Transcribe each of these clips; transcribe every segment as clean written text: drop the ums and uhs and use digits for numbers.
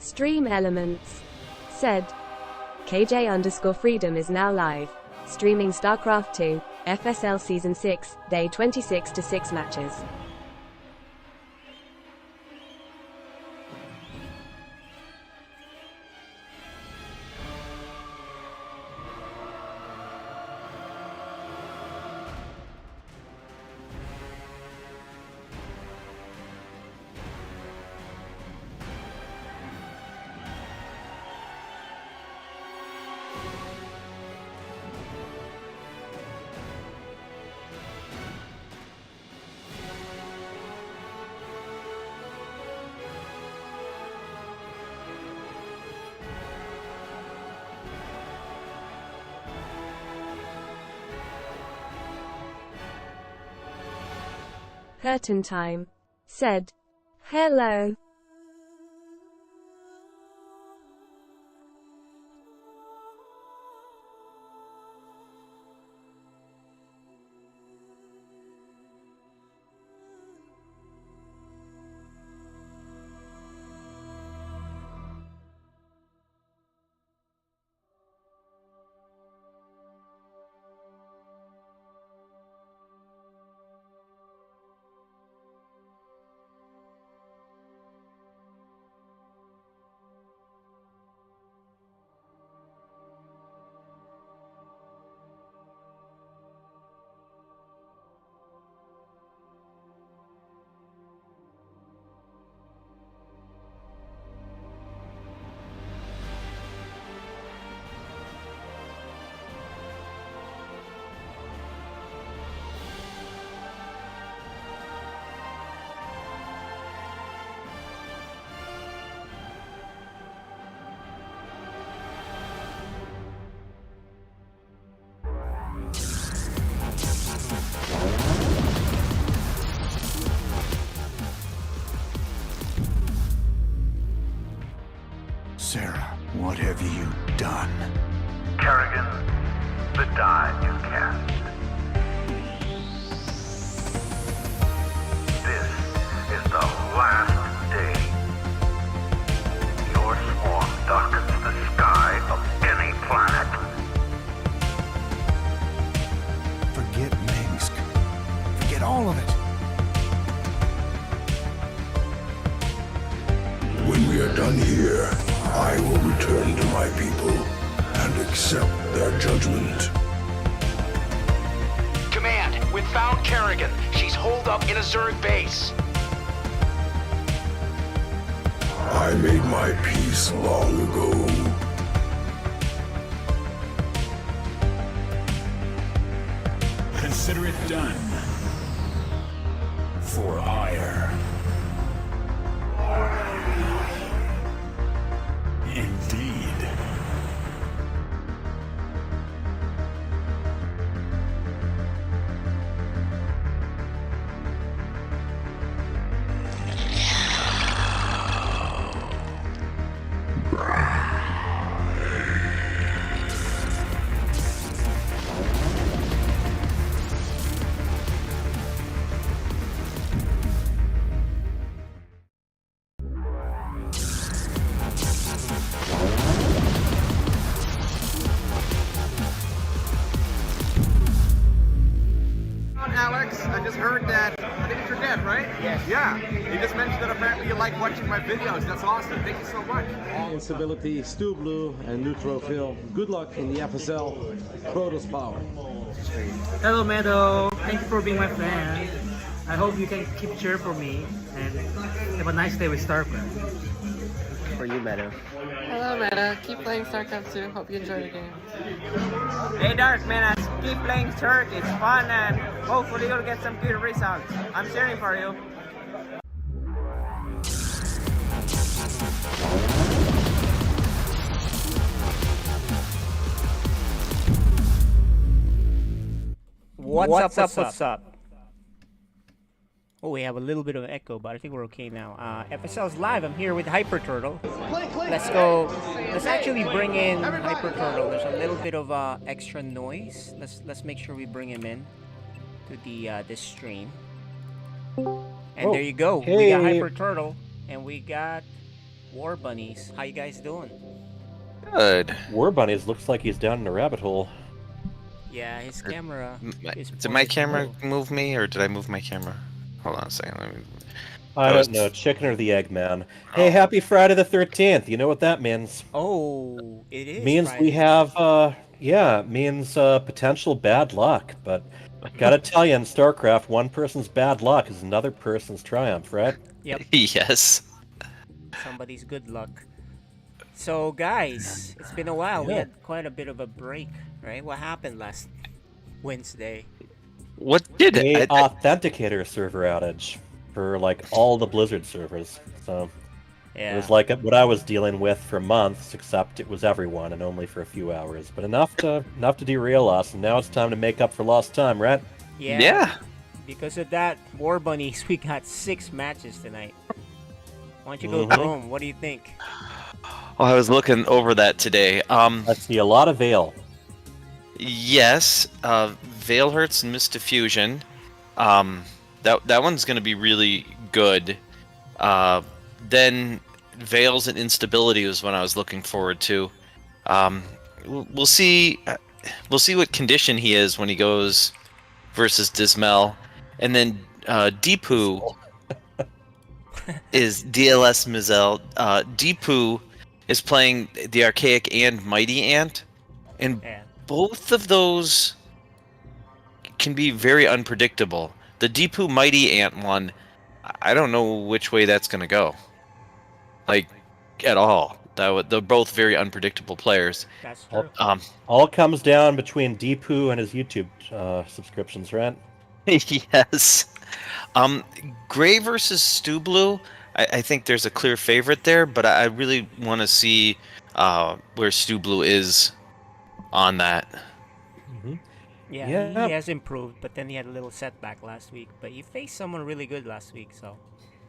Stream Elements said, KJ_Freedom is now live, streaming StarCraft 2, FSL Season 6, Day 26 to 6 matches. Curtain Time said, hello. Sarah, what have you done? Kerrigan, the die is cast. This is the last day. Your swarm darkens the sky of any planet. Forget Minsk. Forget all of it. When we are done here, I will return to my people and accept their judgment. Command, we've found Kerrigan. She's holed up in a Zerg base. I made my peace long ago. Consider it done. For ire. Indeed. Alex, I just heard that, I think it's your dad, right? Yes. Yeah, you just mentioned that apparently you like watching my videos. That's awesome. Thank you so much. Instability, Stu Blue, and Neutral Phil. Good luck in the FSL Protoss Power. Hello Meadow, thank you for being my fan. I hope you can keep cheer for me and have a nice day with StarCraft. For you, Meadow. Hello Meta, keep playing StarCraft 2. Hope you enjoy the game. Hey Dark Man, keep playing Turk. It's fun and hopefully you'll get some good results. I'm cheering for you. What's up? Oh, we have a little bit of echo, but I think we're okay now. FSL is live. I'm here with Hyper Turtle. Let's go. Let's actually bring in Hyper Turtle. There's a little bit of extra noise. Let's make sure we bring him in to the this stream. And there you go. Hey. We got Hyper Turtle, and we got War Bunnies. How you guys doing? Good. War Bunnies looks like he's down in a rabbit hole. Yeah, his camera is Did my pointed camera below. move me, or did I move my camera? Hold on a second. Let me... I don't know, chicken or the egg, man. Hey, happy Friday the 13th. You know what that means? Oh, it is. Means Friday. we have, means potential bad luck. But gotta tell you, in StarCraft, one person's bad luck is another person's triumph, right? Yep. Yes. Somebody's good luck. So, guys, it's been a while. We Yeah. had quite a bit of a break, right? What happened last Wednesday? What did A it? authenticator server outage for like all the Blizzard servers. So Yeah. it was like what I was dealing with for months, except it was everyone and only for a few hours. But enough to derail us, and now it's time to make up for lost time, right? Yeah. Because of that, War Bunnies, we got 6 matches tonight. Why don't you go through 'em? What do you think? Oh, I was looking over that today. I see a lot of Veil. Yes, Veil Hurts and Mist Diffusion. That one's gonna be really good. Then Veils and Instability was one I was looking forward to. We'll see. We'll see what condition he is when he goes versus Dismel, and then Deepu is DLS Mizel. Deepu is playing the Archaic and Mighty Ant, and both of those can be very unpredictable. The Deepu Mighty Ant one, I don't know which way that's going to go. Like, at all. They're both very unpredictable players. That's true. All comes down between Deepu and his YouTube subscriptions, right? Yes. Gray versus Stu Blue, I think there's a clear favorite there, but I really want to see where Stu Blue is on that. Yeah, he has improved, but then he had a little setback last week. But he faced someone really good last week, so...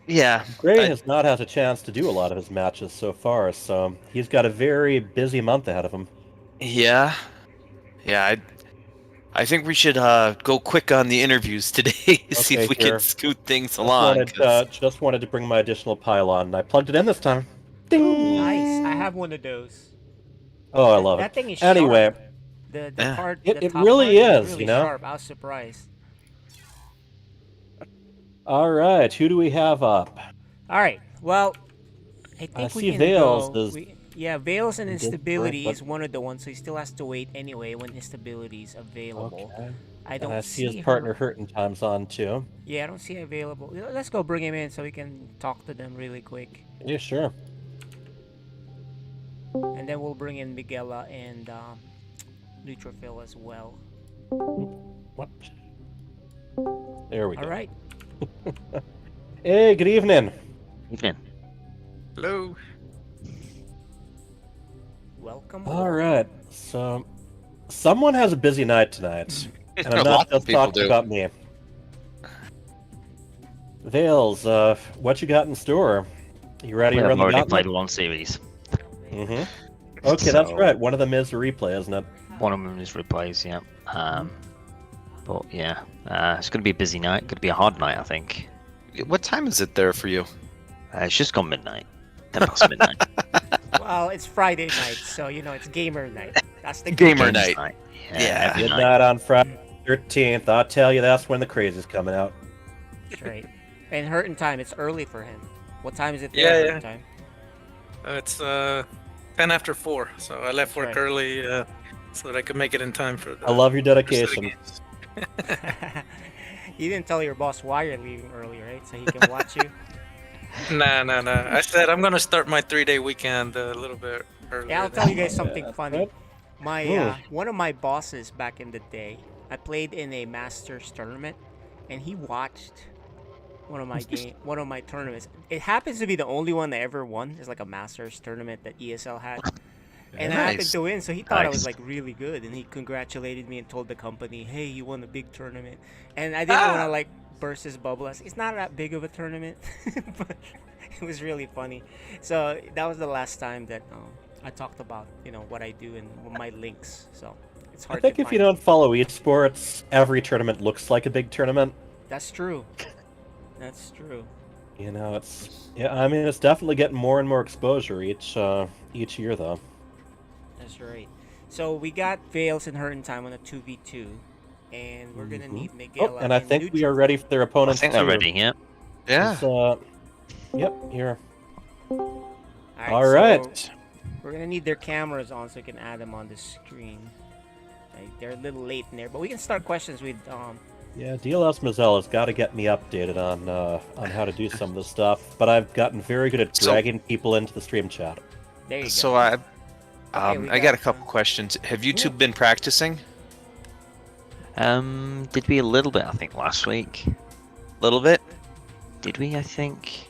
Yeah. Gray has not had a chance to do a lot of his matches so far, so he's got a very busy month ahead of him. Yeah. Yeah, I think we should go quick on the interviews today to see if we can scoot things along. Just wanted to bring my additional pylon, and I plugged it in this time. Ding! Nice. I have one of those. Oh, I love That it. thing is Anyway, sharp. The part, it the top really part is, really you know? sharp. I was surprised. All right, who do we have up? All right. Well, I think I we see can Veils go. is- Yeah, Veils and Different, Instability but- is one of the ones, so he still has to wait anyway when Instability is available. Okay. I don't And I see his her- partner Hurtin' Time's on too. Yeah, I don't see it available. Let's go bring him in so we can talk to them really quick. Yeah, sure. And then we'll bring in Miguela and Neutrophil as well. What? There we go. All right. Hey, good evening. Evening. Hello. Welcome. All right, so someone has a busy night tonight, and I'm A not lot of just people talking do. about me. Vales, what you got in store? You ready to I've run the already gauntlet? played one series. Mm-hmm. Okay, that's So- right. One of them is a replay, isn't it? One of them is replays, yeah. But yeah, it's going to be a busy night. Going to be a hard night, I think. What time is it there for you? It's just gone midnight. 10 past midnight. Well, it's Friday night, so you know it's gamer night. That's the Gamer gamer night. Yeah. Midnight on Friday 13th. I'll tell you, that's when the craze is coming out. That's right. And Hurtin' Time, it's early for him. What time is it Yeah, there? yeah. Hurtin' Time? It's 10 after 4, so I left work right. early so that I could make it in time for the I love your rest of the dedication. games. You didn't tell your boss why you're leaving early, right? So he can watch you. Nah. I said I'm gonna start my 3-day weekend a little bit earlier. Yeah, I'll tell you guys something funny. Right. My one of my bosses back in the day, I played in a Masters tournament, and he watched one of my tournaments. It happens to be the only one I ever won. It's like a Masters tournament that ESL had. And I happened Nice. to win, so he thought I was Nice. like really good, and he congratulated me and told the company, "Hey, you won a big tournament." And I didn't want to like burst his bubble. It's not that big of a tournament, but it was really funny. So that was the last time that I talked about what I do and my links. So it's I hard. think to if you find. don't follow esports, every tournament looks like a big tournament. That's true. That's true. You know, I mean, it's definitely getting more and more exposure each year, though. That's right. So we got Vales and her in time on a 2v2, and we're gonna need Miguel. Oh, and I think we are ready for their opponents. I think they're ready. Yeah. Yep. Here. All right. So we're gonna need their cameras on so we can add them on the screen. Right, they're a little late in there, but we can start questions with. Yeah, DLS Mazella's got to get me updated on how to do some of this stuff, but I've gotten very good at dragging people into the stream chat. There you go. So I got a couple questions. Have you two been practicing? Did we a little bit? I think last week. Little bit? Did we? I think.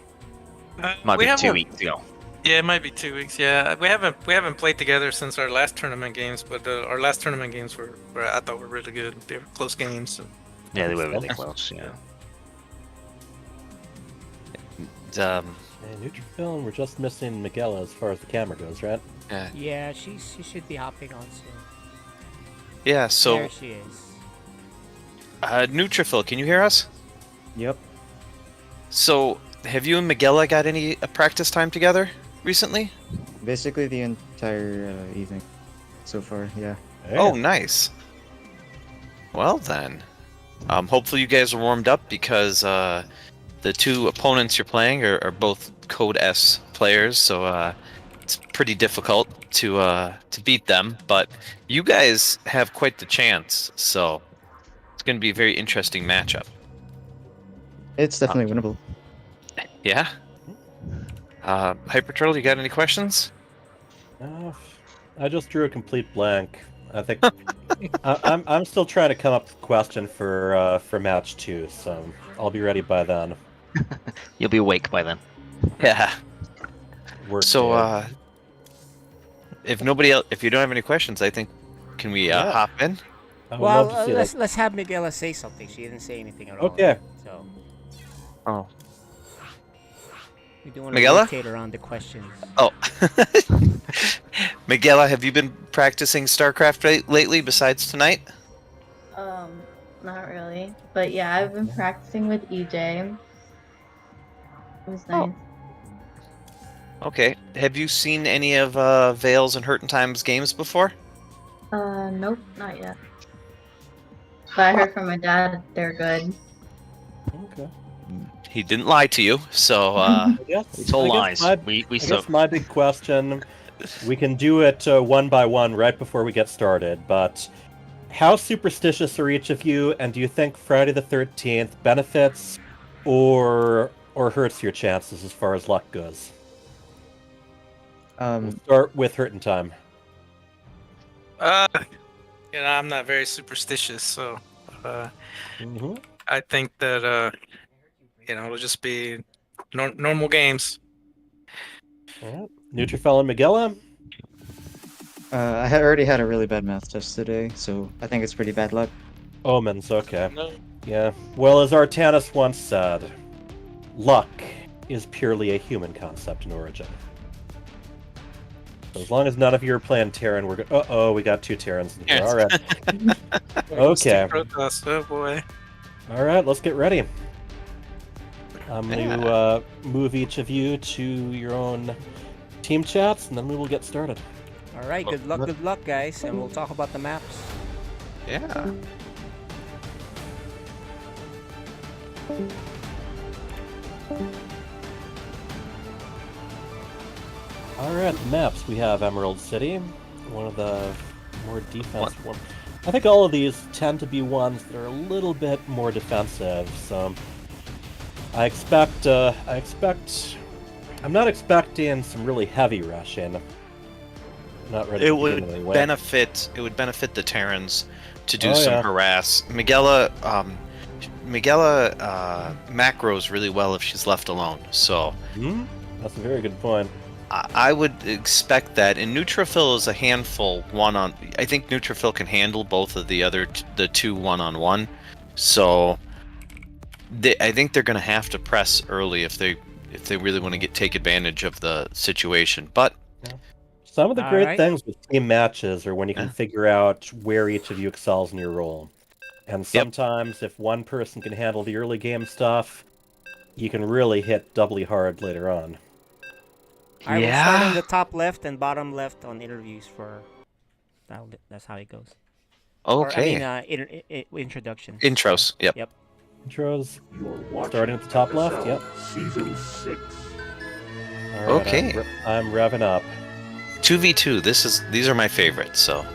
Might be 2 weeks ago. Yeah, it might be 2 weeks. Yeah, we haven't played together since our last tournament games, but our last tournament games were I thought were really good. They were close games. So. Yeah, they were really close. Yeah. Neutrophil, and we're just missing Miguel as far as the camera goes, right? Yeah, she should be hopping on soon. Yeah, so there she is. Neutrophil, can you hear us? Yep. So, have you and Miguela got any practice time together recently? Basically the entire evening so far, yeah. Oh, nice. Well then, hopefully you guys are warmed up because the two opponents you're playing are both Code S players, so it's pretty difficult to beat them. But you guys have quite the chance, so it's going to be a very interesting matchup. It's definitely winnable. Yeah. Hyper Turtle, you got any questions? I just drew a complete blank. I think I'm still trying to come up with a question for match 2, so I'll be ready by then. You'll be awake by then. Yeah. So if you don't have any questions, I think can we hop in? Well, let's have Miguela say something. She didn't say anything at all. Okay. So. Oh. We do want to Miguela? rotate around the questions. Oh. Miguela, have you been practicing StarCraft lately besides tonight? Not really. But yeah, I've been practicing with EJ. It was nice. Okay. Have you seen any of Vales and Hurt in Time's games before? Nope, not yet. But I heard from my dad they're good. Okay. He didn't lie to you, so it's all lies. I guess my big question, we can do it one by one right before we get started, but how superstitious are each of you, and do you think Friday the 13th benefits or hurts your chances as far as luck goes? We'll start with Hurt in Time. I'm not very superstitious, so I think that it'll just be normal games. Alright. Neutrophil and Miguela? I had already had a really bad math test today, so I think it's pretty bad luck. Omens, okay. Yeah. Well, as Artanis once said, luck is purely a human concept in Origin. So as long as none of you are playing Terran, we're good. Uh-oh, we got 2 Terrans in here. Yes. Alright. Okay. Oh boy. Alright, let's get ready. I'm going to move each of you to your own team chats, and then we will get started. All right, good luck, guys, and we'll talk about the maps. Yeah. Alright, the maps. We have Emerald City, one of the more defensive ones. I think all of these tend to be ones that are a little bit more defensive, so I expect, I'm not expecting some really heavy rushing. I'm not ready. It would benefit the Terrans to do some harass. Miguela macros really well if she's left alone. So that's a very good point. I would expect that. And Neutrophil is a handful one-on. I think Neutrophil can handle both of the two one-on-one. So I think they're going to have to press early if they really want to take advantage of the situation. But some of the great things with team matches are when you can figure out where each of you excels in your role. And sometimes if one person can handle the early game stuff, you can really hit doubly hard later on. I will start in the top left and bottom left on interviews for. That's how it goes. Okay. Or, I mean, introductions. Intros. Yep. Yep. Intros. Starting at the top left. Yep. Season 6. All right, Okay. I'm revving up. 2v2. These are my favorites. So.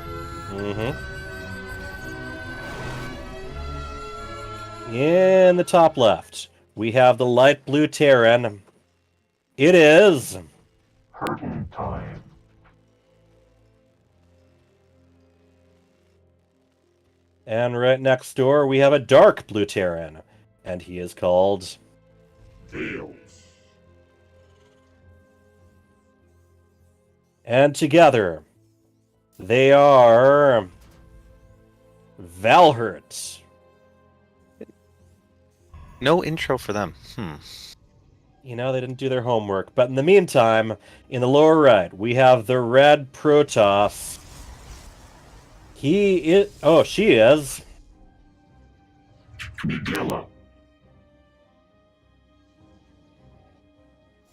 In the top left, we have the light blue Terran. It is Hurtle time. And right next door, we have a dark blue Terran. And he is called Veils. And together, they are Valhert. No intro for them. You know, they didn't do their homework. But in the meantime, in the lower right, we have the red Protoss. He is... Oh, she is... Miguela.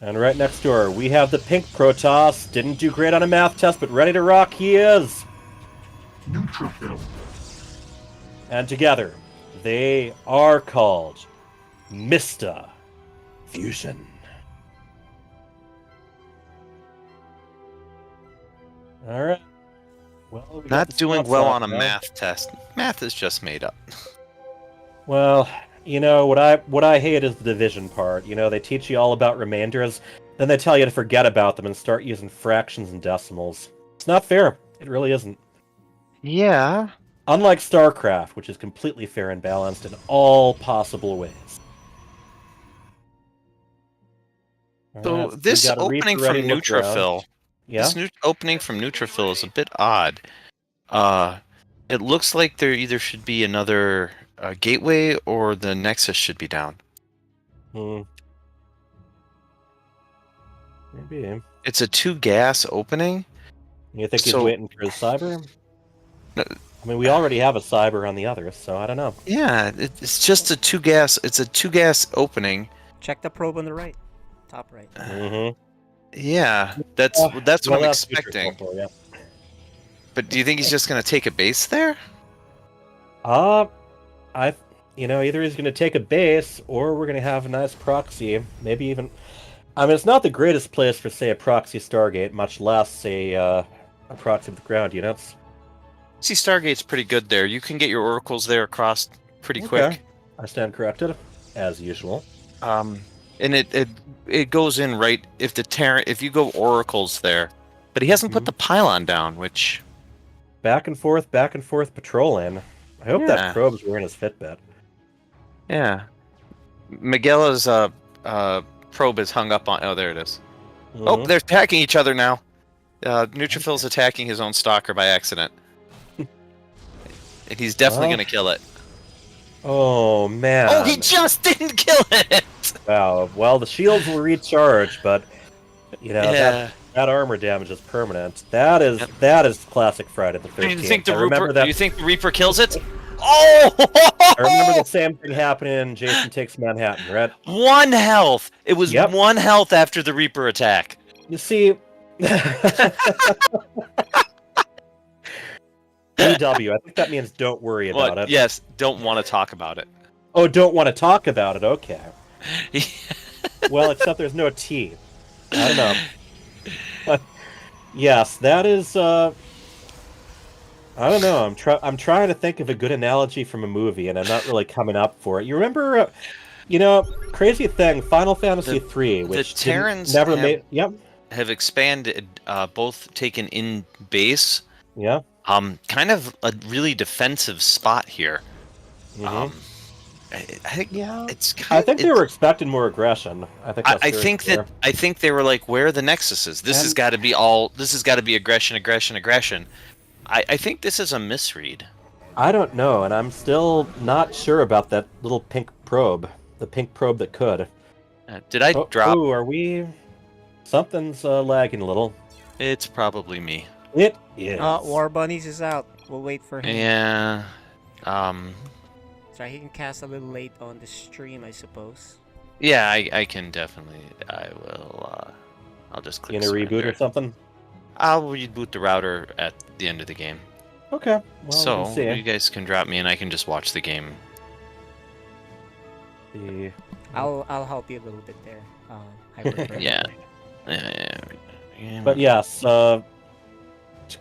And right next door, we have the pink Protoss. Didn't do great on a math test, but ready to rock he is. Neutrophil. And together, they are called Mista Fusion. All right. Well, we got Not the doing spots well off on a now. math test. Math is just made up. Well, you know, what I hate is the division part. You know, they teach you all about remainders, then they tell you to forget about them and start using fractions and decimals. It's not fair. It really isn't. Yeah. Unlike StarCraft, which is completely fair and balanced in all possible ways. So Alright, this we got a opening Reaper from ready to look around. Neutrophil, Yeah? this new opening from Neutrophil is a bit odd. It looks like there either should be another gateway or the Nexus should be down. Maybe. It's a 2-gas opening. You think he's So- waiting for his cyber? No. I mean, we already have a cyber on the others, so I don't know. Yeah, it's just a 2-gas. It's a 2-gas opening. Check the probe on the right, top right. Yeah, that's what well, I'm that's expecting. future yeah. But do you think he's just gonna take a base there? You know, either he's going to take a base, or we're going to have a nice proxy. Maybe even... I mean, it's not the greatest place for, say, a proxy Stargate, much less a proxy of the ground units. See, Stargate's pretty good there. You can get your oracles there across pretty quick. I stand corrected, as usual. And it goes in right if you go oracles there, but he hasn't put the pylon down, which back and forth patrolling. I hope that probe's wearing his Fitbit. Yeah, Miguela's probe is hung up on. Oh, there it is. Oh, they're attacking each other now. Neutrophil's attacking his own stalker by accident, and he's definitely going to kill it. Oh man! Oh, he just didn't kill it. Wow. Well, the shields will recharge, but you know that armor damage is permanent. That is classic Friday the 13th. You think the remember Reaper? that. You think the Reaper kills it? Oh! I remember the same thing happening in Jason Takes Manhattan, right? 1 health. It was 1 health after the Reaper attack. You see, EW. I think that means don't worry about it. Yes, don't want to talk about it. Oh, don't want to talk about it. Okay. Well, except there's no T. I don't know. But yes, that is. I don't know. I'm trying to think of a good analogy from a movie, and I'm not really coming up for it. You remember, crazy thing, Final Fantasy III, which the Terrans never made. Yep. Have expanded, both taken in base. Yeah. Kind of a really defensive spot here. Mm-hmm. I think it's. I think they were expecting more aggression. I think they were like, where are the nexuses? This has got to be all. This has got to be aggression. I think this is a misread. I don't know, and I'm still not sure about that little pink probe. The pink probe that could. Did I drop? Oh, are we? Something's lagging a little. It's probably me. It is. War Bunnies is out. We'll wait for him. Yeah. So he can cast a little late on the stream, I suppose. Yeah, I can definitely. I will. I'll just click. You gonna reboot surrender. or something? I'll reboot the router at the end of the game. Okay. Well, So we'll see. you guys can drop me, and I can just watch the game. I'll help you a little bit there. Hyper. Yeah. But yes,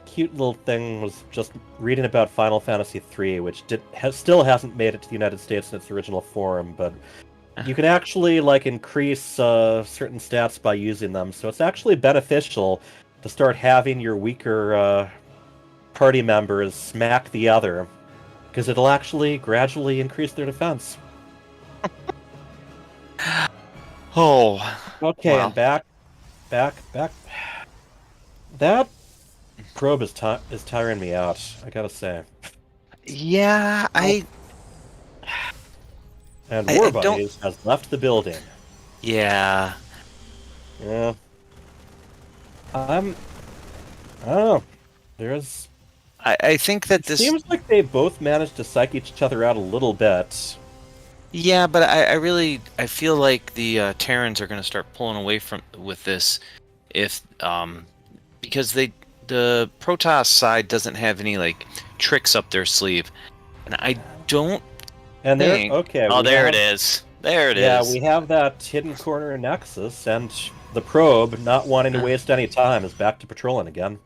cute little thing was just reading about Final Fantasy III, which still hasn't made it to the United States in its original form, but you can actually like increase certain stats by using them. So it's actually beneficial to start having your weaker party members smack the other, because it'll actually gradually increase their defense. Oh. Okay, wow. and back. That probe is tiring me out, I gotta say. Yeah, And War Buddies has left the building. Yeah. Yeah. I don't know. There's... I think that this seems like they both managed to psych each other out a little bit. Yeah, but I feel like the Terrans are going to start pulling away with this, if because the Protoss side doesn't have any like tricks up their sleeve, and I don't. And think... okay. Oh, there it is. There it is. Yeah, we have that hidden corner Nexus, and the probe, not wanting to waste any time, is back to patrolling again.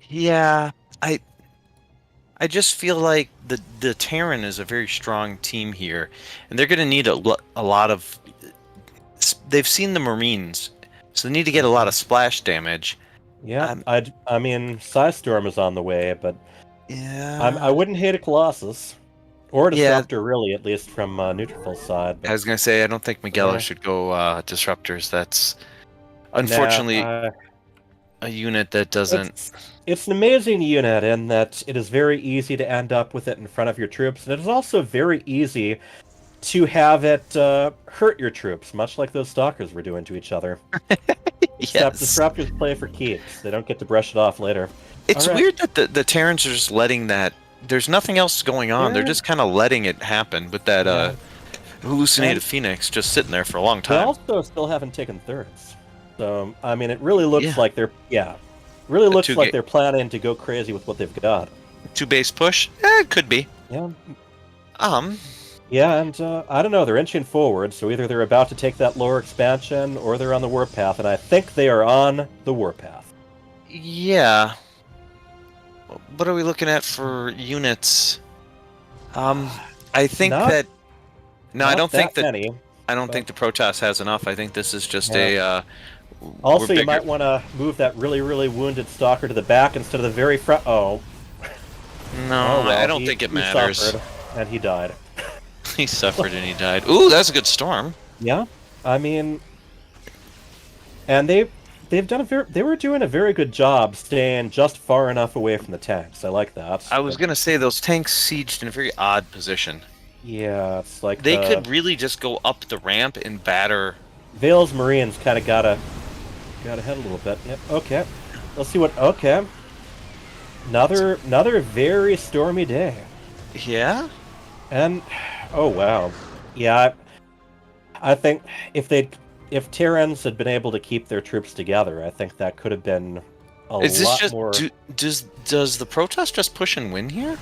Yeah, I just feel like the Terran is a very strong team here, and they're going to need a lot of... They've seen the Marines, so they need to get a lot of splash damage. Yeah, I mean, Psystorm is on the way, but yeah, I wouldn't hate a Colossus. Or Disruptor, really, at least from Neutrophil's side. But... I was going to say, I don't think Magella should go Disruptors. That's, unfortunately, a unit that doesn't... It's an amazing unit in that it is very easy to end up with it in front of your troops, and it is also very easy to have it hurt your troops, much like those Stalkers were doing to each other. Except Disruptors play for keeps. They don't get to brush it off later. It's weird that the Terrans are just letting that... There's nothing else going on. Yeah. They're just kind of letting it happen with that hallucinated Phoenix just sitting there for a long time. They also still haven't taken thirds. So, I mean, it really looks like they're... Yeah. Really looks like they're planning to go crazy with what they've got. 2 base push? It could be. Yeah. Yeah, and I don't know, they're inching forward, so either they're about to take that lower expansion, or they're on the warpath, and I think they are on the warpath. Yeah. What are we looking at for units? I think that... No, I don't think that... Many, I don't think the Protoss has enough. I think this is just a... Also, you might want to move that really, really wounded Stalker to the back instead of the very front... Oh. No, I don't think it matters. Suffered, and he died. He suffered and he died. Ooh, that's a good storm. Yeah, I mean... And they've done they were doing a very good job staying just far enough away from the tanks. I like that. I was going to say, those tanks sieged in a very odd position. Yeah, it's like they could really just go up the ramp and batter... Vale's Marines kind of got ahead a little bit. Yep. Okay. Let's see what. Okay. Another very stormy day. Yeah. And oh wow. Yeah. I think if Terrans had been able to keep their troops together, I think that could have been a lot more. Does the Protoss just push and win here?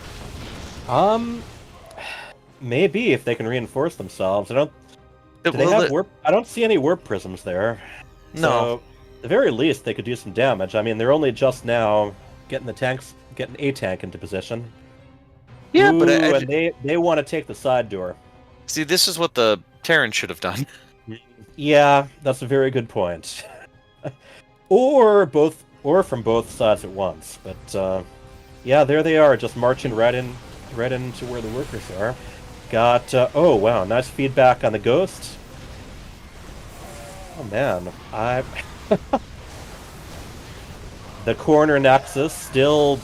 Maybe if they can reinforce themselves. I don't see any warp prisms there. No. So, at the very least, they could do some damage. I mean, they're only just now getting a tank into position. Yeah, Ooh, but and they want to take the side door. See, this is what the Terran should have done. Yeah, that's a very good point. or from both sides at once. But yeah, there they are, just marching right into where the workers are. Got, oh wow, nice feedback on the Ghost. Oh man, the corner Nexus still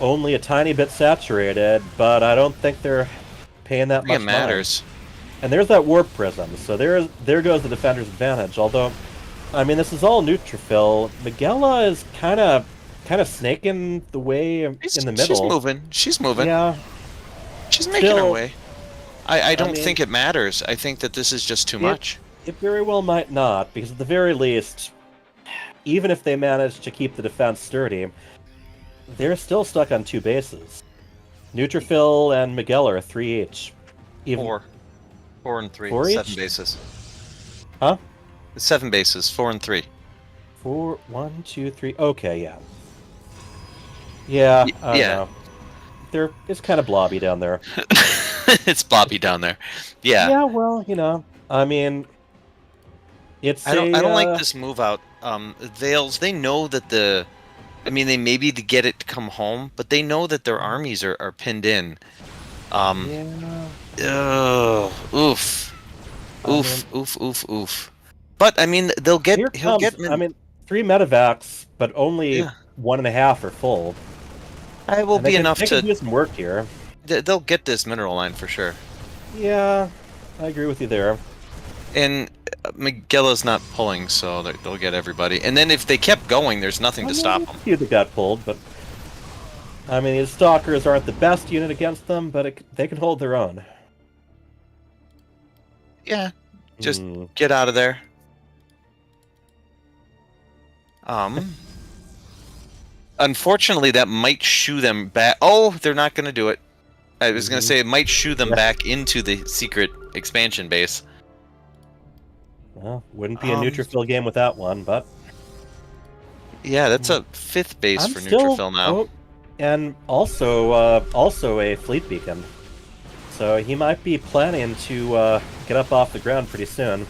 only a tiny bit saturated, but I don't think they're paying that much mind. It matters. And there's that warp prism, so there goes the defender's advantage. Although, I mean, this is all neutrophil. Magella is kind of snaking the way in the middle. She's moving. Yeah. She's making her way. I don't think it matters. I think that this is just too much. It very well might not, because at the very least, even if they manage to keep the defense sturdy, they're still stuck on 2 bases. Neutrophil and Miguel are 3 each. Even... 4. 4 and 3. 4 7 each? bases. Huh? 7 bases. 4 and 3. 4, 1, 2, 3. Okay, yeah. Yeah, I don't know. It's kind of blobby down there. It's blobby down there. Yeah. Yeah, well, I mean, it's I don't like this move out. Vales, they know that they maybe to get it to come home, but they know that their armies are pinned in. Oof. Oof. But I mean, he'll get. 3 medevacs, but only 1.5 are full. I will be enough to to do some work here. They'll get this mineral line for sure. Yeah, I agree with you there. And Magella's not pulling, so they'll get everybody. And then if they kept going, there's nothing to stop them. A few that got pulled, but I mean, his stalkers aren't the best unit against them, but they can hold their own. Yeah, just get out of there. Unfortunately, that might shoo them back. Oh, they're not going to do it. I was going to say it might shoo them back into the secret expansion base. Well, wouldn't be a neutrophil game without one, but... Yeah, that's a 5th base for neutrophil now. Oh, and also a fleet beacon. So he might be planning to get up off the ground pretty soon.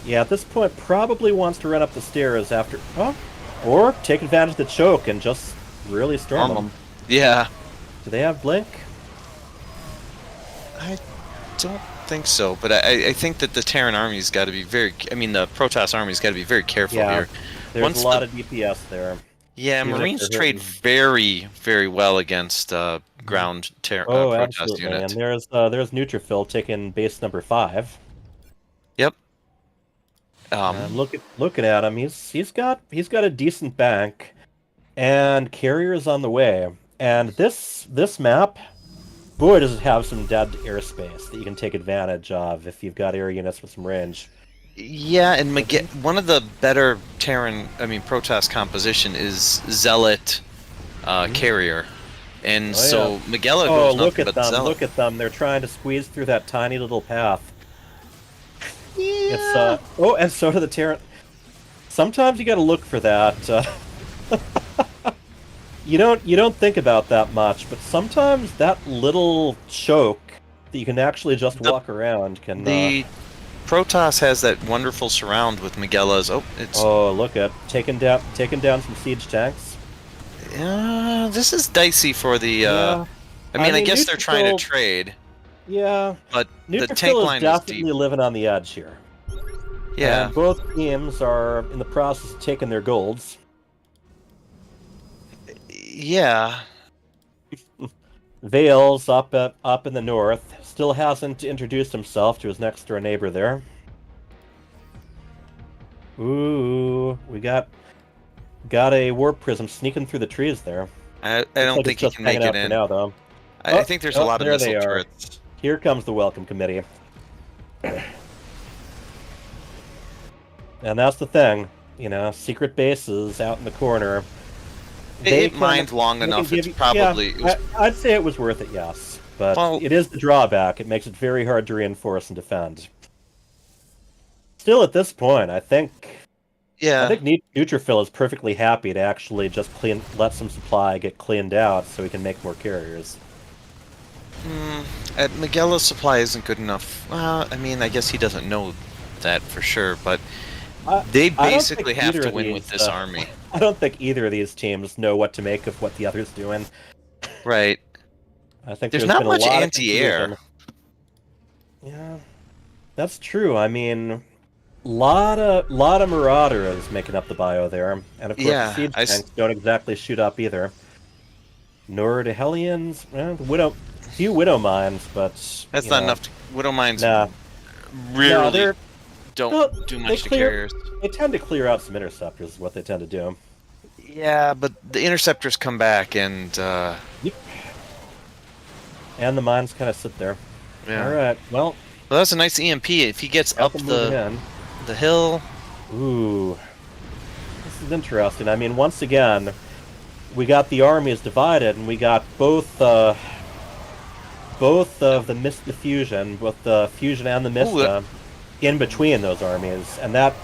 Yeah, at this point, probably wants to run up the stairs after... Oh, or take advantage of the choke and just really storm them. Yeah. Do they have blink? I don't think so, but I think that the Terran army's got to be the Protoss army's got to be very careful here. There's a lot of DPS there. Yeah, Marines trade very, very well against ground Protoss absolutely. units. And there's neutrophil taking base number 5. Yep. Looking at him, he's got a decent bank, and carriers on the way. And this map, boy, does it have some dead airspace that you can take advantage of if you've got air units with some range. Yeah, and one of the better Protoss composition is Zealot carrier, and Magella goes nothing but Zealot. Look at them! They're trying to squeeze through that tiny little path. Yeah. It's and so do the Terran. Sometimes you got to look for that. You don't think about that much, but sometimes that little choke that you can actually just walk around can. The Protoss has that wonderful surround with Magella's. Look at taking down some siege tanks. Yeah, this is dicey for the. I guess they're trying to trade. Yeah, but the Neutrophil tank line is definitely living on the edge here. Yeah, and both teams are in the process of taking their golds. Yeah. Vales up in the north still hasn't introduced himself to his next door neighbor there. Ooh, we got a warp prism sneaking through the trees there. I don't think he can make it in. Now, though. I think there's a lot of missile turrets. Here comes the welcome committee. And that's the thing, secret bases out in the corner. It mined long enough. It's probably. I'd say it was worth it, yes. But it is the drawback. It makes it very hard to reinforce and defend. Still, at this point, I think. Yeah. I think Neutrophil is perfectly happy to actually just let some supply get cleaned out so he can make more carriers. Magella's supply isn't good enough. I guess he doesn't know that for sure, but they basically have to win with this army. I don't think either of these teams know what to make of what the other's doing. Right. I think there's not much anti-air. Yeah, that's true. I mean, lot of Marauders making up the bio there, and of course the siege tanks don't exactly shoot up either. Nor do Hellions. Few Widow Mines, but that's not enough. Widow Mines really don't do much to carriers. They tend to clear out some interceptors, is what they tend to do. Yeah, but the interceptors come back and. And the mines kind of sit there. Yeah. All right. Well, that's a nice EMP. If he gets up the the hill. Ooh. This is interesting. I mean, once again, we got the armies divided, and we got both of the Mist Fusion, both the Fusion and the Mista, in between those armies, and that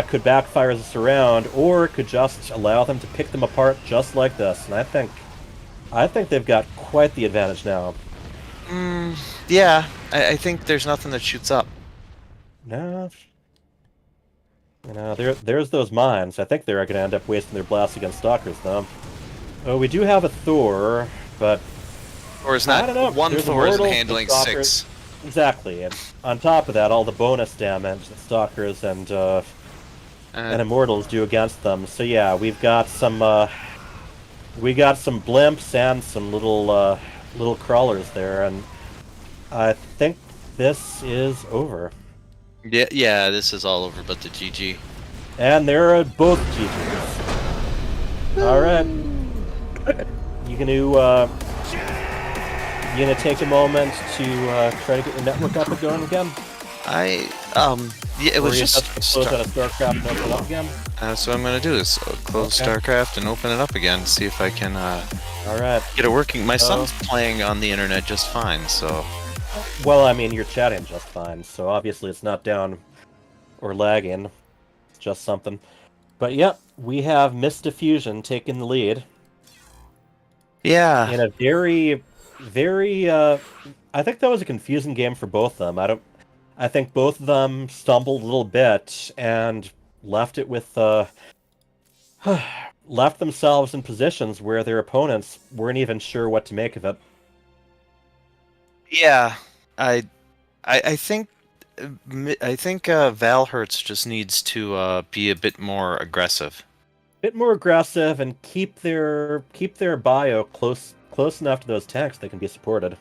could backfire us around, or it could just allow them to pick them apart just like this. And I think they've got quite the advantage now. Yeah, I think there's nothing that shoots up. No. You know, there's those mines. I think they're going to end up wasting their blasts against Stalkers, though. Oh, we do have a Thor, but... Or is not I don't know. one There's Thor isn't Immortals, handling the Stalkers. 6. Exactly, and on top of that, all the bonus damage that Stalkers and Immortals do against them. So yeah, we got some blimps and some little crawlers there, and I think this is over. Yeah, this is all over but the GG. And they're both GGs. Alright. You gonna take a moment to try to get your network up and going again? Yeah, it was just close out of StarCraft and open it up again. That's what I'm gonna do is close StarCraft and open it up again. See if I can Alright. get it working. My son's playing on the internet just fine, so. Well, I mean, you're chatting just fine, so obviously it's not down or lagging. It's just something. But yep, we have Mist Diffusion taking the lead. Yeah. In a very, very, I think that was a confusing game for both of them. I think both of them stumbled a little bit and left it with, left themselves in positions where their opponents weren't even sure what to make of it. Yeah, I think Valhertz just needs to be a bit more aggressive. Bit more aggressive and keep their bio close enough to those tanks they can be supported.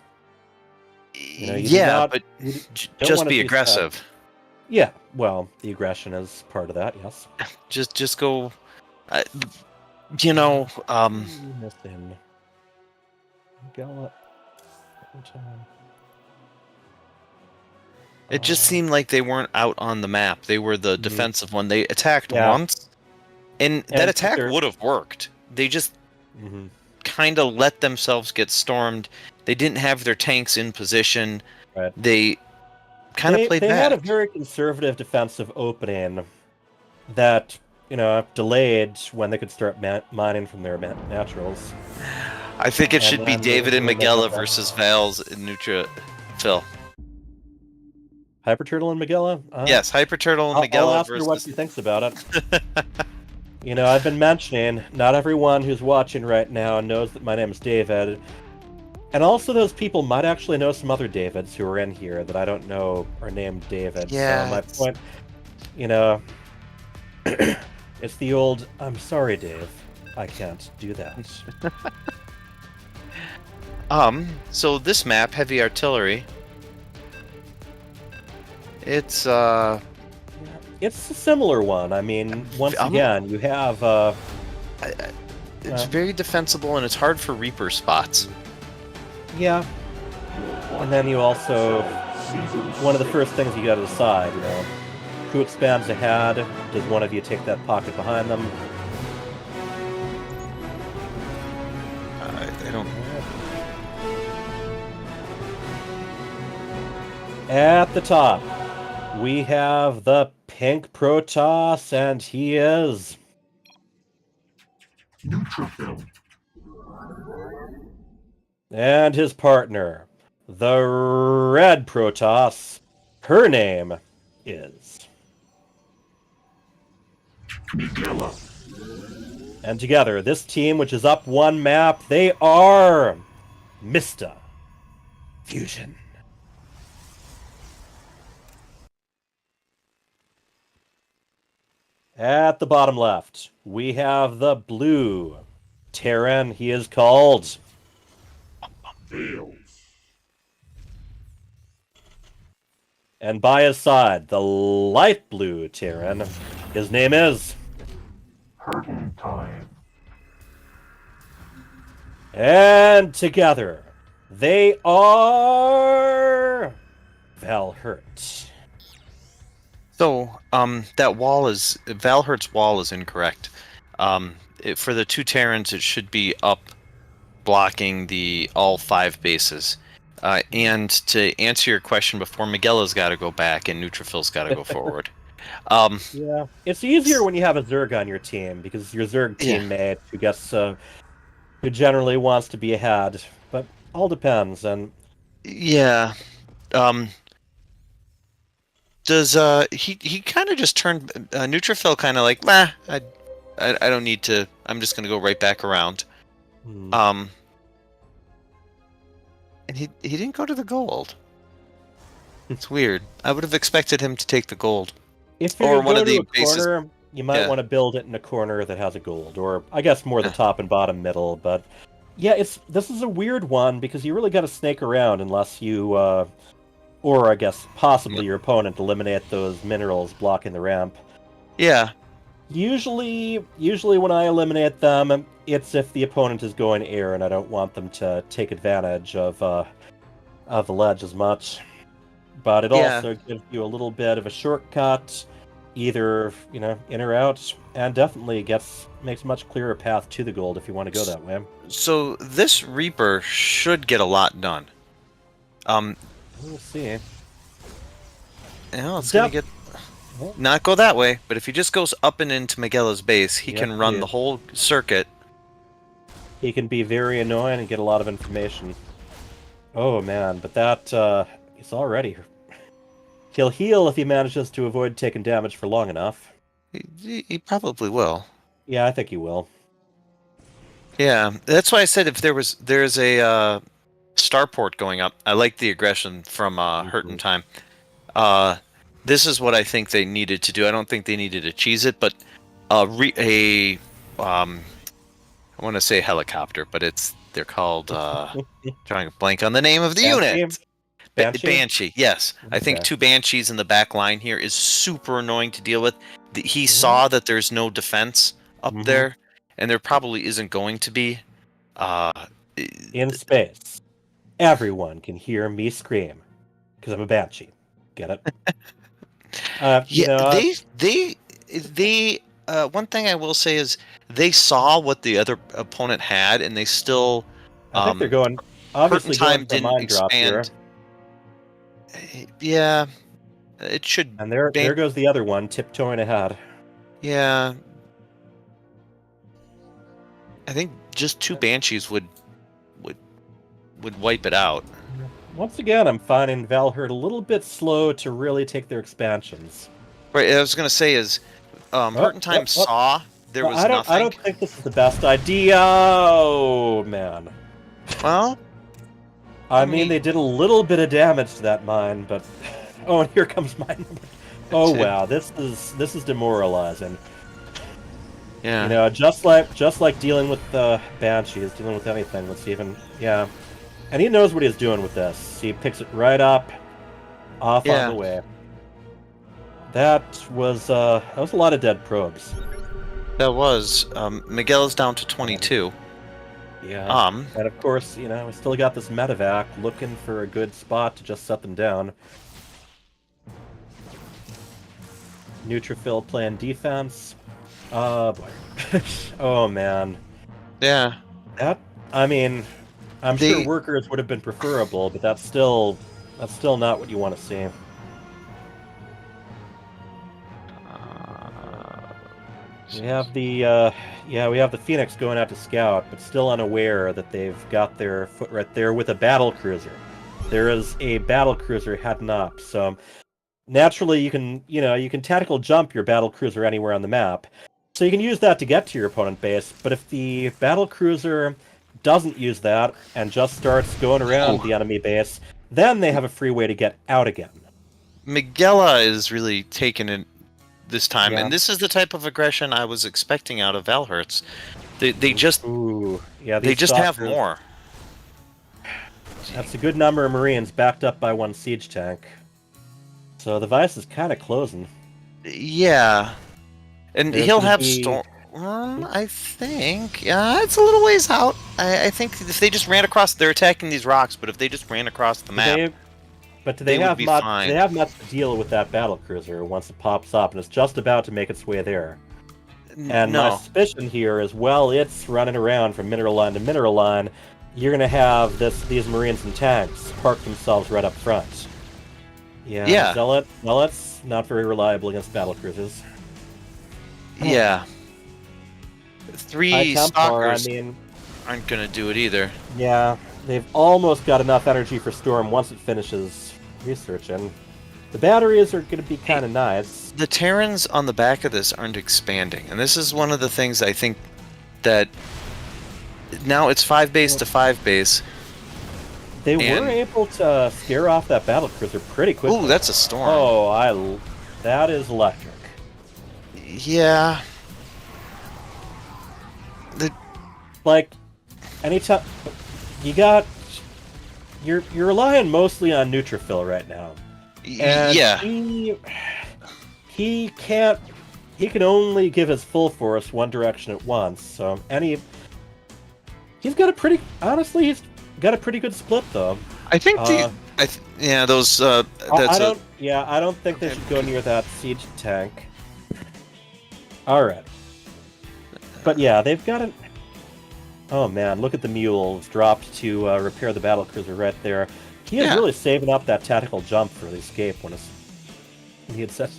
You know, but just be aggressive. Yeah, well, the aggression is part of that. Yes. Just go. Missing. Gallop. It just seemed like they weren't out on the map. They were the defensive one. They attacked once, and that attack would have worked. They just kind of let themselves get stormed. They didn't have their tanks in position. Right. They kind of played They back. had a very conservative defensive opening that, delayed when they could start mining from their naturals. I think it should be David and Magella versus Vals and Neutrophil. Hyperturtle and Magella? Yes, Hyperturtle and Magella I'll ask versus... her what she thinks about it. I've been mentioning, not everyone who's watching right now knows that my name is David. And also those people might actually know some other Davids who are in here that I don't know are named David. Yeah. So my point, it's the old, I'm sorry, Dave. I can't do that. So this map, Heavy Artillery, it's a similar one. I mean, once again, you have it's very defensible and it's hard for Reaper spots. Yeah. And then you also, one of the first things you gotta decide, who expands ahead? Does one of you take that pocket behind them? I don't know. At the top, we have the pink Protoss, and he is... Neutrophil. And his partner, the red Protoss, her name is... Magella. And together, this team, which is up one map, they are... Mista Fusion. At the bottom left, we have the blue Terran. He is called... Veils. And by his side, the light blue Terran. His name is... Hurtle Time. And together, they are... Valhert. So, that wall is Valhert's wall is incorrect. For the 2 Terrans, it should be up, blocking all 5 bases. And to answer your question before, Miguela's got to go back and Neutrophil's got to go forward. Yeah, it's easier when you have a Zerg on your team because your Zerg teammate who generally wants to be ahead, but all depends. And yeah, does he kind of just turned Neutrophil kind of like, nah, I don't need to. I'm just gonna go right back around. And he didn't go to the gold. It's weird. I would have expected him to take the gold. If you're going to go to a corner, you might want to build it in a corner that has a gold, or I guess more the top and bottom middle. But yeah, this is a weird one because you really got to snake around unless you, or I guess possibly your opponent eliminate those minerals blocking the ramp. Yeah. Usually when I eliminate them, it's if the opponent is going air and I don't want them to take advantage of the ledge as much. But it also gives you a little bit of a shortcut, either in or out, and definitely makes a much clearer path to the gold if you want to go that way. So this Reaper should get a lot done. We'll see. It's gonna get not go that way, but if he just goes up and into Miguela's base, he can run the whole circuit. He can be very annoying and get a lot of information. Oh man, but that he's already. He'll heal if he manages to avoid taking damage for long enough. He probably will. Yeah, I think he will. Yeah, that's why I said if there's a starport going up. I like the aggression from Hurt in Time. This is what I think they needed to do. I don't think they needed to cheese it, but I want to say helicopter, but they're called trying to blank on the name of the unit. Banshee, yes. Okay. I think 2 Banshees in the back line here is super annoying to deal with. He saw that there's no defense up there, and there probably isn't going to be. In space, everyone can hear me scream because I'm a Banshee. Get it? They one thing I will say is they saw what the other opponent had, and they still. I think they're going. Obviously, Time going for didn't expand. Yeah, it should. And there goes the other one tiptoeing ahead. Yeah, I think just 2 Banshees would wipe it out. Once again, I'm finding Valherd a little bit slow to really take their expansions. Right, I was gonna say is, Hurt in Time saw there was nothing. I don't think this is the best idea. Oh man. Well. I mean, they did a little bit of damage to that mine, but oh, and here comes my number. Oh wow, this is demoralizing. Yeah. Just like dealing with Banshees, dealing with anything. Let's even and he knows what he's doing with this. He picks it right up, off on the way. That was a lot of dead probes. That was. Miguel's down to 22. Yeah. And of course, we still got this medevac looking for a good spot to just set them down. Neutrophil playing defense. Oh boy. Oh man. Yeah. I'm sure workers would have been preferable, but that's still not what you want to see. We have the Phoenix going out to scout, but still unaware that they've got their foot right there with a battle cruiser. There is a battle cruiser heading up, so naturally you can tactical jump your battle cruiser anywhere on the map. So you can use that to get to your opponent base, but if the battle cruiser doesn't use that and just starts going around the enemy base, then they have a free way to get out again. Miguela is really taking it this time, and this is the type of aggression I was expecting out of Valhertz. They just have more. That's a good number of Marines backed up by 1 siege tank. So the Vice is kind of closing. Yeah, and he'll have storm. I think it's a little ways out. I think if they just ran across, they're attacking these rocks, but if they just ran across the map, But do they they would have be much? fine. Do they have much to deal with that battle cruiser once it pops up and it's just about to make its way there? And my No. suspicion here is, well, it's running around from mineral line to mineral line. You're gonna have these Marines and tanks park themselves right up front. Yeah. Zealots, not very reliable against battle cruisers. Yeah. High 3 Templar, stalkers aren't gonna do it either. Yeah, they've almost got enough energy for Storm once it finishes researching. The batteries are going to be kind of nice. The Terrans on the back of this aren't expanding, and this is one of the things I think that now it's 5 base to 5 base. They were able to scare off that battlecruiser pretty quickly. Ooh, that's a storm. Oh, that is electric. Yeah. Like, anytime you're relying mostly on neutrophil right now. And yeah. He can only give his full force one direction at once. So he's got a pretty good split though. I think those I don't think they should go near that siege tank. All right. But yeah, they've got an. Oh man, look at the mules dropped to repair the battlecruiser right there. He is really saving up that tactical jump for the escape when he had set.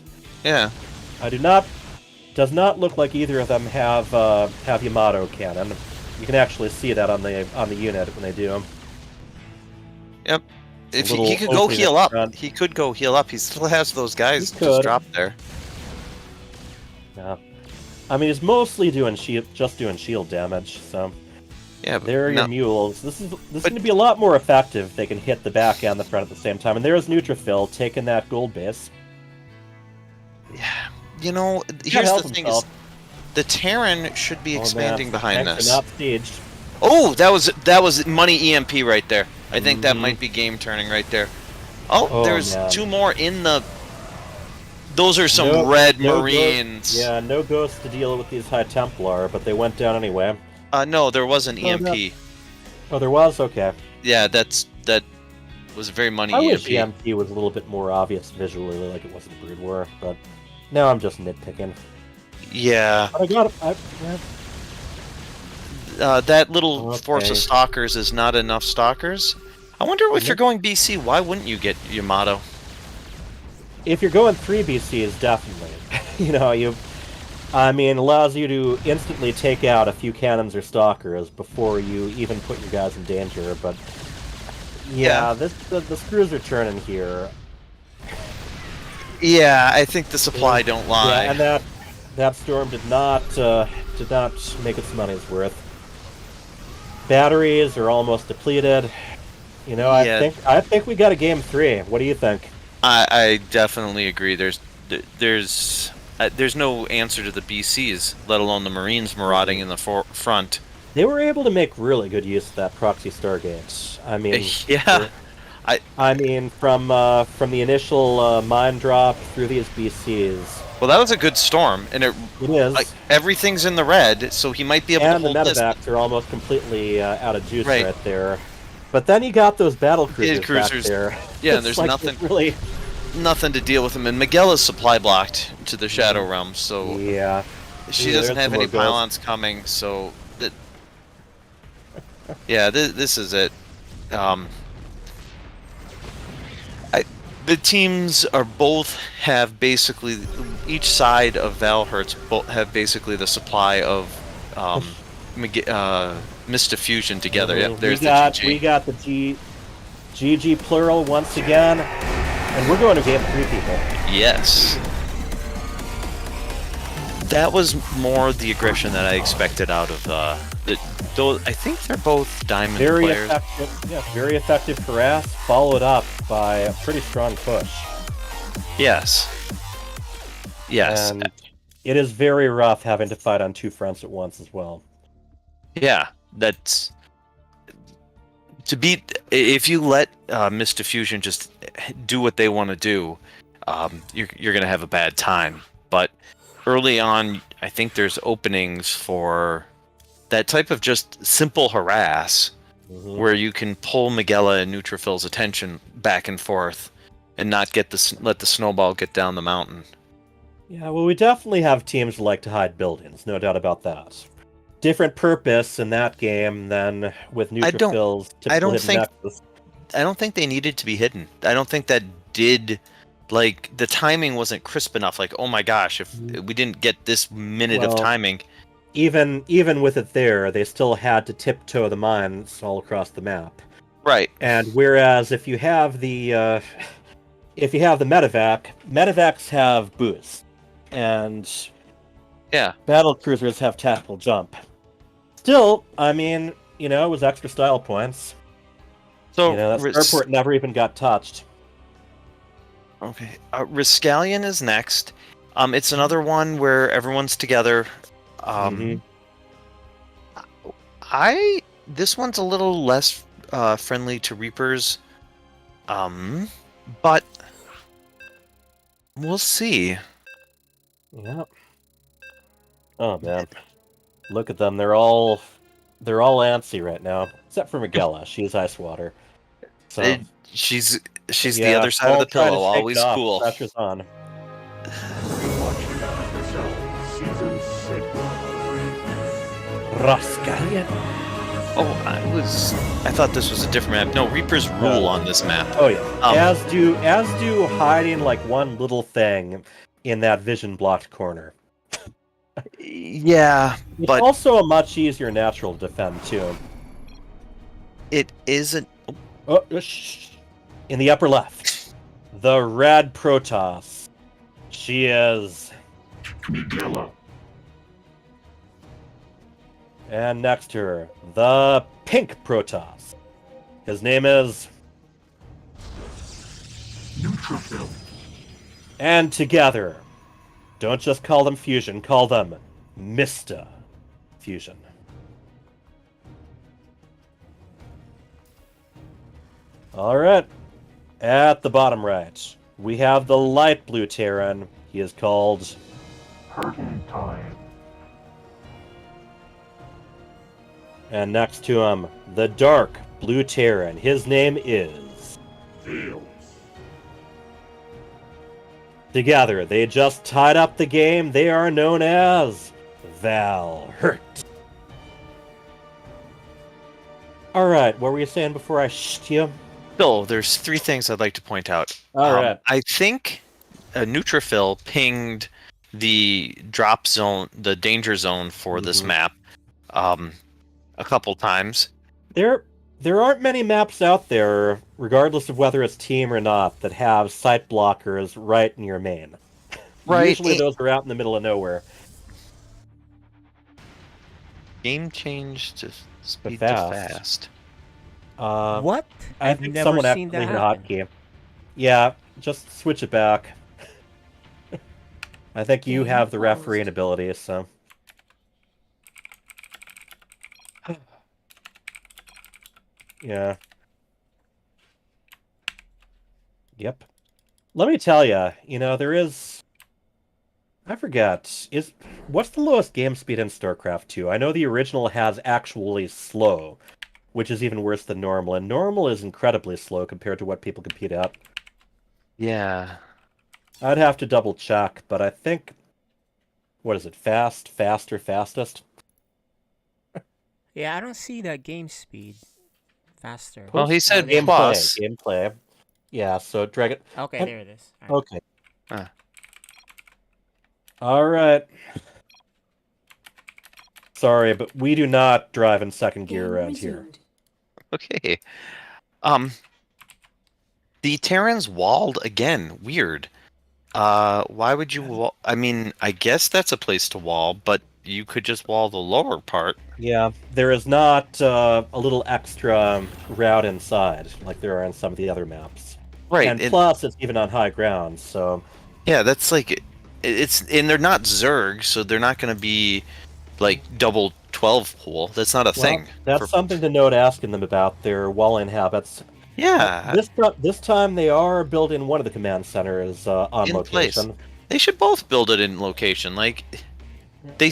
Yeah. Does not look like either of them have Yamato cannon. You can actually see that on the unit when they do. Yep. If he could go heal up, he could go heal up. He still has those guys just dropped there. Yeah. I mean, he's mostly doing shield damage, so. Yeah, but there are your mules. This is going to be a lot more effective if they can hit the back and the front at the same time. And there's Neutrophil taking that gold base. Yeah, here's the thing: is the Terran should be expanding behind this. Not staged. Oh, that was money EMP right there. I think that might be game turning right there. Oh, there's 2 more in the. Those are some red Marines. No ghosts to deal with these High Templar, but they went down anyway. No, there was an EMP. Oh, there was? Okay. Yeah, that was a very money I EMP. wish EMP was a little bit more obvious visually, like it was in Brood War, but now I'm just nitpicking. Yeah. But I got it. That little force of stalkers is not enough stalkers. I wonder if you're going BC, why wouldn't you get Yamato? If you're going 3 BCs, definitely. Allows you to instantly take out a few cannons or stalkers before you even put your guys in danger. But the screws are turning here. Yeah, I think the supply don't lie. Yeah, and that storm did not make its money's worth. Batteries are almost depleted. I think we got a game 3. What do you think? I definitely agree. There's no answer to the BCs, let alone the Marines marauding in the front. They were able to make really good use of that proxy Stargate. From the initial mine drop through these BCs. Well, that was a good storm, and it is. Everything's in the red, so he might be able to hold this. And the medevacs are almost completely out of juice right there. But then you got those battle cruisers back there. Yeah, and there's nothing to deal with them. And Miguel is supply blocked to the Shadow Realm, so she doesn't have any pylons coming. So this is it. The teams have basically each side of Valhertz have basically the supply of Mist Diffusion together. Yep, there's the GG. We got the GG plural once again, and we're going to game 3 people. Yes. That was more the aggression that I expected out of I think they're both diamond players. Very effective harass, followed up by a pretty strong push. Yes. And it is very rough having to fight on 2 fronts at once as well. Yeah, that's to beat. If you let Mist Diffusion just do what they want to do, you're gonna have a bad time. But early on, I think there's openings for that type of just simple harass where you can pull Miguela and Neutrophil's attention back and forth, and not let the snowball get down the mountain. Yeah, well, we definitely have teams that like to hide buildings, no doubt about that. Different purpose in that game than with Neutrophil's typical hidden nexus. I don't think they needed to be hidden. I don't think that the timing wasn't crisp enough. Like, oh my gosh, if we didn't get this minute of timing. Even with it there, they still had to tiptoe the mines all across the map. Right. And whereas if you have the medevacs have boost, and battle cruisers have tactical jump. Still, I mean, it was extra style points. So that starport never even got touched. Okay, Riscallion is next. It's another one where everyone's together. This one's a little less friendly to Reapers, but we'll see. Yeah. Oh man, look at them. They're all antsy right now, except for Miguela. She's ice water. So she's the other side of the pillow, always cool. Pressure's on. Rascallion. Oh, I thought this was a different map. No, Reapers rule on this map. Oh yeah. As do hiding like one little thing in that vision blocked corner. Yeah, it's also a much easier natural to defend too. It isn't. In the upper left, the red Protoss. She is Miguela. And next to her, the pink Protoss. His name is Neutrophil. And together, don't just call them Fusion, call them Mr. Fusion. Alright, at the bottom right, we have the light blue Terran. He is called Hurting Time. And next to him, the dark blue Terran. His name is Veils. Together, they just tied up the game. They are known as Valhurt. Alright, what were you saying before I shht you? So, there's 3 things I'd like to point out. Alright. I think Neutrophil pinged the drop zone, the danger zone for this map, a couple times. There aren't many maps out there, regardless of whether it's team or not, that have sight blockers right in your main. Right. Usually those are out in the middle of nowhere. Game change to speed to fast. What? I think someone actually hit a hotkey. Yeah, just switch it back. I think you have the refereeing ability, so... Yeah. Yep. Let me tell you, there is... I forget. What's the lowest game speed in StarCraft 2? I know the original has actually slow, which is even worse than normal, and normal is incredibly slow compared to what people compete at. Yeah. I'd have to double check, but I think... What is it? Fast, faster, fastest? Yeah, I don't see that game speed. Faster. Well, he said gameplay. Yeah, so drag it. Okay, there it is. Okay. Alright. Sorry, but we do not drive in second gear around here. Okay. The Terrans walled again. Weird. Why would you wall? I mean, I guess that's a place to wall, but you could just wall the lower part. Yeah, there is not a little extra route inside, like there are in some of the other maps. Right. And plus, it's even on high ground, so... Yeah, that's like... And they're not Zerg, so they're not going to be, like, double 12 pool. That's not a thing. That's something to note asking them about their walling habits. Yeah. This time they are building one of the command centers on location. Place. They should both build it in location. Like... They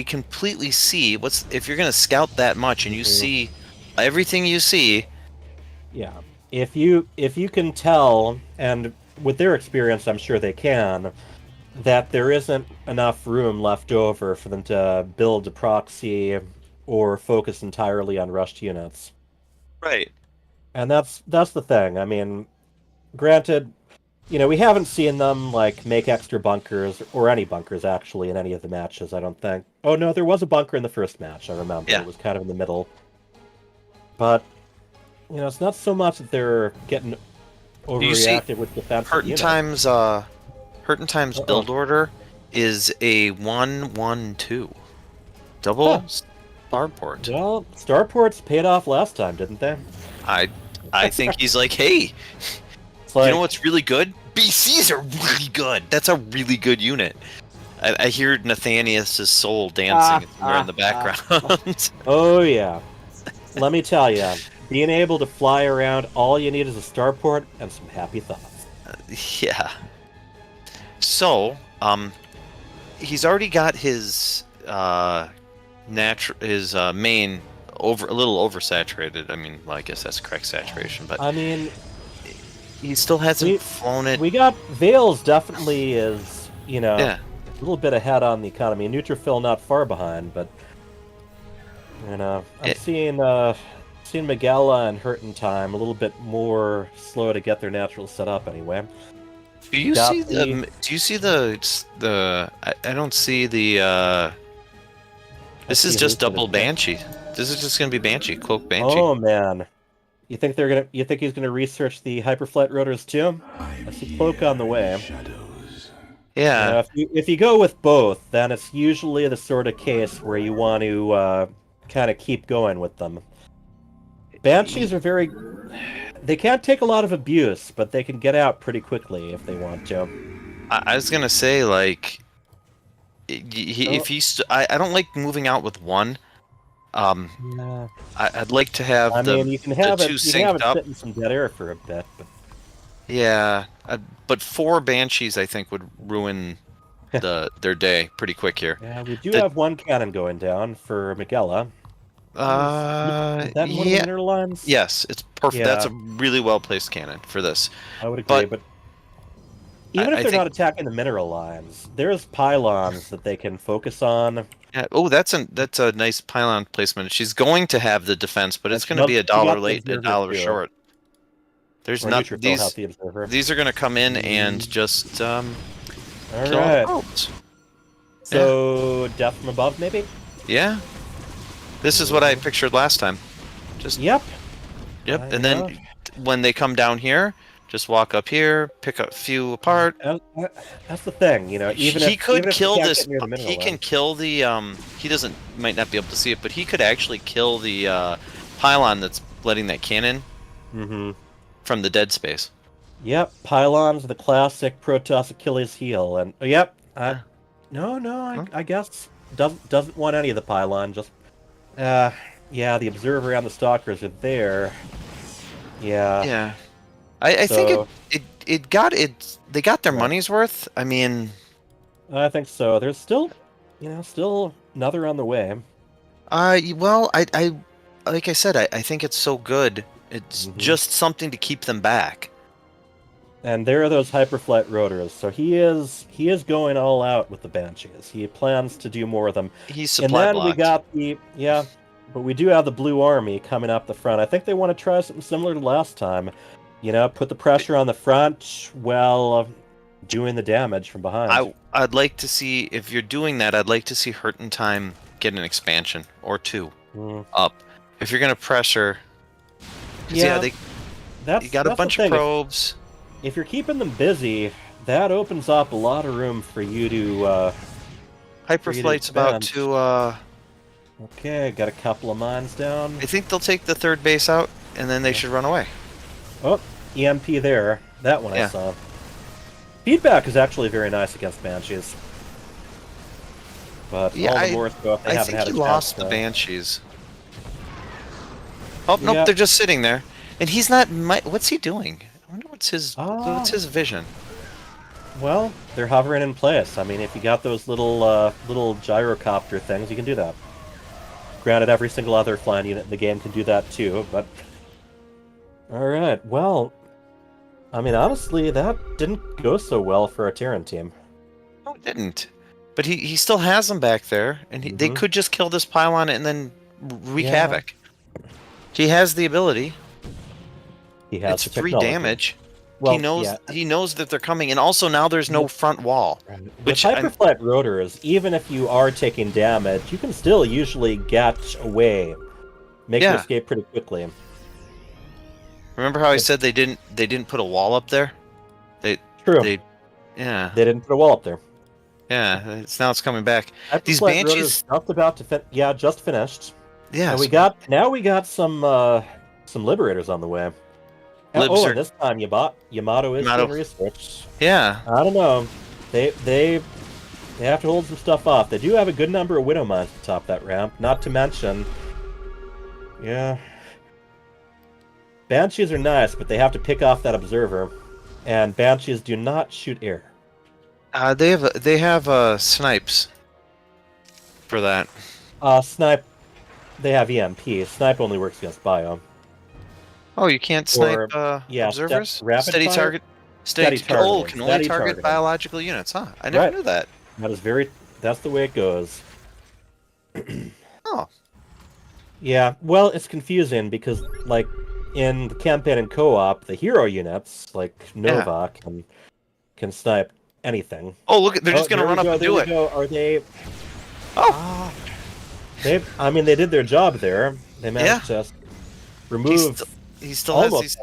completely see if you're gonna scout that much and you see Everything you see. Yeah. If you can tell, and with their experience, I'm sure they can, that there isn't enough room left over for them to build a proxy or focus entirely on rushed units. Right. And that's the thing. I mean, granted, we haven't seen them like make extra bunkers or any bunkers actually in any of the matches, I don't think. Oh no, there was a bunker in the first match, I remember. Yeah. It was kind of in the middle. But it's not so much that they're getting overreacted with defensive Hurtin' Time's build order is a 1-1-2. Double starport. Well, starports paid off last time, didn't they? I think he's like, hey, you know what's really good? BCs are really good. That's a really good unit. I hear Nathanius' soul dancing somewhere in the background. Oh yeah. Let me tell you, being able to fly around, all you need is a starport and some happy thoughts. Yeah. So, he's already got his main a little oversaturated. I mean, well, I guess that's correct saturation, but I mean, he still hasn't flown it. We got Vales definitely is, a little bit ahead on the economy. Neutrophil not far behind, but I'm seeing Miguela and Hurtin' Time a little bit more slow to get their natural setup anyway. Do you see the? I don't see the. This is just double Banshee. This is just gonna be Banshee, Cloak Banshee. Oh man, you think he's gonna research the hyperflight rotors too? I see Cloak on the way. Yeah. If you go with both, then it's usually the sort of case where you want to kind of keep going with them. Banshees are they can't take a lot of abuse, but they can get out pretty quickly if they want to. I was gonna say, like, if he's, I don't like moving out with one. Yeah. I'd like to have you can have the two synced up. Sit in some dead air for a bit, but yeah, but 4 Banshees I think would ruin their day pretty quick here. Yeah, we do have one cannon going down for Miguela. Is that one of the mineral lines? Yes, it's perfect. Yeah. That's a really well placed cannon for this. I would agree, but even if they're not attacking the mineral lines, there's pylons that they can focus on. Yeah. Oh, that's a nice pylon placement. She's going to have the defense, but it's going to be $1 late, $1 short. There's not these are going to come in and just all kill right. all. So death from above, maybe. Yeah. This is what I pictured last time. Just Yep. And then when they come down here, just walk up here, pick a few apart. That's the thing, even he if could kill can't this. get near the mineral He can line. kill the. He might not be able to see it, but he could actually kill the pylon that's letting that cannon from the dead space. Yep, pylons, the classic Protoss Achilles heel, and yep. I guess doesn't want any of the pylon. Just yeah, the observer and the stalkers are there. Yeah. Yeah. I think it got it. They got their money's worth. I mean, I think so. There's still, still another on the way. Well, I like I said, I think it's so good. It's just something to keep them back. And there are those hyperflight rotors. So he is going all out with the Banshees. He plans to do more of them. He's supply blocked. We got but we do have the Blue Army coming up the front. I think they want to try something similar to last time. Put the pressure on the front while doing the damage from behind. I'd like to see, if you're doing that, I'd like to see Hurtin' Time get an expansion or 2 up. If you're going to pressure, you got a bunch of probes. If you're keeping them busy, that opens up a lot of room for you to Hyperflight's about to Okay, got a couple of mines down. I think they'll take the 3rd base out and then they should run away. Oh, EMP there. That one I saw. Feedback is actually very nice against Banshees. But all the more so if they haven't had a chance. I think he lost the Banshees. Oh, nope, they're just sitting there. And he's not... What's he doing? I wonder what's his vision. Well, they're hovering in place. I mean, if you got those little gyrocopter things, you can do that. Granted, every single other flying unit in the game can do that too, but... Alright, well... I mean, honestly, that didn't go so well for our Terran team. No, it didn't. But he still has them back there, and they could just kill this pylon and then wreak havoc. He has the ability. He has it's the 3 technology. damage. Well, he knows that they're coming, and also now there's no front wall. With hyperflight rotors, even if you are taking damage, you can still usually get away, make your escape pretty quickly. Remember how I said they didn't put a wall up there? True. They didn't put a wall up there. Yeah, now it's coming back. These Hyperflight Banshees, rotors just about to just finished. Yeah, and we got some liberators on the way. And this time Yamato is being researched. Yeah. I don't know. They have to hold some stuff off. They do have a good number of Widow Mines to top that ramp. Not to mention, Banshees are nice, but they have to pick off that observer, and Banshees do not shoot air. they have snipes for that. Snipe. They have EMP. Snipe only works against bio. Oh, you can't snipe observers? Steady target. Steady target. Oh, can only target biological units, huh? I never knew that. That's the way it goes. Oh. Yeah, well, it's confusing because, like, in the campaign and co-op, the hero units, like Nova, can snipe anything. Oh, look, they're just going to run up and do it. Are they... Oh! They did their job there. They managed to remove... He still has these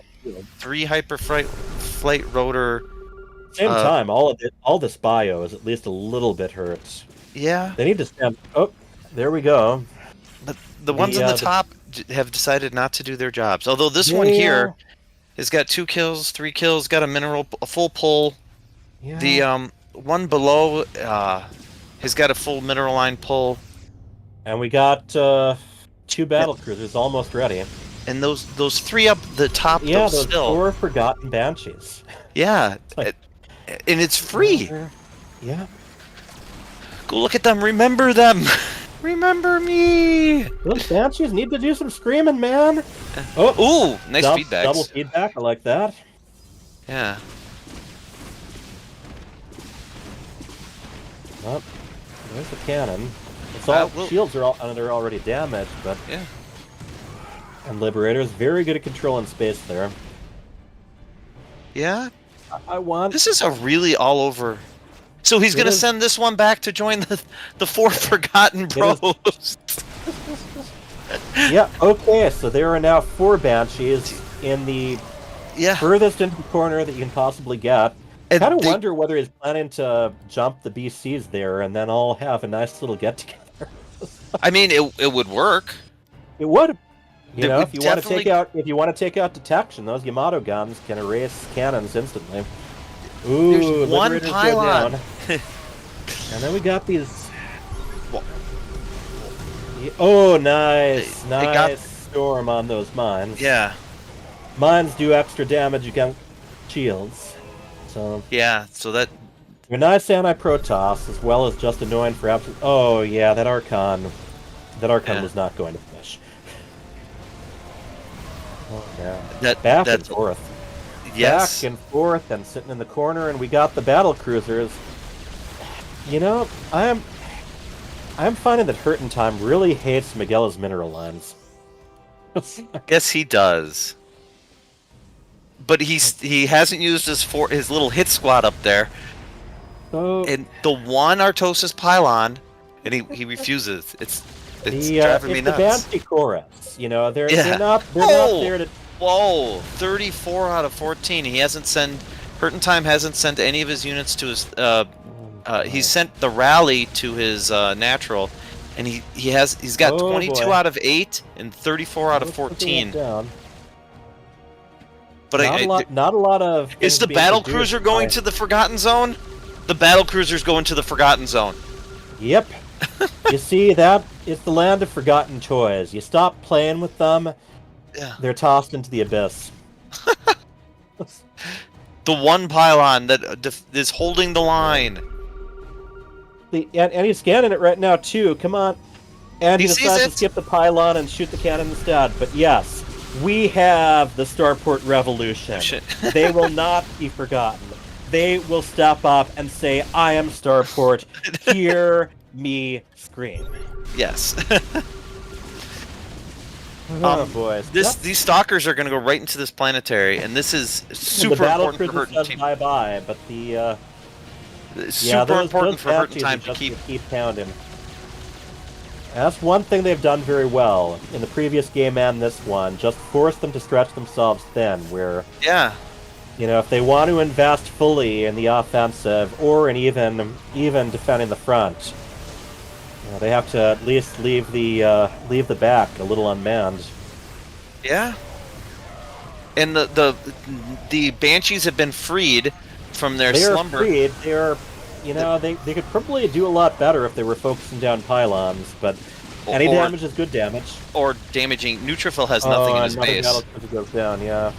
3 flight rotor... Same time, all this bio is at least a little bit hurt. Yeah. They need to stand... Oh, there we go. But the ones on the top have decided not to do their jobs. Although this one here has got 2 kills, 3 kills, got a full pull. Yeah. The one below has got a full mineral line pull. And we got 2 battle cruisers almost ready. And those 3 up the top, those still 4 forgotten Banshees. Yeah, and it's free. Yeah. Go look at them. Remember them. Remember me. Those Banshees need to do some screaming, man. Oh, ooh, nice feedback. Double feedback. I like that. Yeah. Oh, there's the cannon. It's all shields are already damaged, but yeah. And Liberator's very good at controlling space there. Yeah. I want. This is a really all over. So he's going to send this one back to join the 4 forgotten bros. Yeah. Okay. So there are now 4 Banshees in the furthest into the corner that you can possibly get. I kind of wonder whether he's planning to jump the BCs there and then all have a nice little get together. I mean, it would work. It would. You know, if you want to take out detection, those Yamato guns can erase cannons instantly. Ooh, there's 1 pylon. And then we got these. Oh, nice, nice storm on those mines. Yeah. Mines do extra damage against shields. So yeah, so that they're nice anti-Protoss as well as just annoying for absolute. Oh yeah, that Archon was not going to finish. Oh yeah, back and forth. Yes. Back and forth and sitting in the corner, and we got the battle cruisers. You know, I'm finding that Hurt in Time really hates Miguel's mineral lines. Yes, he does. But he hasn't used his little hit squad up there. And the one Artosis pylon, and he refuses. It's driving me nuts. The Banshee Chorus, you know, they're not there to. Whoa, 34 out of 14. He hasn't Hurt in Time hasn't sent any of his units to his. He sent the rally to his natural, and he's got 22 out of 8 and 34 out of 14. But not a lot of. Is the battle cruiser going to the Forgotten Zone? The battle cruiser's going to the Forgotten Zone. Yep. You see, that it's the land of forgotten toys. You stop playing with them, they're tossed into the abyss. The one pylon that is holding the line. And he's scanning it right now too. Come on. And he He sees decides to it. skip the pylon and shoot the cannon instead. But yes, we have the Starport Revolution. They will not be forgotten. They will step up and say, I am Starport. Hear me scream. Yes. Oh, boys. These stalkers are going to go right into this planetary, and this is super the battle important for cruiser Hurting says bye-bye, but the... super important for Hurting Banshees Time are to just keep... gonna keep pounding. And that's one thing they've done very well in the previous game and this one. Just force them to stretch themselves thin, where... Yeah. You know, if they want to invest fully in the offensive, or in even defending the front, you know, they have to at least leave the back a little unmanned. Yeah. And the Banshees have been freed from their slumber. They are freed. They are, you know, they could probably do a lot better if they were focusing down pylons, but any damage is good damage. Or damaging. Neutrophil has nothing in his base. Battle goes down, yeah.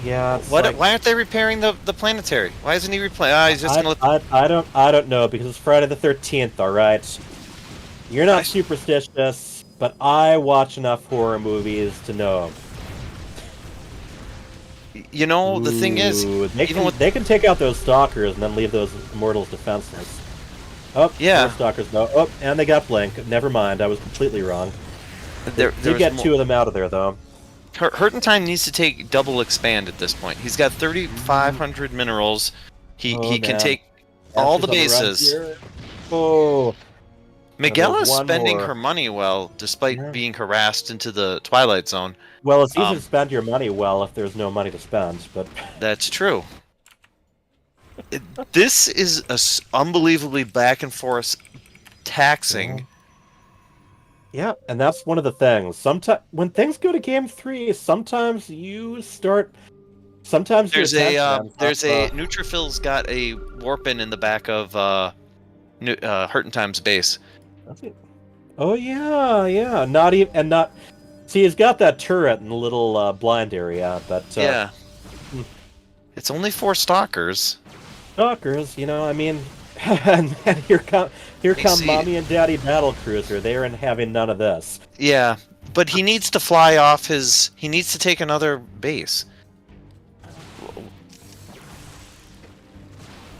Yeah. Why aren't they repairing the planetary? Why isn't he replaying? He's just gonna let... I don't know, because it's Friday the 13th, alright? You're not superstitious, but I watch enough horror movies to know. You know, the thing is... They can take out those stalkers and then leave those mortals defenseless. Oh, yeah. Stalkers, no. Oh, and they got Blink. Never mind, I was completely wrong. They get 2 of them out of there, though. Hurting Time needs to take double expand at this point. He's got 3,500 minerals. He can take all the bases. Oh. Miguela's spending her money well, despite being harassed into the Twilight Zone. Well, it's easy to spend your money well if there's no money to spend, but... That's true. This is unbelievably back and forth taxing. Yeah, and that's one of the things. Sometimes when things go to game 3, sometimes you start. Sometimes there's Neutrophil's got a warpin in the back of Hurtin' Time's base. Oh yeah. See, he's got that turret in the little blind area, but yeah, it's only 4 stalkers. Stalkers, you know, I mean. And here come Mommy and Daddy Battle Cruiser. They are having none of this. Yeah, but he needs to fly off his. He needs to take another base.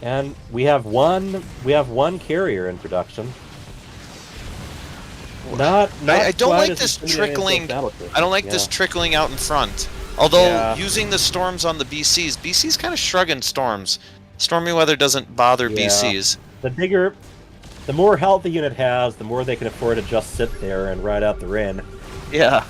And we have one carrier in production. I don't like this trickling. I don't like this trickling out in front. Although using the storms on the BC's kind of shrugging storms. Stormy weather doesn't bother BCs. The more health the unit has, the more they can afford to just sit there and ride out the rain. Yeah.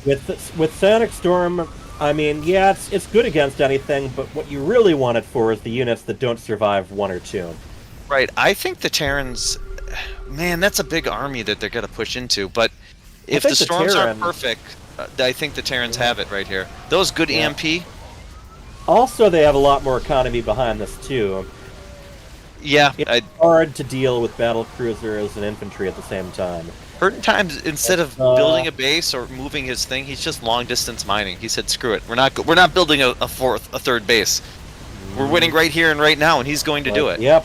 With Sonic Storm, I mean, yeah, it's good against anything, but what you really want it for is the units that don't survive 1 or 2. Right. I think the Terrans, man, that's a big army that they're going to push into. But if the storms are perfect, I think the Terrans have it right here. Those good EMP. Also, they have a lot more economy behind this, too. Yeah. It's hard to deal with battle cruisers and infantry at the same time. Certain times, instead of building a base or moving his thing, he's just long-distance mining. He said, screw it. We're not building a third base. We're winning right here and right now, and he's going to do it. Yep.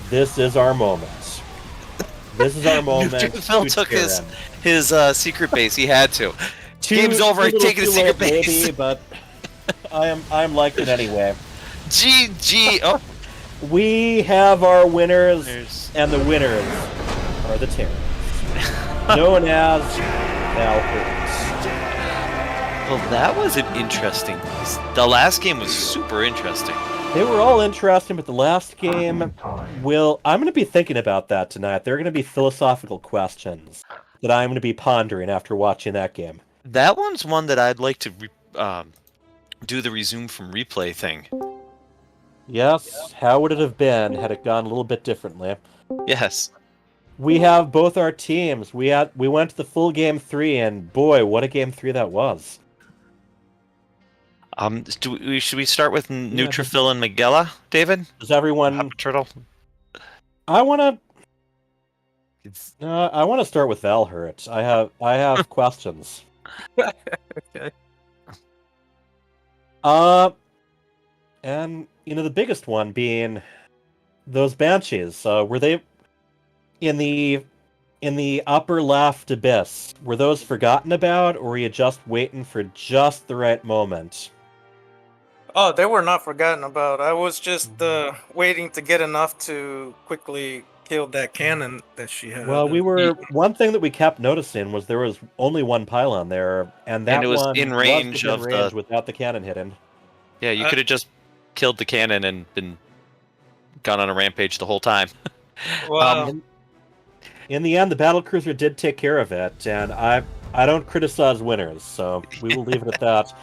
This is our moment. This is our moment. Phil took his secret base. He had to. Game's over. He's taking a secret base. Maybe, but I'm like it anyway. GG. Oh. We have our winners, and the winners are the Terrans. Known as Valkyries. Well, that was an interesting. The last game was super interesting. They were all interesting, but the last game I'm going to be thinking about that tonight. There are going to be philosophical questions that I'm going to be pondering after watching that game. That one's one that I'd like to do the resume from replay thing. Yes, how would it have been had it gone a little bit differently? Yes. We have both our teams. We went to the full game 3, and boy, what a game 3 that was. Should we start with Neutrophil and Miguela, David? Does everyone Turtle? I want to start with Valhurt. I have questions. Okay. And the biggest one being those Banshees. Were they in the in the upper left abyss, were those forgotten about, or were you just waiting for just the right moment? Oh, they were not forgotten about. I was just waiting to get enough to quickly kill that cannon that she had. Well, one thing that we kept noticing was there was only one pylon there, and And that it was one in was range within of range the. without the cannon hidden. Yeah, you could have just killed the cannon and been gone on a rampage the whole time. Wow. In the end, the battlecruiser did take care of it, and I don't criticize winners, so we will leave it at that.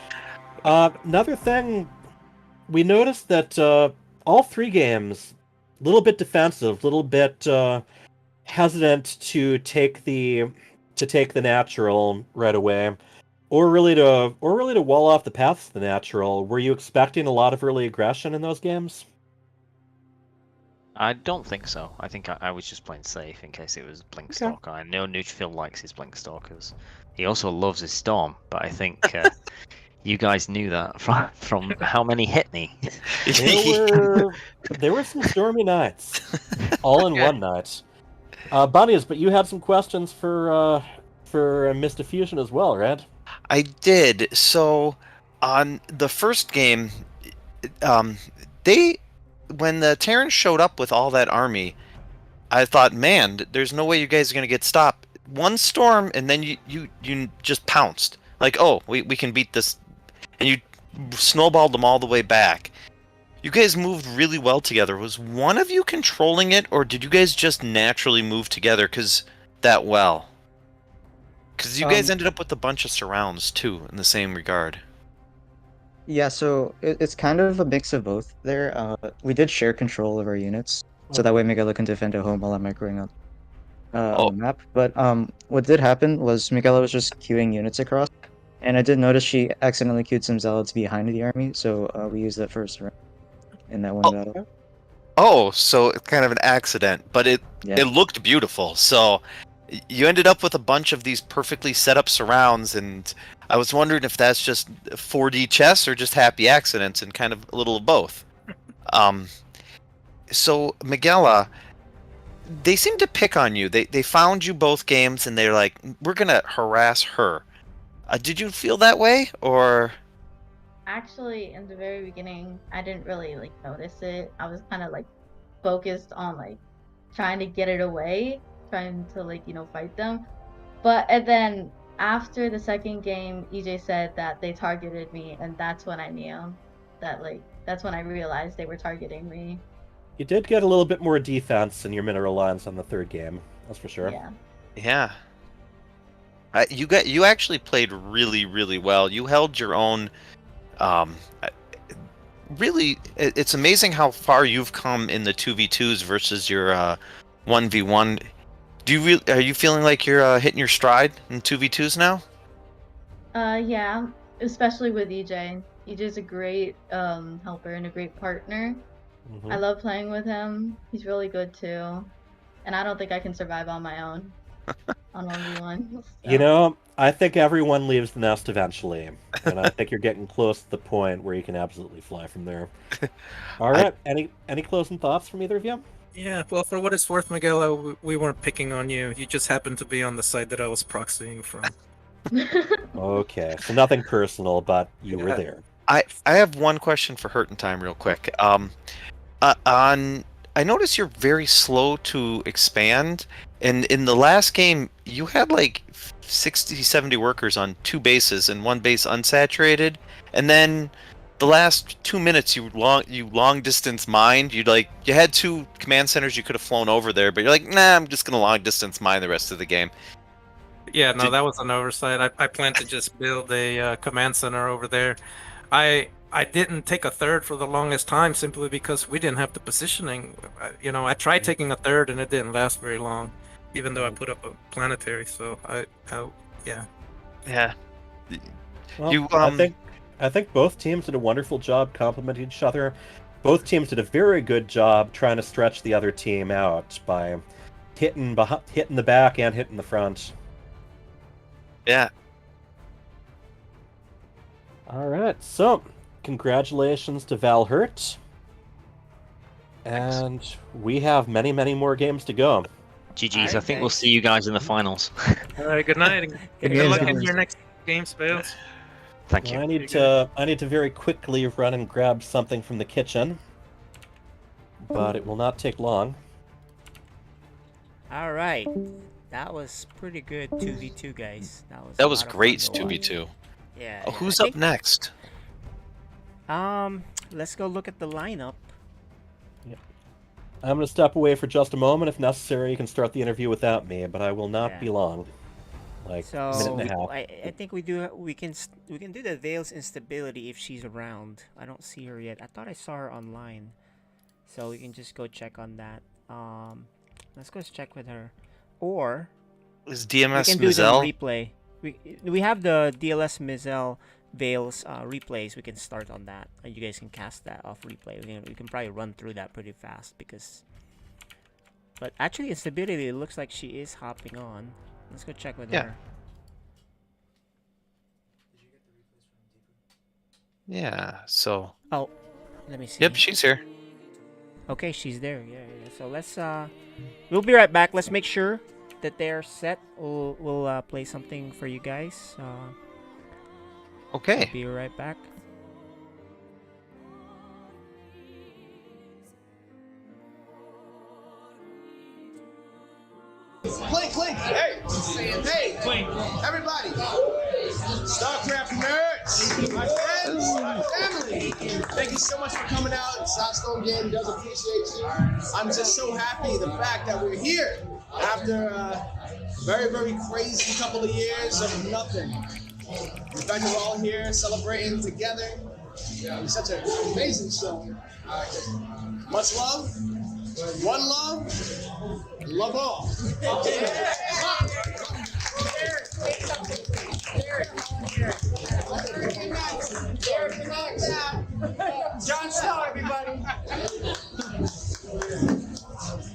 Another thing, we noticed that all three games, a little bit defensive, a little bit hesitant to take the natural right away, or really to wall off the paths to the natural. Were you expecting a lot of early aggression in those games? I don't think so. I think I was just playing safe in case it was Blinkstalker. Okay. I know Neutrophil likes his Blinkstalkers. He also loves his Storm, but I think you guys knew that from how many hit me. There were some stormy nights, all in one night. Bunnies, but you had some questions for Miss Diffusion as well, right? I did. So on the first game, when the Terrans showed up with all that army, I thought, man, there's no way you guys are gonna get stopped. One storm, and then you just pounced. Like, oh, we can beat this, and you snowballed them all the way back. You guys moved really well together. Was one of you controlling it, or did you guys just naturally move together that well? Because you guys ended up with a bunch of surrounds too, in the same regard. Yeah, so it's kind of a mix of both there. We did share control of our units, so that way Miguel can defend a home while I'm microing up on the map. But what did happen was Miguel was just queuing units across, and I did notice she accidentally queued some zealots behind the army, so we used that first round in that one battle. Oh, so it's kind of an accident, but it looked beautiful. So you ended up with a bunch of these perfectly set up surrounds, and I was wondering if that's just 4D chess or just happy accidents and kind of a little of both. So Miguela, they seem to pick on you. They found you both games, and they're like, we're gonna harass her. Did you feel that way, or? Actually, in the very beginning, I didn't really notice it. I was kind of focused on trying to get it away, trying to fight them. And then after the second game, EJ said that they targeted me, and that's when I knew that that's when I realized they were targeting me. You did get a little bit more defense in your mineral lines on the third game, that's for sure. Yeah. You actually played really, really well. You held your own. Really, it's amazing how far you've come in the 2v2s versus your 1v1. Are you feeling like you're hitting your stride in 2v2s now? Yeah, especially with EJ. EJ's a great helper and a great partner. I love playing with him. He's really good too. And I don't think I can survive on my own on 1v1. So. You know, I think everyone leaves the nest eventually, and I think you're getting close to the point where you can absolutely fly from there. All right, any closing thoughts from either of you? Yeah, well, for what it's worth, Miguel, we weren't picking on you. You just happened to be on the side that I was proxying from. Okay, so nothing personal, but you were there. I have one question for Hurt in Time real quick. I notice you're very slow to expand, and in the last game you had 60-70 workers on 2 bases and 1 base unsaturated, and then the last 2 minutes you long distance mined. You had 2 command centers you could have flown over there, but you're like, nah, I'm just gonna long distance mine the rest of the game. Yeah, no, that was an oversight. I planned to just build a command center over there. I didn't take a third for the longest time simply because we didn't have the positioning. I tried taking a third and it didn't last very long, even though I put up a planetary. So yeah. Well, I think both teams did a wonderful job complementing each other. Both teams did a very good job trying to stretch the other team out by hitting the back and hitting the front. Yeah. All right, so congratulations to Valhurt. And we have many, many more games to go. GG's. I think we'll see you guys in the finals. All right, good night. Good Good luck games, in guys. your next game, Spales. Thank you. I need to very quickly run and grab something from the kitchen, but it will not take long. All right, that was pretty good 2v2, guys. That was a lot of great fun to watch. 2v2. Yeah. Oh, yeah, who's I up think- next? Let's go look at the lineup. I'm going to step away for just a moment. If necessary, you can start the interview without me, but I will not Yeah. be long. Like So a minute and a half. I think we can do the Veil's instability if she's around. I don't see her yet. I thought I saw her online, so we can just go check on that. Let's go check with her, or Is we DMS can do the Mizell? replay. We have the DLS Mizell Veil's replays. We can start on that. You guys can cast that off replay. We can probably run through that pretty fast because. But actually, instability, it looks like she is hopping on. Let's go check with her. Yeah, so. Oh, let me see. Yep, she's here. Okay, she's there. Yeah. So let's we'll be right back. Let's make sure that they're set. We'll play something for you guys. Okay. Be right back. Clink! Hey! Hey! Clink! Everybody! StarCraft nerds! My friends! My family! Thank you so much for coming out. Southstone Game does appreciate you. I'm just so happy the fact that we're here after a very, very crazy couple of years of nothing. The fact that we're all here celebrating together. It's such an amazing show. Much love. One love. Love all. John Snow, everybody.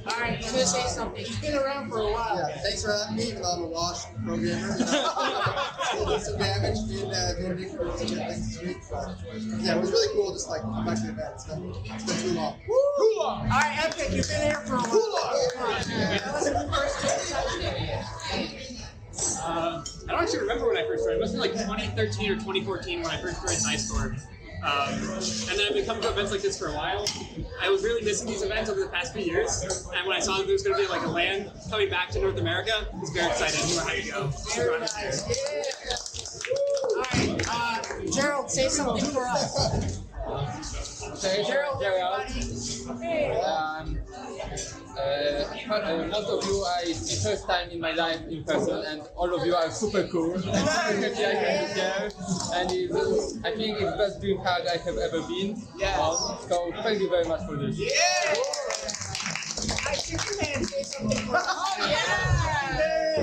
All right, I'm gonna say something. He's been around for a while. Yeah, thanks for having me, even though I'm a wash programmer. Did some damage doing Nick for things this week. But yeah, it was really cool just like come back to the event. It's been too long. Too long. All right, Epic, you've been here for a while. I don't actually remember when I first started. It must have been like 2013 or 2014 when I first joined Ice Storm. And then I've been coming to events like this for a while. I was really missing these events over the past few years. And when I saw that there was going to be like a LAN coming back to North America, I was very excited. We were happy to go. Very nice. All right, Gerald, say something for us. Gerald, most of you are the first time in my life in person, and all of you are super cool. And I'm super happy I can be here. And I think it's the best dream hug I have ever been on. So thank you very much for this. I Superman, say something for us. Oh,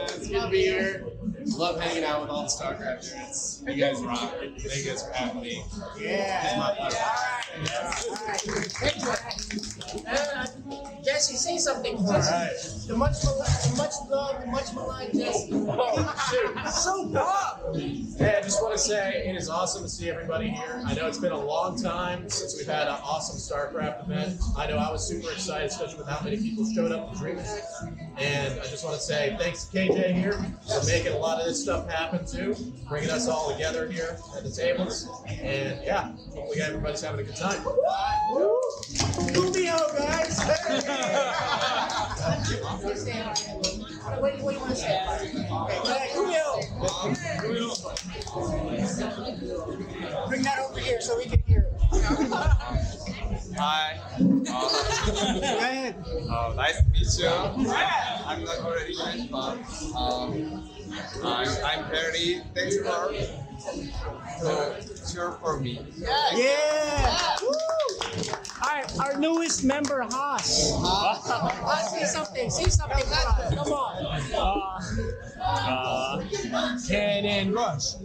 It's good to be here. Love hanging out with all the StarCraft nerds. You guys rock. Thank you guys for having me. It's my pleasure. Jesse, say something for us. The much loved, the much maligned Jesse. So pumped! Hey, I just want to say it is awesome to see everybody here. I know it's been a long time since we've had an awesome StarCraft event. I know I was super excited, especially with how many people showed up to Dreamers. And I just want to say thanks to KJ here for making a lot of this stuff happen too, bringing us all together here at the tables. And yeah, hopefully everybody's having a good time. Kumio, guys! What do you want to say? Okay, Kumio! Bring that over here so we can hear it. Hi. Go ahead. Nice to meet you. I'm not already met, but I'm Harry. Thanks for cheer for me. Yeah! All right, our newest member, Haas. Haas, say something. Say something for us. Come on. Cannon Rush.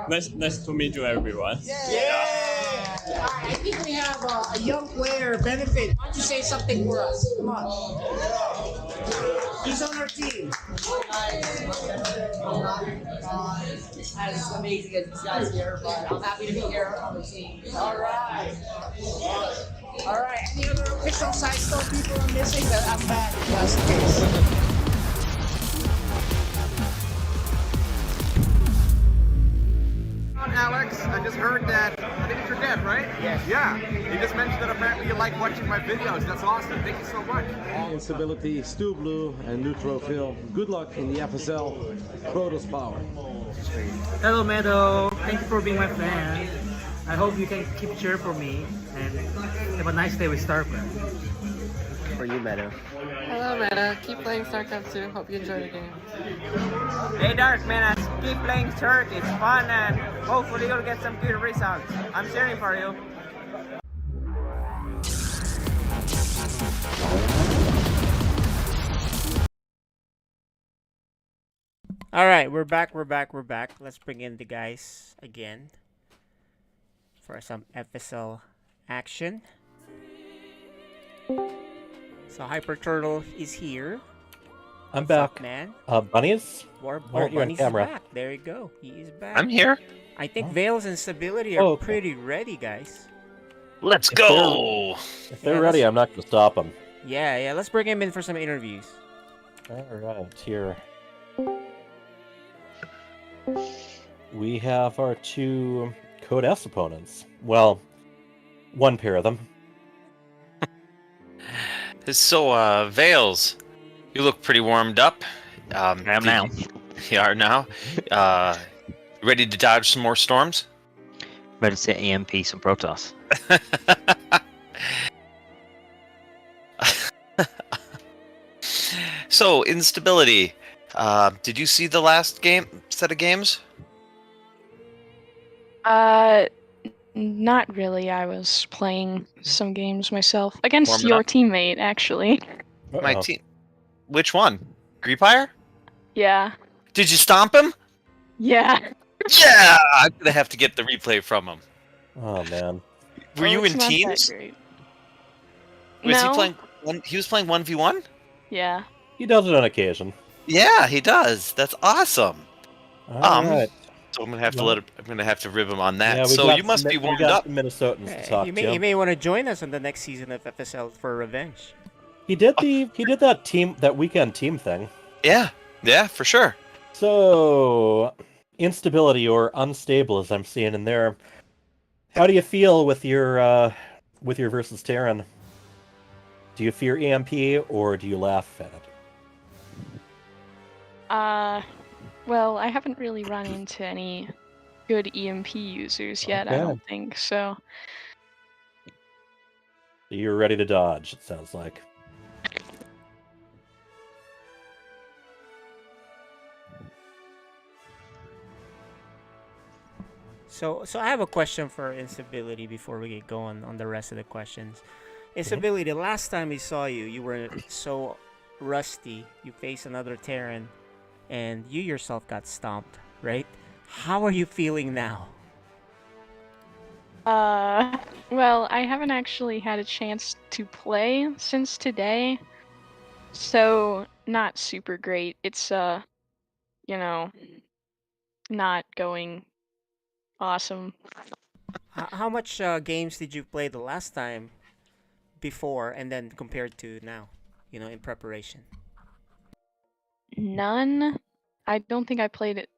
Nice to meet you, everyone. Yeah! All right, I think we have a young player, Benefit. Why don't you say something for us? Come on. He's on our team. as amazing as these guys here, but I'm happy to be here on the team. All right. All right. Any other official side still people are missing? That I'm back just in case. Alex, I just heard that, I think it's your dad, right? Yes. Yeah, he just mentioned that apparently you like watching my videos. That's awesome. Thank you so much. Instability, Stu Blue, and Neutro Phil. Good luck in the FSL Protoss Power. Hello, Meadow. Thank you for being my fan. I hope you can keep cheer for me and have a nice day with StarCraft. For you, Meadow. Hello, Meta. Keep playing StarCraft 2. Hope you enjoy the game. Hey, Dark Man, keep playing Turk. It's fun and hopefully you'll get some good results. I'm cheering for you. All right, we're back. Let's bring in the guys again for some FSL action. So Hyper Turtle is here. I'm What's back. up, man? Bunnies? Why aren't you on Bunnies camera? is back. There you go. He is back. I'm here. I think Veils and Stability are pretty ready, guys. Let's go. If they're ready, I'm not going to stop them. Yeah. Let's bring him in for some interviews. All right, here. We have our two Code S opponents. Well, one pair of them. So, Veils, you look pretty warmed up. I am now. You are now. Ready to dodge some more storms? Ready to EMP some Protoss. So, Instability. Did you see the last set of games? Not really. I was playing some games myself against Warming your up? teammate, actually. My team. Which one? Greepire? Yeah. Did you stomp him? Yeah. Yeah! I'm gonna have to get the replay from him. Oh man. Were you it's in not that teams? great. Was he No. playing one? He was playing 1v1? Yeah. He does it on occasion. Yeah, he does. That's awesome. All right. So I'm gonna have to Well- I'm gonna have to rib him on that. Yeah, we So got you must some- be we warmed got up. some Minnesotans to talk He to. may want to join us on the next season of FSL for revenge. He did that weekend team thing. Yeah, for sure. So, instability or unstable, as I'm seeing in there. How do you feel with your versus Terran? Do you fear EMP or do you laugh at it? Well, I haven't really run into any good EMP users yet, I Okay. don't think, so. You're ready to dodge, it sounds like. So I have a question for Instability before we get going on the rest of the questions. Instability, the last time we saw you, you were so rusty. You faced another Terran, and you yourself got stomped, right? How are you feeling now? Well, I haven't actually had a chance to play since today, so not super great. It's, not going awesome. How much games did you play the last time before and then compared to now, in preparation? None. I don't think I played it.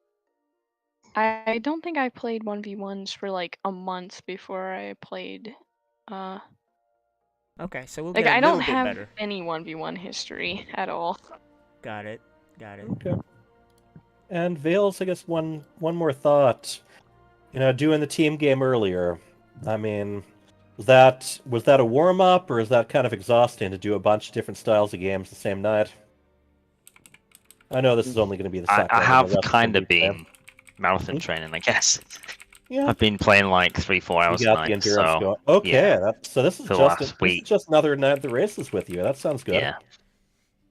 I don't think I played 1v1s for like a month before I played. Okay, so we'll Like get a I little don't bit have better. any 1v1 history at all. Got it. Okay. And Vales, I guess one more thought. Doing the team game earlier. I mean, was that a warm up, or is that kind of exhausting to do a bunch of different styles of games the same night? I know this is only going to be the second. I have and the rest kind will of be been marathon training, I guess. Yeah. I've been playing like 3-4 hours You a got the night, endurance so going. Okay, yeah, so this is for the last this is week. just another night of the races with you. That sounds good. Yeah.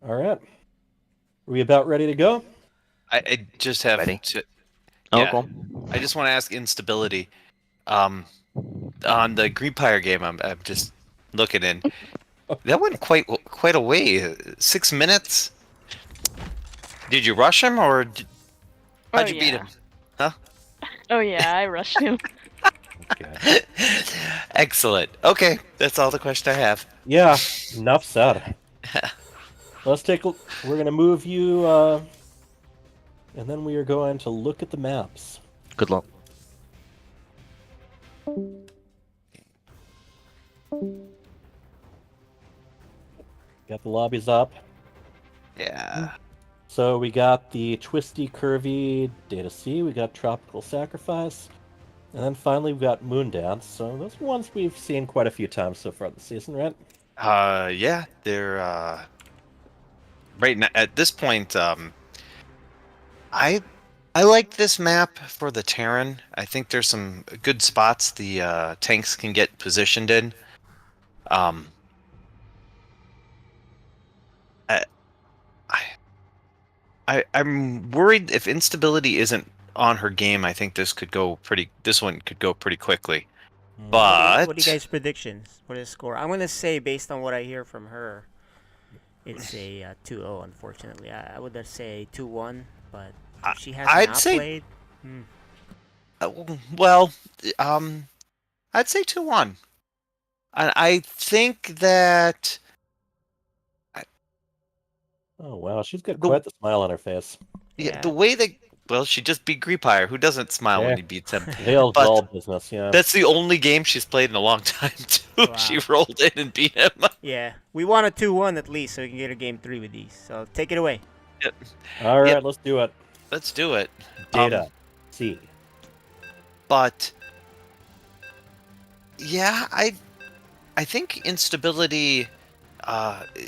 All right. Are we about ready to go? I just have to. Oh, Yeah. go on. I just want to ask Instability. On the Greepire game, I'm just looking in. That went quite a way. 6 minutes. Did you rush him or how'd you beat him? Huh? Oh yeah, I rushed him. Excellent. Okay, that's all the question I have. Yeah, enough said. Let's take a... We're going to move you, and then we are going to look at the maps. Good luck. Got the lobbies up. Yeah. So we got the Twisty Curvy Data C, we got Tropical Sacrifice, and then finally we got Moondance. So those are ones we've seen quite a few times so far this season, right? Yeah, they're right now at this point. I like this map for the Terran. I think there's some good spots the tanks can get positioned in. I'm worried if instability isn't on her game. I think this one could go pretty quickly. But what are you guys' predictions? What is the score? I'm gonna say based on what I hear from her, it's a 2-0. Unfortunately, I would say 2-1, but if she has I'd not say- played. well, I'd say 2-1. I think that. Oh wow, she's got quite the smile on her face. Yeah, the way that she just beat Greepire. Who doesn't smile when he beats him? Veil's But all business, yeah. that's the only game she's played in a long time too. She rolled in and beat him. Yeah, we want a 2-1 at least, so we can get a game 3 with these. So take it away. Yep. All right, let's do it. Let's do it. Data C. But yeah, I think instability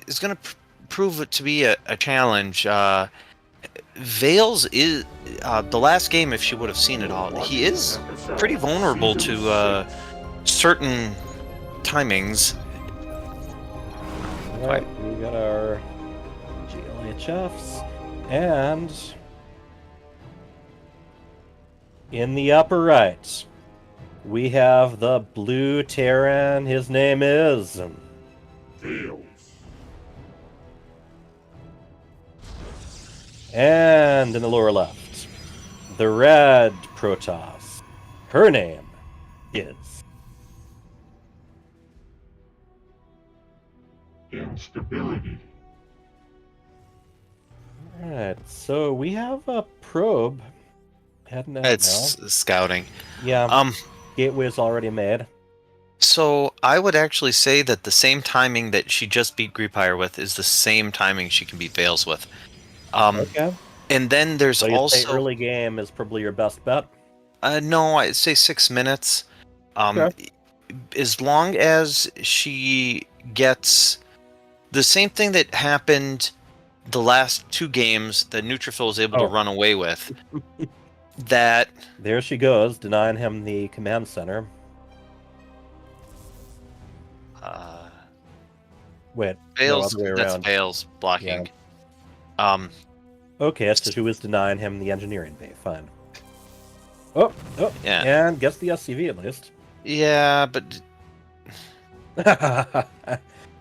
is going to prove it to be a challenge. Veils is the last game. If she would have seen it all, he is pretty vulnerable to certain timings. All right, we got our GLHFs, and in the upper right, we have the blue Terran. His name is Veils. And in the lower left, the red Protoss. Her name is Instability. Alright, so we have a probe heading out It's now. scouting. Yeah. Gateway's already made. So I would actually say that the same timing that she just beat Greepire with is the same timing she can beat Veils with. Okay. And then there's So you say also early game is probably your best bet. no, I'd say 6 minutes. Okay. As long as she gets the same thing that happened the last 2 games that Neutrophil was able to run away with. That there she goes, denying him the command center. Wait, Veils, no, other way that's around. Veils blocking. Okay, so she was denying him the engineering bay. Fine. Oh, Yeah. and gets the SCV at least. Yeah, but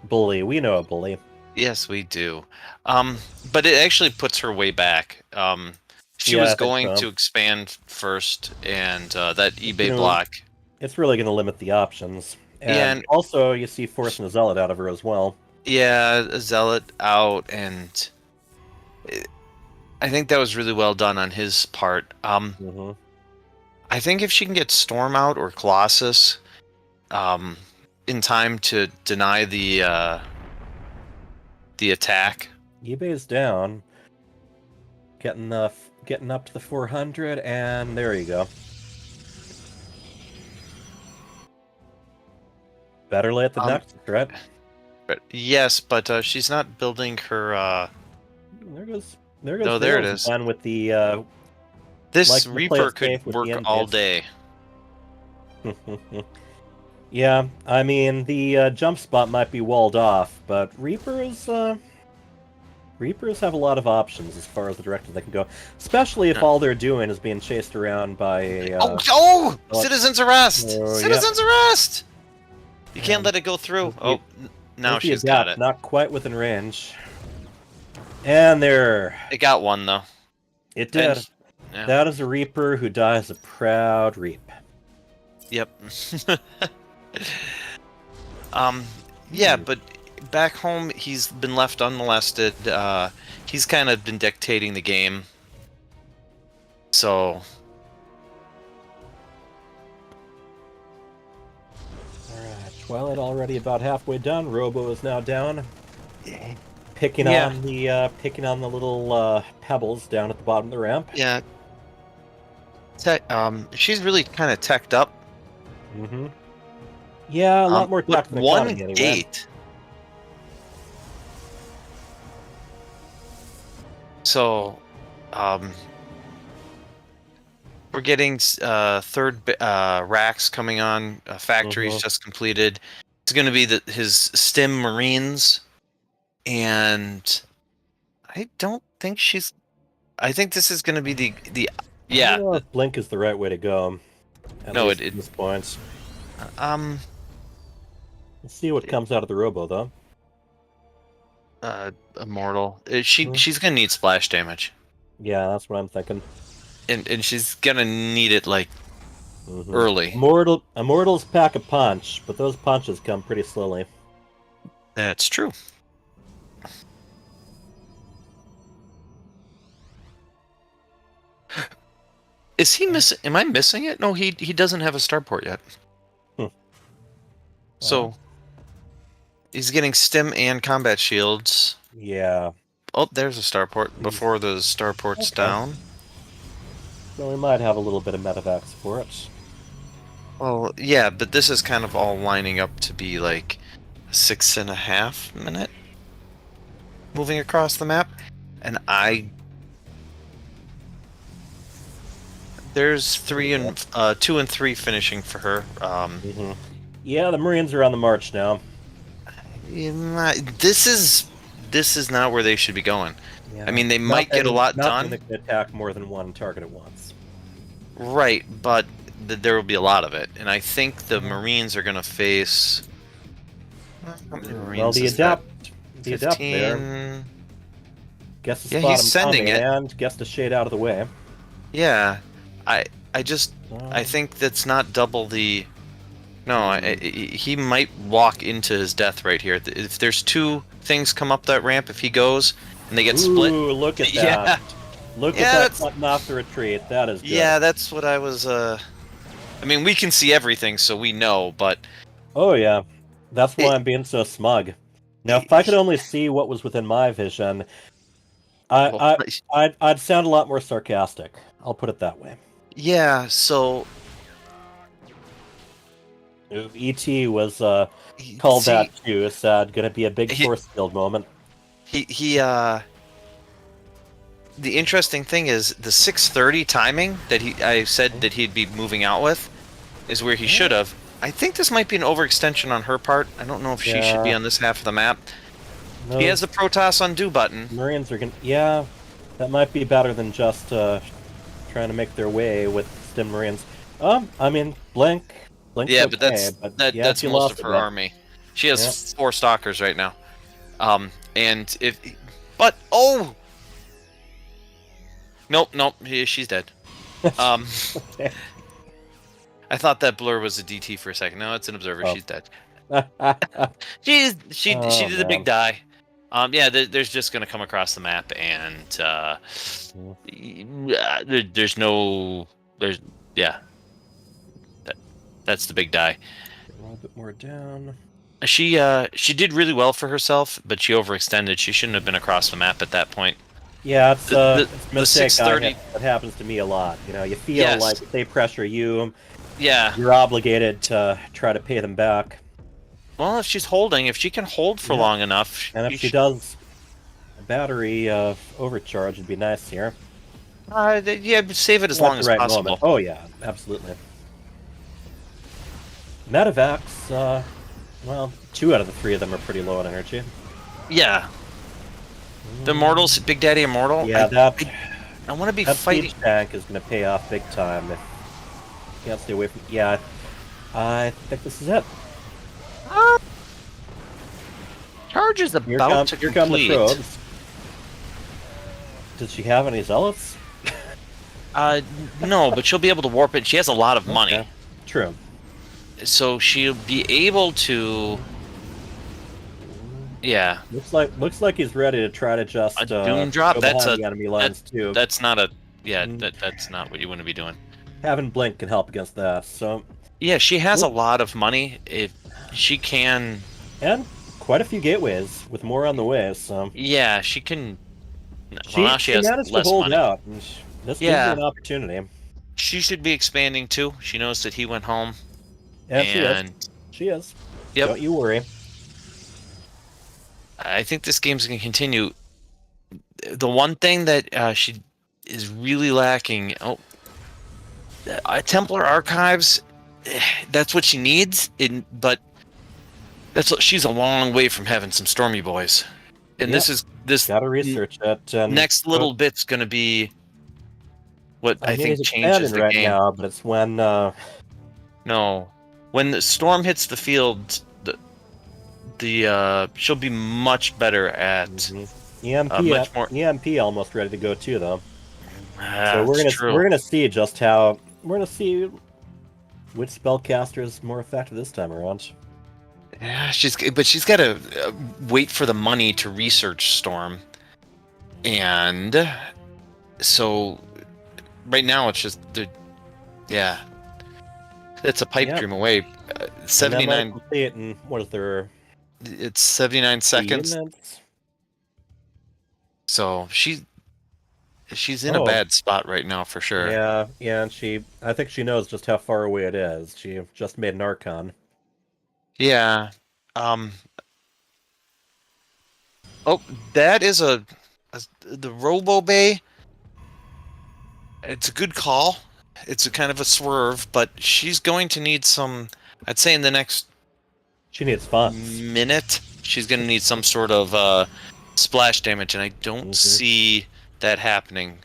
bully, we know a bully. yes, we do. But it actually puts her way back. She Yeah, I was think going so. to expand first, and that eBay You know, block. It's really going to limit the options. And, Yeah, and- also, you see forcing a zealot out of her as well. Yeah, a zealot out, and I think that was really well done on his part. I think if she can get Storm out or Colossus, in time to deny the attack. eBay's down. Getting up to the 400, and there you go. Better late than next, right? But yes, but she's not building her. There goes. No, there it Veils is. again with the. This like to play Reaper it could safe with the work all MPs. day. Yeah, I mean the jump spot might be walled off, but Reapers have a lot of options as far as the direction they can go, especially if all they're doing is being chased around by a. Citizens arrest! Oh, Citizens arrest! You can't let it go through. Oh, now There's the she's got adapt, it. Not quite within range. And there. It got one though. It did. And Yeah. That is a Reaper who dies a proud reap. Yep. Yeah, but back home he's been left unmolested. He's kind of been dictating the game. So. Alright, Twilight already about halfway done. Robo is now down. Picking on the little pebbles down at the bottom of the ramp. Yeah. She's really kind of teched up. Mm-hmm. Yeah, a lot more tech than one anyway. gate. So, we're getting third racks coming on. Factories just completed. It's going to be his Stim Marines, and I don't think she's. I think this is going to be the I don't know if Blink is the right way to go. At least at this point. Let's see what comes out of the Robo, though. Immortal. She's gonna need splash damage. Yeah, that's what I'm thinking. And she's gonna need it like early. Immortals pack a punch, but those punches come pretty slowly. That's true. Is he missing? Am I missing it? No, he doesn't have a starport yet. So he's getting stim and combat shields. Yeah. Oh, there's a starport before the starport's down. So we might have a little bit of medevac support. Well, yeah, but this is kind of all lining up to be like 6.5 minute moving across the map, and there's 2 and 3 finishing for her. Yeah, the Marines are on the march now. This is not where they should be going. Yeah. I mean, they might get a lot done. They can attack more than one target at once. Right, but there will be a lot of it, and I think the Marines are going to face. How many Marines Well, the adapt there. 15. Guess to Yeah, spot he's him sending coming it. and guess to shade out of the way. Yeah, I think that's not double the. No, he might walk into his death right here. If there's 2 things come up that ramp, if he goes and they get split. Ooh, look at that! Yeah. Look at that button off the retreat. That is good. Yeah, that's what I was. I mean, we can see everything, so we know, but. Oh yeah, that's why I'm being so smug. Now, if I could only see what was within my vision, I'd sound a lot more sarcastic. I'll put it that way. Yeah. So. ET was called that too. It's gonna be a big force field moment. The interesting thing is the 6:30 timing that I said that he'd be moving out with is where he should have. I think this might be an overextension on her part. I don't know if she should be on this half of the map. No. He has the Protoss undo button. Marines are gonna. Yeah, that might be better than just trying to make their way with Stim Marines. I mean, Blink. Yeah, okay, but that's most of her army. She has 4 stalkers right now. And nope, she's dead. I thought that blur was a DT for a second. No, it's an observer. She's dead. She did a big die. Yeah, there's just gonna come across the map, and that's the big die. A little bit more down. She did really well for herself, but she overextended. She shouldn't have been across the map at that point. Yeah, it's a mistake. 6:30. That happens to me a lot. You know, you feel like if they pressure you, you're obligated to try to pay them back. Well, if she can hold for long enough, and if she does, a battery overcharge would be nice here. Save it as long as possible. Moment. Oh yeah, absolutely. Medevacs, well, 2 out of the 3 of them are pretty low on energy. Yeah. The Immortals, Big Daddy Immortal. Yeah, I want to be that fighting. Siege tank is going to pay off big time if you can't stay away from. Yeah, I think this is it. Charge is about to here come the complete. probes. Did she have any zealots? No, but she'll be able to warp it. She has a lot of money. Okay. True. So she'll be able to. Yeah. Looks like he's ready to try to just Doom drop. go That's behind the enemy lines too. That's not a. Yeah, that's not what you want to be doing. Having Blink can help against that. So. Yeah, she has a lot of money. If she can. And quite a few gateways with more on the way. So. Yeah, she can. She has managed less to hold money. out. And this gives her an opportunity. She should be expanding too. She knows that he went home. And she is. Yep. Don't you worry. I think this game's going to continue. The one thing that she is really lacking. Templar Archives. That's what she needs. But she's a long way from having some Stormy Boys. And this gotta research it. Next little bit's going to be what I think it's changes the right game. now, but it's when No, when the storm hits the field, she'll be much better at EMP. much more. EMP almost ready to go too, though. So So we're gonna see just how we're gonna see which spellcaster is more effective this time around. Yeah, she's got to wait for the money to research Storm, and so right now it's just it's a pipe dream away. 79. And what is there? It's 79 seconds. Minutes? So she's in a bad spot right now for sure. Yeah, and I think she knows just how far away it is. She just made an Archon. Yeah. Oh, that is the Robo Bay. It's a good call. It's a kind of a swerve, but she's going to need some. I'd say in the next. She needs funds. Minute. She's going to need some sort of splash damage, and I don't see that happening.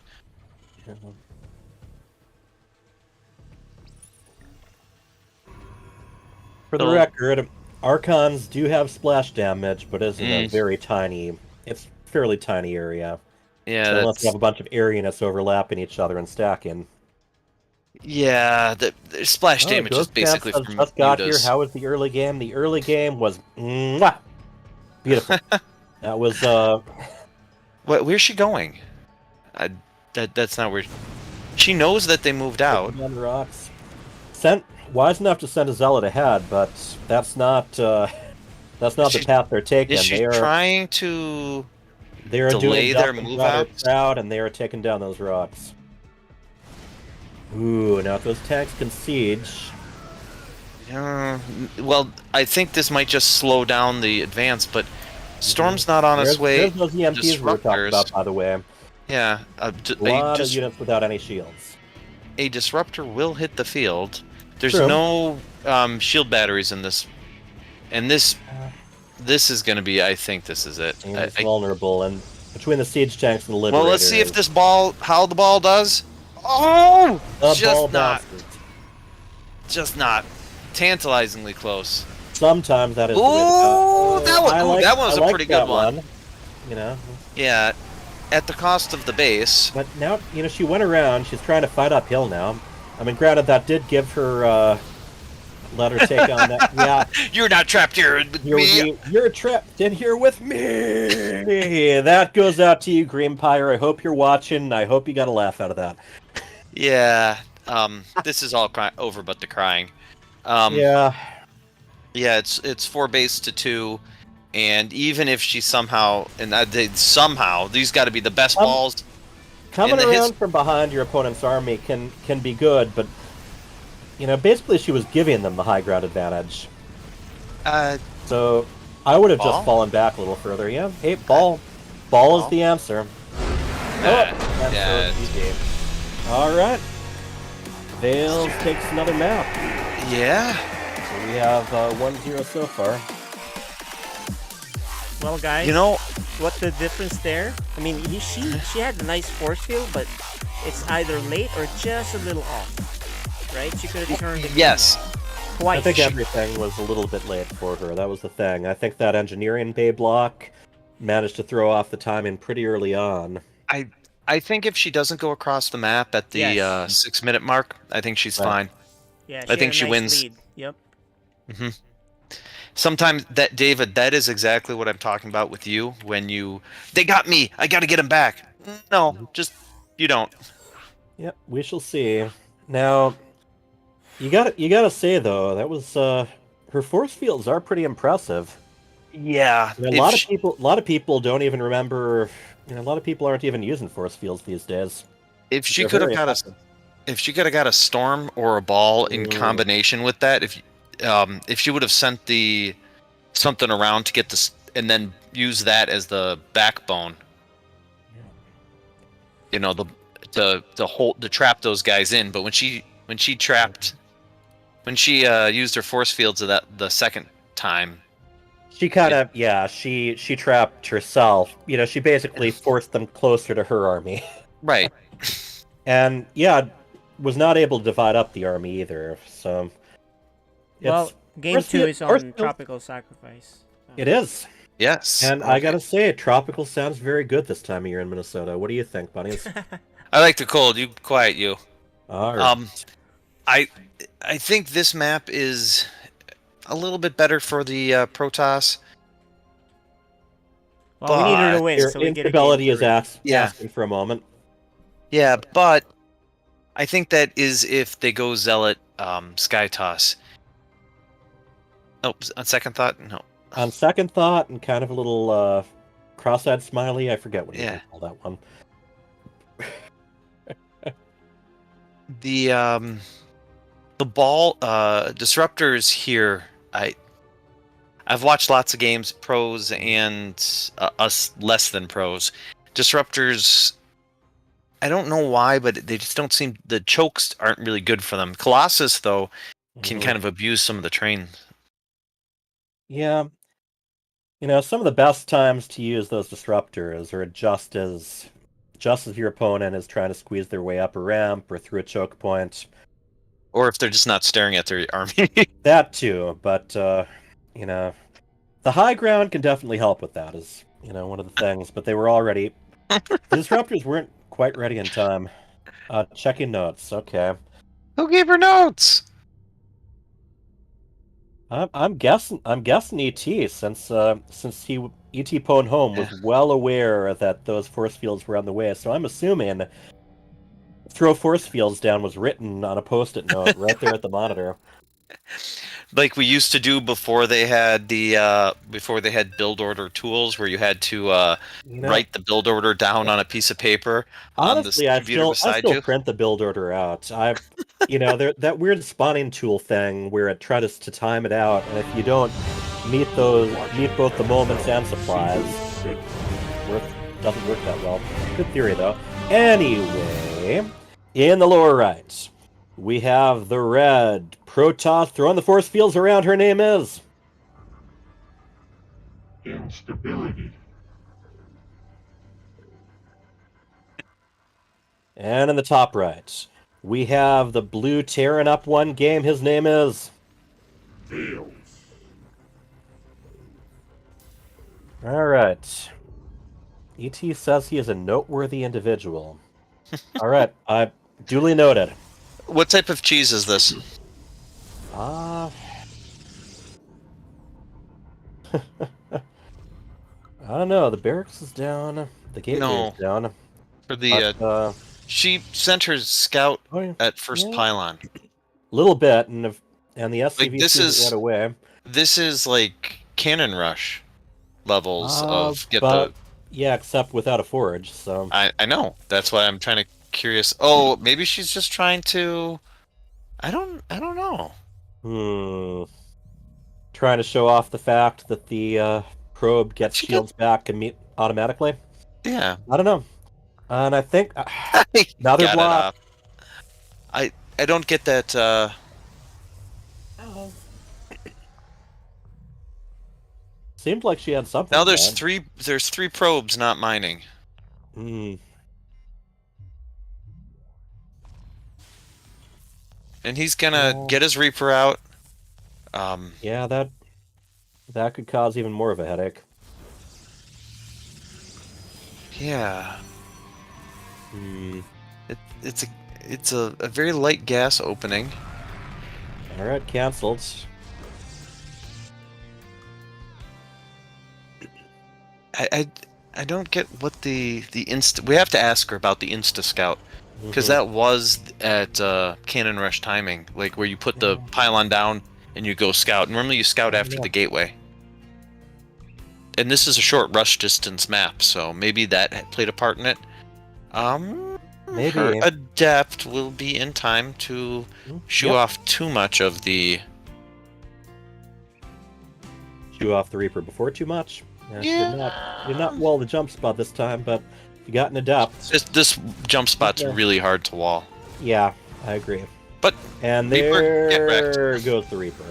For the record, Archons do have splash damage, but it's in a very tiny. It's fairly tiny area. Yeah, so unless you have a bunch of areaness overlapping each other and stacking. Yeah, the splash damage is basically from just got Mutas. here. How was the early game? The early game was beautiful. That was Where's she going? That's not where. She knows that they moved out. On the rocks. Wise enough to send a zealot ahead, but that's not the path they're taking. Is she trying to They're delay doing their move out? Proud, and they are taking down those rocks. Ooh, now if those tanks can siege. Well, I think this might just slow down the advance, but Storm's not on its way. There's those EMPs we were talking about, by the way. Yeah, a lot of units without any shields. A disruptor will hit the field. There's True. no shield batteries in this, and this is going to be. I think this is it. It's vulnerable, and between the siege tanks and the liberators. Well, let's see if this how the ball does. Oh, just not tantalizingly close. Sometimes that is the way to go. That was a pretty good one. You know. Yeah, at the cost of the base. But now, she went around. She's trying to fight uphill now. I mean, granted, that did give her let her take on that. Yeah, you're not trapped here with me. You're trapped in here with me. That goes out to you, Green Pyre. I hope you're watching. I hope you got a laugh out of that. Yeah. This is all over, but the crying. Yeah. Yeah, it's 4 base to 2, and even if she somehow these got to be the best balls. Coming around from behind your opponent's army can be good, but basically she was giving them the high ground advantage. So I would have just fallen back a little further. Yeah, hey, ball is the answer. All right. Vales takes another map. Yeah. So we have 1-0 so far. Well, guys, what's the difference there? I mean, she had a nice force field, but it's either late or just a little off, right? She could have turned it twice. I think everything was a little bit late for her. That was the thing. I think that engineering bay block managed to throw off the timing pretty early on. I think if she doesn't go across the map at the Yes. 6-minute mark, I think she's Right. fine. Yeah, I she think had a she nice wins. lead. Yep. hmm Sometimes that, David, that is exactly what I'm talking about with you. When they got me, I got to get them back. No, just you don't. Yep, we shall see. Now, you gotta say though, that was her force fields are pretty impressive. Yeah, You know, a lot of people don't even remember. You know, a lot of people aren't even using force fields these days. If she They're could have very got effective. if she could have got a storm or a ball in combination with that, if she would have sent the something around to get this and then use that as the backbone, you know, to trap those guys in. But when she used her force fields the second time, She kind of, she trapped herself. You know, she basically forced them closer to her army. Right. And yeah, was not able to divide up the army either. So Well, game 2 is on Tropical Sacrifice. It is. Yes. And I gotta say, Tropical sounds very good this time of year in Minnesota. What do you think, bunnies? I like the cold. You quiet you. All right. I think this map is a little bit better for the Protoss. Well, we need her to win, Your so we get a instability game is 3. asking for a moment. Yeah, but I think that is if they go Zealot Sky Toss. Oh, on second thought, no. On second thought, and kind of a little cross-eyed smiley, I forget what you call that one. The ball disruptors here. I've watched lots of games, pros and us less than pros. Disruptors, I don't know why, but they just don't seem. The chokes aren't really good for them. Colossus, though, can kind of abuse some of the trains. Yeah. You know, some of the best times to use those disruptors are just as your opponent is trying to squeeze their way up a ramp or through a choke point. Or if they're just not staring at their army. That too, but you know, the high ground can definitely help with that, is, you know, one of the things. But they were already the disruptors weren't quite ready in time. Checking notes. Okay. Who gave her notes? I'm guessing ET, since ET Pwn Home was well aware that those force fields were on the way. So I'm assuming throw force fields down was written on a post-it note right there at the monitor. Like we used to do before they had build order tools, where you had to write the build order down on a piece of paper. Honestly, on I this computer still beside you. print the build order out. You know, that weird spawning tool thing where it tries to time it out, and if you don't meet both the moments and supplies, doesn't work that well. Good theory though. Anyway, in the lower right, we have the red Protoss throwing the force fields around. Her name is Instability. And in the top right, we have the blue tearing up one game. His name is Veils. All right. ET says he is a noteworthy individual. All right, duly noted. What type of cheese is this? I don't know. The barracks is down. The gateway is down. For the she sent her scout at first pylon. Little bit, and the SCV got away. This is like cannon rush levels of yeah, except without a forge. So I know, that's why I'm trying to curious. Oh, maybe she's just trying to. I don't know. Trying to show off the fact that the probe gets shields back automatically. Yeah, I don't know. And I think another block. I don't get that. Seemed like she had something. Now there's three probes not mining. And he's gonna get his Reaper out. Yeah, that could cause even more of a headache. Yeah. It's a very light gas opening. All right, canceled. I don't get what the insta. We have to ask her about the Insta Scout because Mhm. that was at Cannon Rush timing, like where you put the pylon down and you go scout. Normally you scout after the gateway. And this is a short rush distance map, so maybe that played a part in it. Maybe. Her adept will be in time to shoo off too much of the. Shoo off the Reaper before too much. You're not wall the jump spot this time, but you got an adept. This jump spot's really hard to wall. Yeah, I agree. But and Reaper, get there wrecked. goes the Reaper.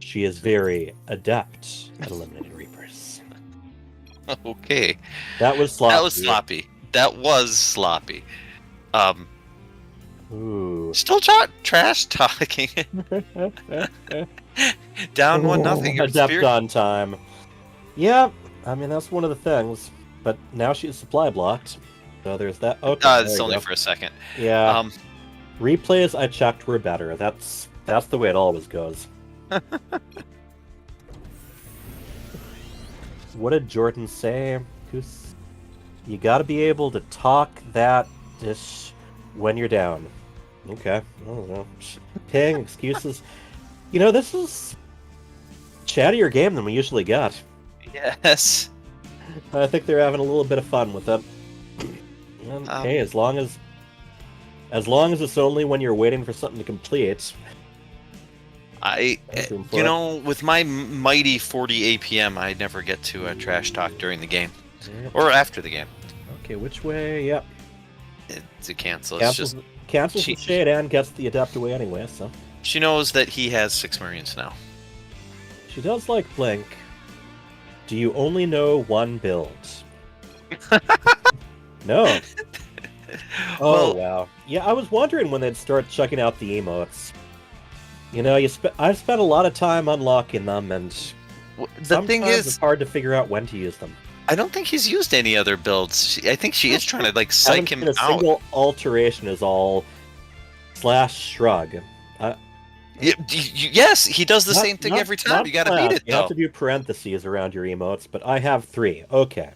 She is very adept at eliminating Reapers. Okay. That was sloppy. That was sloppy. That was sloppy. Ooh. Still trash talking. Down 1-0. Adept on time. Yeah, I mean that's one of the things. But now she's supply blocked. So there's that. Okay, It's only for a second. Yeah. Replays I checked were better. That's the way it always goes. What did Jordan say? You got to be able to talk that dish when you're down. Okay, I don't know. Ping, excuses. You know, this is chattier game than we usually got. Yes. I think they're having a little bit of fun with it. And, hey, as long as it's only when you're waiting for something to complete. You know, with my mighty 40 APM, I never get to trash talk during the game. Or after the game. Okay, which way? Yep. It's a cancel. Cancels the shade and gets the adept away anyway, so. She knows that he has 6 Marines now. She does like Blink. Do you only know one build? No. Oh, wow. Yeah, I was wondering when they'd start checking out the emotes. You know, I've spent a lot of time unlocking them, and the thing is, it's hard to figure out when to use them. I don't think he's used any other builds. I think she is trying to like psych him A out. single alteration is all /shrug. Yes, he does the same thing every time. You got to beat it, You though. have to do parentheses around your emotes, but I have 3. Okay.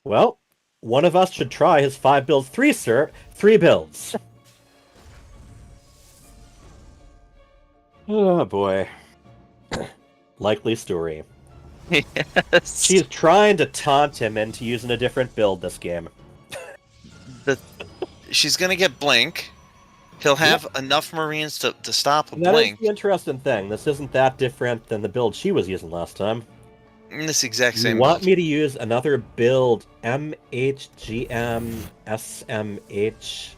Well, one of us should try his 5 builds. 3, sir. 3 builds. Oh, boy. Likely story. Yes. She's trying to taunt him into using a different build this game. She's going to get Blink. He'll have enough Marines to stop a And that Blink. is the interesting thing. This isn't that different than the build she was using last time. This exact same You want build. me to use another build, MHGM SMH?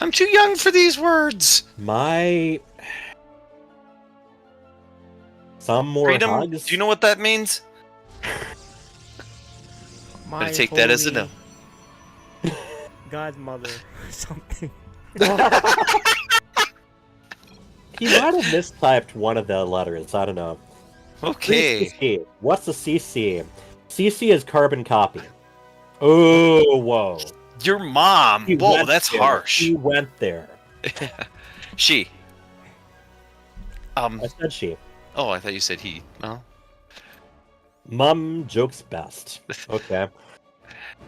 I'm too young for these words. Some more Freedom. hugs? Do you know what that means? I'm gonna take that as a no. Godmother, something. He might have mistyped one of the letters. I don't know. Okay. CC. What's a CC? CC is carbon copy. Oh, whoa. Your mom. He Whoa, went that's there. harsh. He went there. She. I said she. Oh, I thought you said he. Well. Mum jokes best. Okay.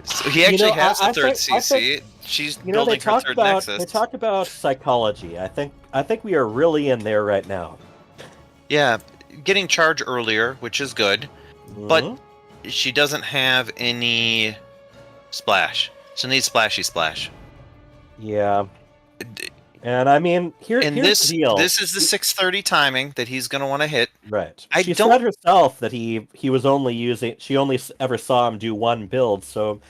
So he actually has a third I CC. think, She's you know, building her third Nexus. They talk about psychology. I think we are really in there right now. Yeah, getting charge earlier, which is good, but Mm-hmm. she doesn't have any splash. She needs splashy splash. Yeah. And I mean, here's this the deal. This is the 6:30 timing that he's going to want to hit. Right. I She don't. said herself that he was only using. She only ever saw him do one build, so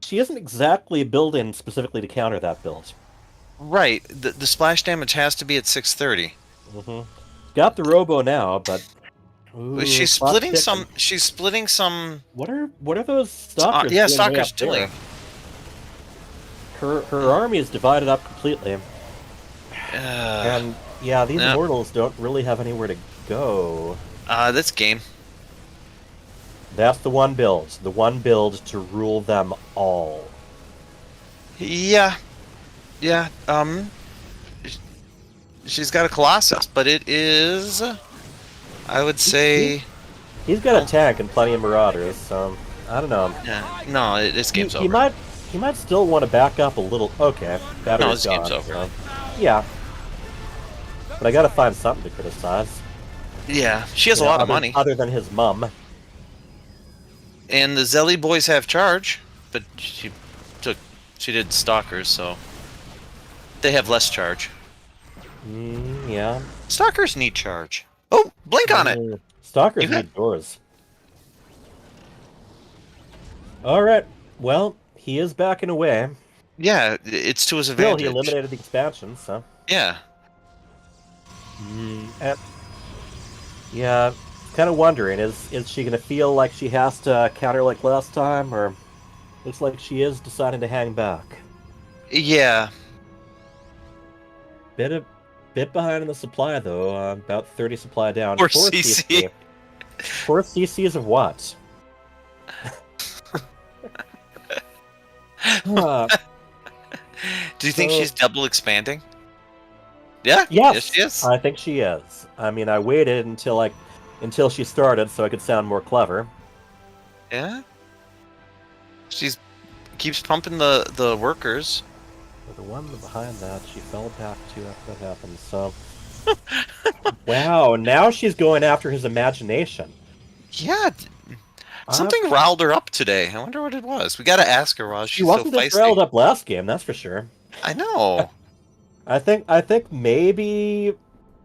she isn't exactly building specifically to counter that build. Right. The splash damage has to be at 6:30. Mm-hmm. Got the robo now, but ooh, She's clock splitting ticking. some. She's splitting some. What are those stalkers? Yeah, doing way stalkers up there? doing. Her army is divided up completely. And yeah, these immortals don't really have anywhere to go. That's game. That's the one build. The one build to rule them all. Yeah. Yeah. She's got a Colossus, but it is, I would say... He's got a tank and plenty of Marauders, so I don't know. Yeah, no, this game's over. He might still want to back up a little. Okay, no, this game's over. So, yeah, but I gotta find something to criticize. Yeah, she has a lot of money. Other than his mum. And the Zelly boys have charge, but she did Stalkers, so they have less charge. Yeah. Stalkers need charge. Oh, blink on it! Stalkers need doors. Alright, well, he is backing away. Yeah, it's to his advantage. Still, he eliminated the expansion, so... Yeah. Yeah, kind of wondering, is she going to feel like she has to counter like last time, or looks like she is deciding to hang back? Yeah. Bit behind in the supply, though. About 30 supply down. Poor CC. 4 CCs of what? Do you think she's double expanding? Yeah? Yes, she is. I think she is. I mean, I waited until she started so I could sound more clever. Yeah? She's keeps pumping the workers. The one behind that, she fell back to after that happened, so... Wow, now she's going after his imagination. Yeah, something riled her up today. I wonder what it was. We gotta ask her while she's She wasn't so just feisty. riled up last game, that's for sure. I know. I think maybe,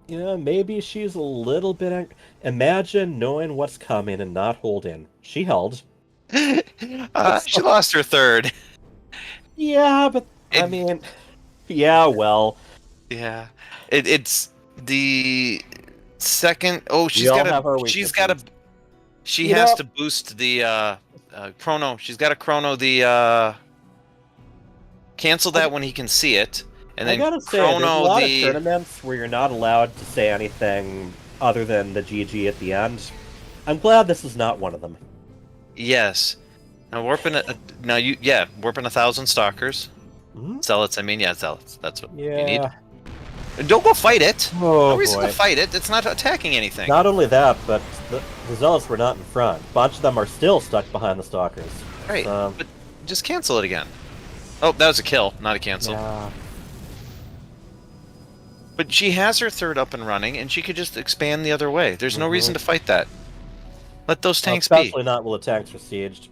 maybe she's a little bit... Imagine knowing what's coming and not holding. She held. She lost her third. Yeah, but I mean, yeah, well. Yeah, it's the second. Oh, she has to boost the chrono. She's got to chrono the cancel that when he can see it, and then I gotta say, there's a lot of tournaments where you're not allowed to say anything other than the GG at the end. I'm glad this is not one of them. Yes. Now warping warping 1,000 stalkers. Zealots, I mean, yeah, zealots. That's what you need. Don't go fight it. Oh, no reason boy. to fight it. It's not attacking anything. Not only that, but the zealots were not in front. A bunch of them are still stuck behind the stalkers. Right, but just cancel it again. Oh, that was a kill, not a cancel. Yeah. But she has her third up and running, and she could just expand the other way. There's no reason to fight that. Let those tanks be. Especially not while the tanks are sieged.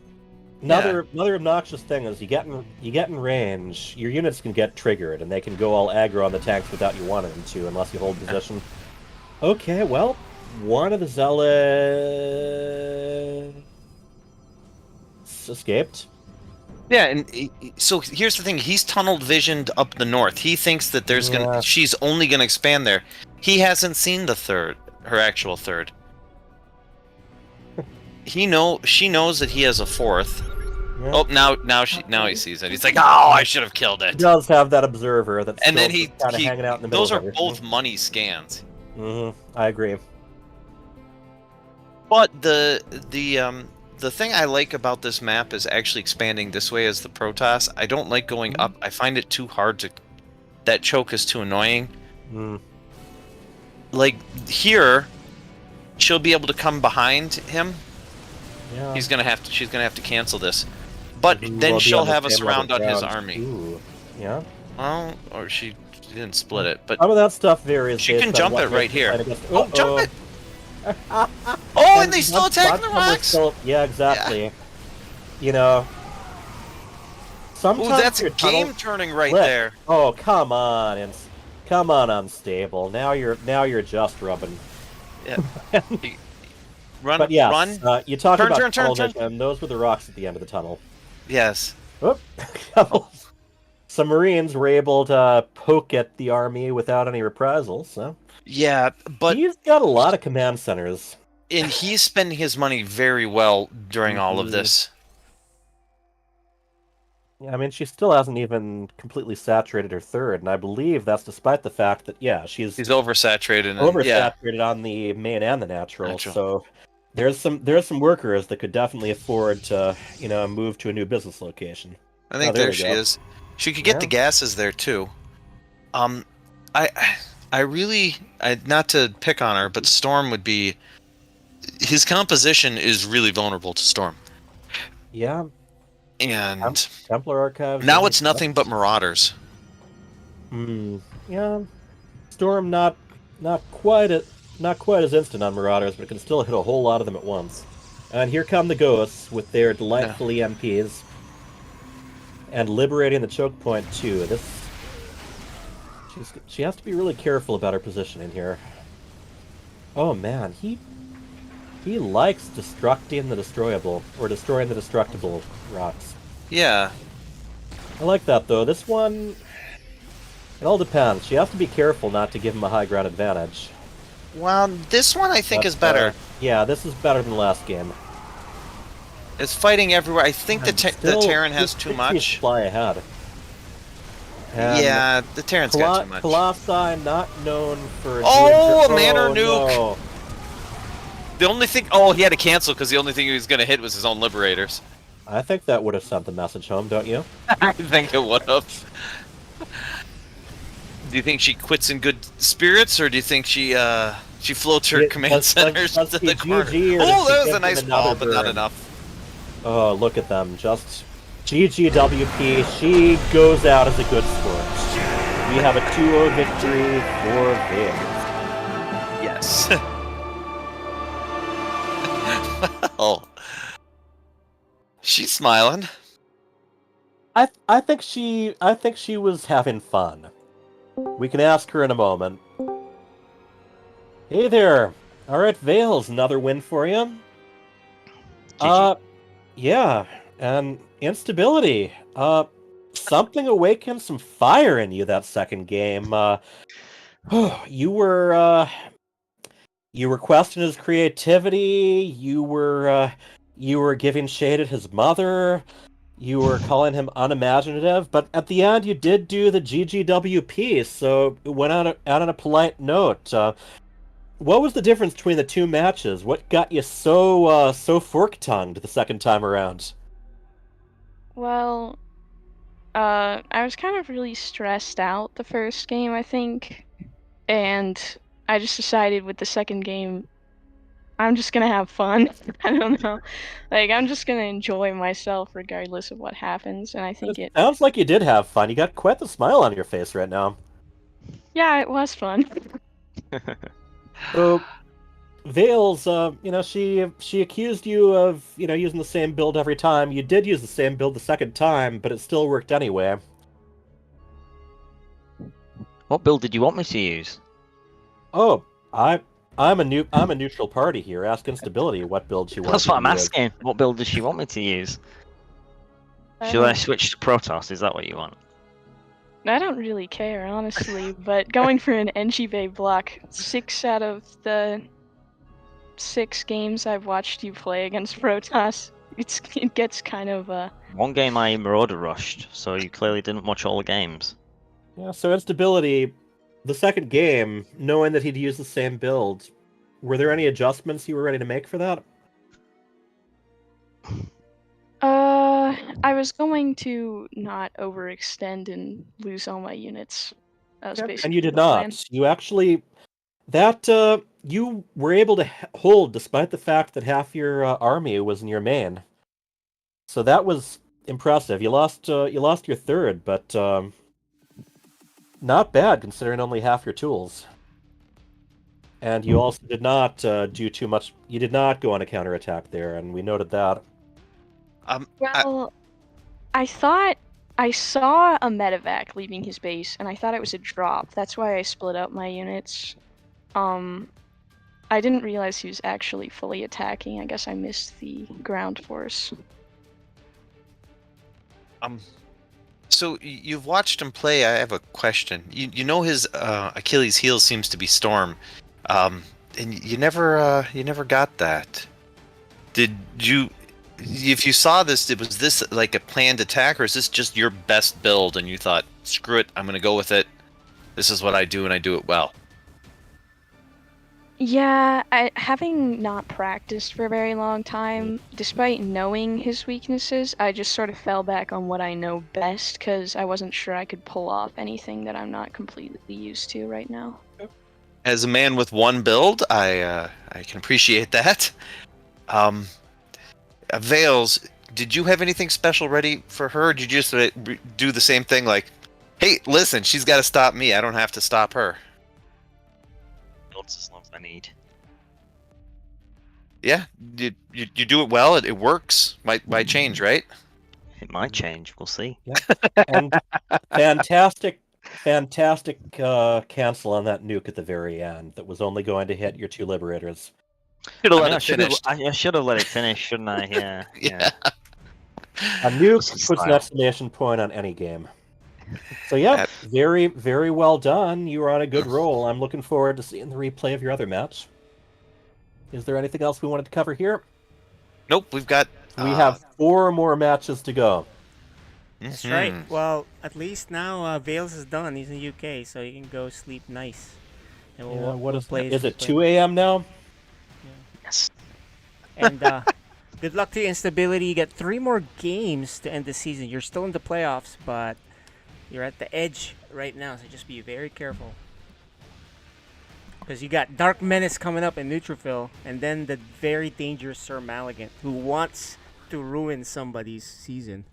Another obnoxious thing is you get in range, your units can get triggered, and they can go all aggro on the tanks without you wanting them to, unless you hold position. Okay, well, one of the zealots escaped. Yeah, and so here's the thing: he's tunneled visioned up the north. He thinks that she's only gonna expand there. He hasn't seen the third, her actual third. She knows that he has a fourth. Yeah. Oh, now he sees it. He's like, oh, I should have killed it. He does have that observer that's and then kind of hanging out in the middle. Those are both money scans. I agree. But the thing I like about this map is actually expanding this way as the Protoss. I don't like going up. I find it too hard to... That choke is too annoying. Like, here, she'll be able to come behind him. Yeah. She's gonna have to cancel this. But then she'll have us around on his army. Ooh. Yeah. Well, or she didn't split it, but... Some of that stuff varies. She can jump it right here. Oh, jump it! Oh, and they still attack the rocks. Yeah, exactly. Yeah. You know. Sometimes that's a game turning right there. Oh, come on, come on, unstable. Now you're just rubbing. Yeah. Run, but yes, run. You talk about turn. and those were the rocks at the end of the tunnel. Yes. Some Marines were able to poke at the army without any reprisals. So. Yeah, but he's got a lot of command centers, and he's spending his money very well during all of this. Yeah, I mean, she still hasn't even completely saturated her third, and I believe that's despite the fact that she's oversaturated. Oversaturated on the main and the natural. So there's some workers that could definitely afford to, move to a new business location. I think there there we she go. is. She could get the gases there too. I really, not to pick on her, but Storm would be. His composition is really vulnerable to Storm. Yeah. And Templar Archives. now it's nothing but Marauders. Yeah. Storm not quite as instant on Marauders, but it can still hit a whole lot of them at once. And here come the Ghosts with their delightful EMPs. And liberating the choke point too. She has to be really careful about her positioning here. Oh man, he likes destructing the destroyable, or destroying the destructible rocks. Yeah. I like that though. This one, it all depends. She has to be careful not to give him a high ground advantage. Well, this one I think is better. Yeah, this is better than the last game. It's fighting everywhere. I think the Terran has too much. Fly ahead. And yeah, the Terran's got too much. Colossi not known for. Oh, a Manor nuke! No. The only thing. Oh, he had to cancel because the only thing he was going to hit was his own Liberators. I think that would have sent the message home, don't you? I think it would have. Do you think she quits in good spirits, or do you think she floats her command centers to the corner? Oh, that was a nice ball, but not enough. Oh, look at them. Just GGWP. She goes out as a good sport. We have a 2-0 victory for Veils. Yes. Oh. She's smiling. I think she was having fun. We can ask her in a moment. Hey there. All right, Veils, another win for you. Yeah, and instability. Something awakened some fire in you that second game. You were questioning his creativity. You were giving shade at his mother. You were calling him unimaginative, but at the end you did do the GGWP, so it went out on a polite note. What was the difference between the two matches? What got you so fork-tongued the second time around? Well, I was kind of really stressed out the first game, I think, and I just decided with the second game, I'm just gonna have fun. I don't know. Like, I'm just gonna enjoy myself regardless of what happens, and I think it... Sounds like you did have fun. You got quite the smile on your face right now. Yeah, it was fun. So, Veils, she accused you of, using the same build every time. You did use the same build the second time, but it still worked anyway. What build did you want me to use? Oh, I'm a neutral party here. Ask Instability what build she wants. That's what I'm asking. What build does she want me to use? Should I switch to Protoss? Is that what you want? I don't really care, honestly, but going for an NG block, 6 out of the 6 games I've watched you play against Protoss, it gets kind of One game I Marauder rushed, so you clearly didn't watch all the games. Yeah, so Instability, the second game, knowing that he'd use the same build, were there any adjustments you were ready to make for that? I was going to not overextend and lose all my units. That was basically and you did the plan. not. You actually, you were able to hold despite the fact that half your army was in your main. So that was impressive. You lost your third, but not bad considering only half your tools. And you also did not do too much. You did not go on a counterattack there, and we noted that. Well, I thought I saw a medevac leaving his base, and I thought it was a drop. That's why I split up my units. I didn't realize he was actually fully attacking. I guess I missed the ground force. So you've watched him play. I have a question. You know his Achilles' heel seems to be Storm, and you never got that. Did you? If you saw this, was this like a planned attack, or is this just your best build and you thought, screw it, I'm going to go with it. This is what I do and I do it well? Yeah, having not practiced for a very long time, despite knowing his weaknesses, I just sort of fell back on what I know best because I wasn't sure I could pull off anything that I'm not completely used to right now. As a man with one build, I can appreciate that. Vales, did you have anything special ready for her? Or did you just do the same thing like, hey, listen, she's got to stop me. I don't have to stop her. Builds as long as I need. Yeah, you do it well. It works. Might change, right? It might change. We'll see. Yeah. And fantastic cancel on that nuke at the very end that was only going to hit your 2 liberators. Should have let I it finish. I should have let it finish, shouldn't I? Yeah. Yeah. A nuke This is puts an style. exclamation point on any game. So yeah, very, very well done. You were on a good roll. I'm looking forward to seeing the replay of your other match. Is there anything else we wanted to cover here? Nope, we've got... We have 4 more matches to go. That's right. Well, at least now Vales is done. He's in the UK, so he can go sleep nice. And What is play. Is it 2 a.m. now? Yes. And good luck to you, Instability. You get 3 more games to end the season. You're still in the playoffs, but you're at the edge right now, so just be very careful. Because you got Dark Menace coming up in Neutrophil, and then the very dangerous Sir Malignant, who wants to ruin somebody's season.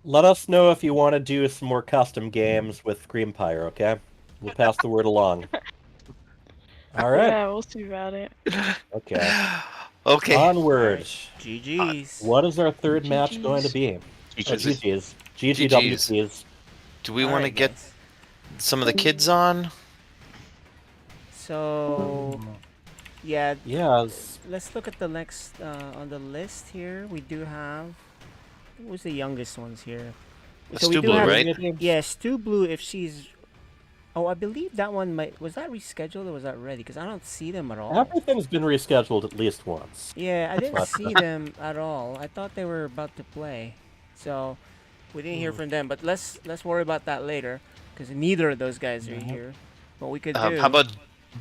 Let us know if you want to do some more custom games with Greenpire, okay? We'll pass the word along. All right. Yeah, we'll see about it. Okay. Okay. Onward. Right. GG's. What is our third match going to be? GG's. GGW's. Do we want to get some of the kids on? So, yeah. Yes. Let's look at the next on the list here. We do have. Who's the youngest ones here? So we do have, right? Yeah, Stu Blue. If she's, I believe that one was that rescheduled or was that ready? Because I don't see them at all. Everything's been rescheduled at least once. Yeah, I didn't see them at all. I thought they were about to play, so we didn't hear from them. But let's worry about that later, because neither of those guys are here. What we could do? How about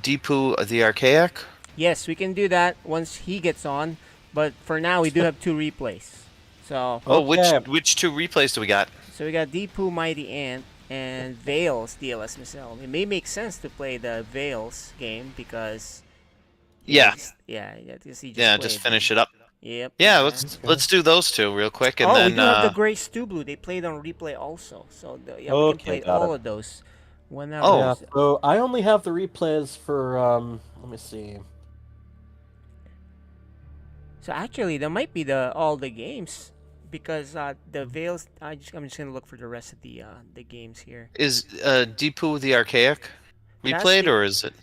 Deepu the Archaic? Yes, we can do that once he gets on. But for now, we do have 2 replays. So. Which 2 replays do we got? So we got Deepu Mighty Ant and Vales DLS Missile. It may make sense to play the Vales game because. Just finish it up. Yep. Yeah, let's do those 2 real quick, and then. We do have the Grey Stu Blue. They played on replay also, so we can play all of those. Whenever. Yeah, so I only have the replays for. Let me see. So actually, there might be all the games. Because the Vales, I'm just gonna look for the rest of the games here. Is Deepu the Archaic replayed, or is it?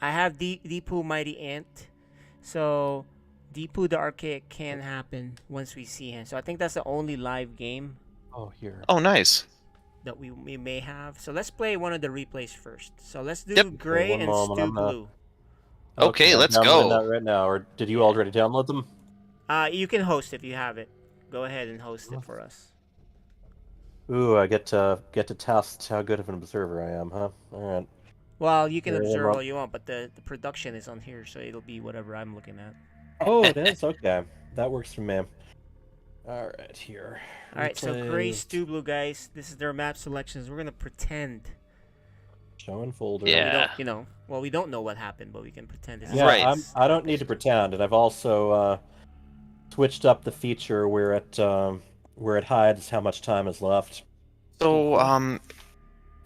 I have Deepu Mighty Ant, so Deepu the Archaic can happen once we see him. So I think that's the only live game. Oh, here. Oh, nice. That we may have. So let's play one of the replays first. So let's do Gray and Stu Blue. Okay, let's go. That right now, or did you already download them? You can host if you have it. Go ahead and host it for us. Ooh, I get to test how good of an observer I am, huh? All right. Well, you can observe all you want, but the production is on here, so it'll be whatever I'm looking at. Oh, it is? Okay. That works for me. All right, here. All right, so Gray, Stu Blue, guys. This is their map selections. We're going to pretend. Show and folder. Yeah. We don't know what happened, but we can pretend this is right. I don't need to pretend, and I've also switched up the feature where it hides how much time is left. So,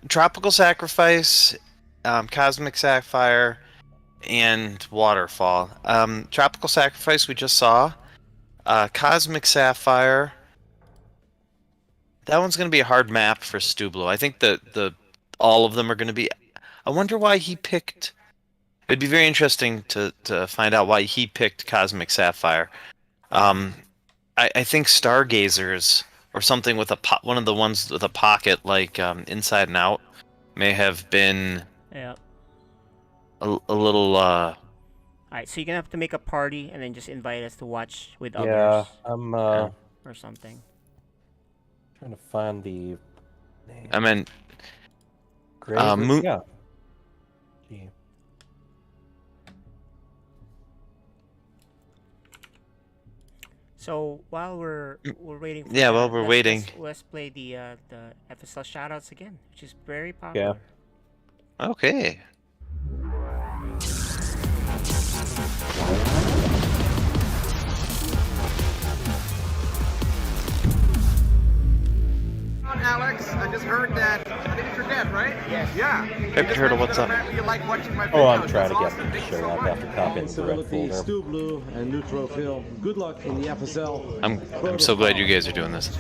Tropical Sacrifice, Cosmic Sapphire, and Waterfall. Tropical Sacrifice we just saw. Cosmic Sapphire. That one's going to be a hard map for Stu Blue. I think all of them are going to be. I wonder why he picked. It'd be very interesting to find out why he picked Cosmic Sapphire. I think Stargazers or something with one of the ones with a pocket like Inside and Out may have been a little. All right, so you're gonna have to make a party and then just invite us to watch with others. Yeah, I'm or something. Trying to find the name. I mean, Moon. Yeah. So while we're waiting for Yeah, that, while we're waiting. let's play the FSL shoutouts again, which is very Yeah. popular. Okay. Alex, I just heard that. I think it's your dad, right? Yes. Yeah. Hey, Turtle, what's up? You like watching my videos. Oh, I'm trying to That's get awesome. them to Thank you show so up much. after copying the red Facility, folder. Stu Blue and Neutro Phil. Good luck in the FSL. I'm so glad you guys are doing this.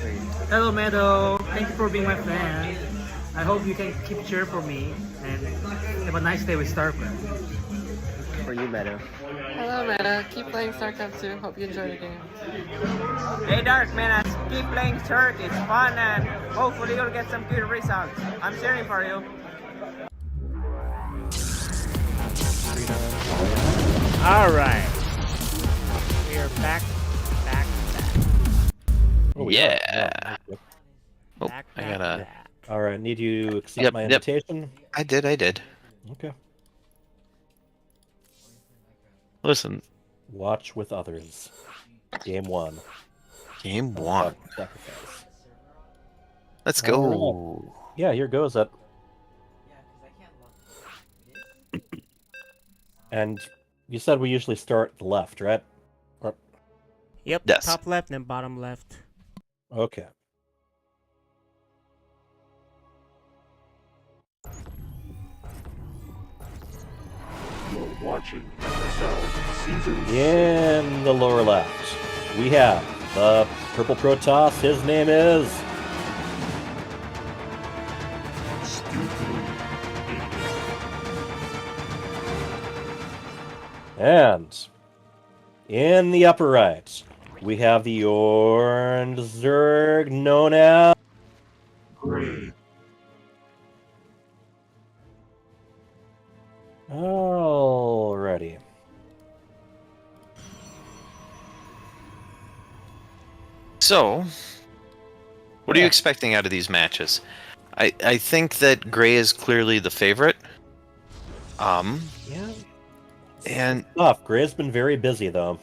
Hello, Meadow. Thank you for being my fan. I hope you can keep cheer for me and have a nice day with StarCraft. For you, Meadow. Hello, Meta. Keep playing StarCraft 2. Hope you enjoy the game. Hey, Dark man, keep playing Turk. It's fun and hopefully you'll get some good results. I'm cheering for you. All right, we are back. Oh, Yeah. Oh, Back, I gotta. All right, need you to accept my invitation? I did. Okay. Listen. Watch with others. Game 1. Game 1. Sacrifice. Let's go. All right. Yeah, here goes it. And you said we usually start at the left, right? Or... Yep. Yes. Top left and then bottom left. Okay. Watching In the lower left, we have the purple Protoss. His name is... And in the upper right, we have the orange Zerg known as... Gray. Alrighty. So, what are you expecting out of these matches? I think that Gray is clearly the favorite. Yeah. And Tough. Gray's been very busy though.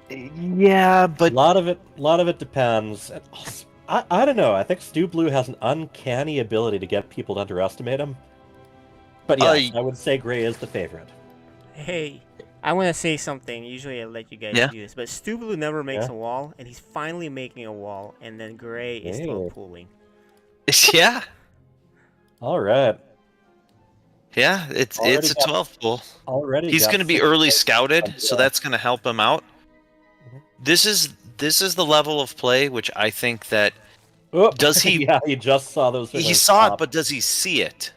Yeah, but a lot of it depends. I don't know. I think Stu Blue has an uncanny ability to get people to underestimate him. But yes, I would say Gray is the favorite. Hey, I want to say something. Usually I let you guys do this, but Stu Blue never makes a wall, and he's finally making a wall, and then Gray is still pooling. Yeah. All right. Yeah, it's a 12 pool. Already he's got going to be 6 early points. scouted, so that's going to help him out. This is the level of play which I think that does he? Yeah, he just saw those. He saw it, but does he see it?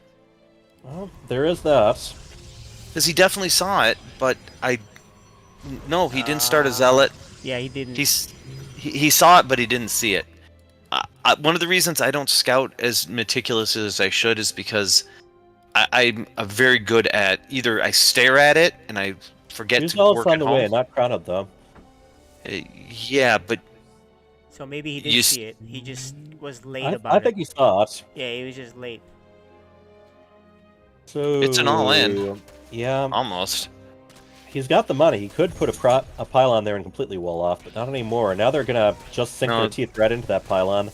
Well, there is that. Because he definitely saw it, but no, he didn't start a zealot. Yeah, he didn't. He saw it, but he didn't see it. One of the reasons I don't scout as meticulous as I should is because I'm very good at either I stare at it and I forget to work on at the home. way, not crowded though. Yeah, but So maybe he didn't see it. He just was late about I it. think he saw it. Yeah, he was just late. So it's an all-in. Yeah, almost. He's got the money. He could put a pylon there and completely wall off, but not anymore. Now they're gonna just sink their teeth right into that pylon.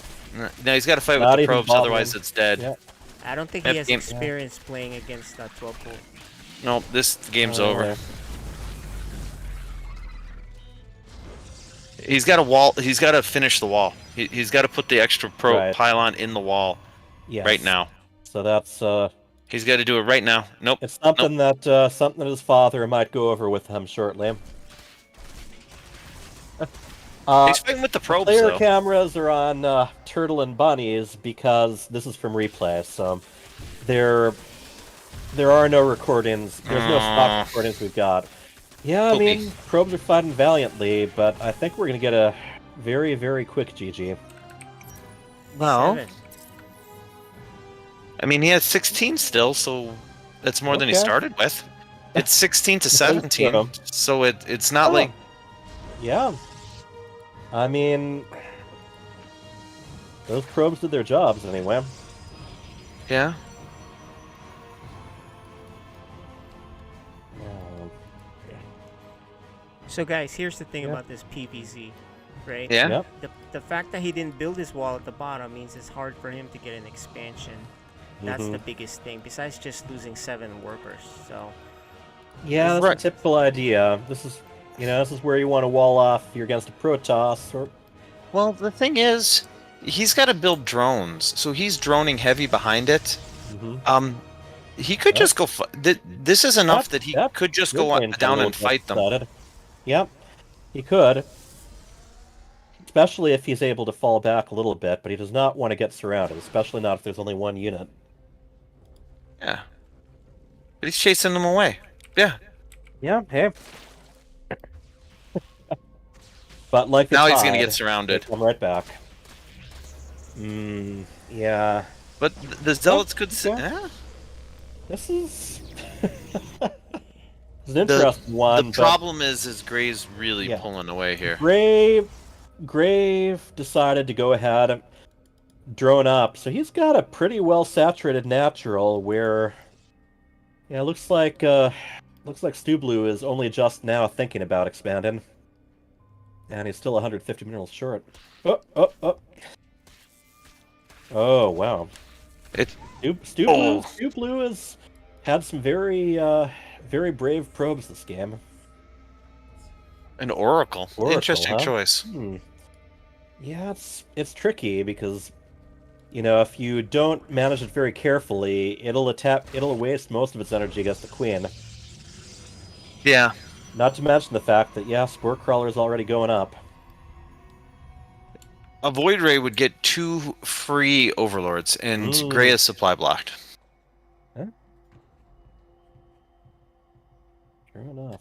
No, he's got to fight with the probes, otherwise it's dead. Yeah. I don't think he has experience playing against that 12 pool. No, this game's over. He's got a wall. He's got to finish the wall. He's got to put the extra pylon in the wall right now. So that's he's got to do it right now. Nope. It's something that something his father might go over with him shortly. He's fighting with the probes, player though. cameras are on Turtle and Bunnies because this is from replay, so there are no recordings. There's no stock recordings we've got. Yeah, I mean, probes are fighting valiantly, but I think we're going to get a very, very quick GG. Well, I mean, he has 16 still, so that's more than he started with. It's 16 to 17, so it's not like... Yeah. I mean, those probes did their jobs anyway. Yeah. So guys, here's the thing about this PVZ. right? Yeah. Yep. The fact that he didn't build his wall at the bottom means it's hard for him to get an expansion. That's the biggest thing, besides just losing 7 workers. So Yeah, that's a typical idea. This is, this is where you want to wall off. You're against a Protoss, or Well, the thing is, he's got to build drones, so he's droning heavy behind it. He could just go. This is enough that he could just go down and fight them. Yep, he could. Especially if he's able to fall back a little bit, but he does not want to get surrounded, especially not if there's only one unit. Yeah. But he's chasing them away. Yeah. Yeah, hey. But like now he's gonna get surrounded. Come right back. Yeah. But the zealots could. This is. It's an interesting one. The problem is Gray's really pulling away here. Grave decided to go ahead and drone up, so he's got a pretty well saturated natural where. Yeah, looks like Stu Blue is only just now thinking about expanding. And he's still 150 minerals short. Oh, wow. Stu Blue has had some very brave probes this game. An Oracle. Interesting choice. Yeah, it's tricky because, if you don't manage it very carefully, it'll waste most of its energy against the Queen. Yeah. Not to mention the fact that, Spore Crawler's already going up. A Void Ray would get 2 free Overlords, and Gray is supply blocked. Huh? Sure enough.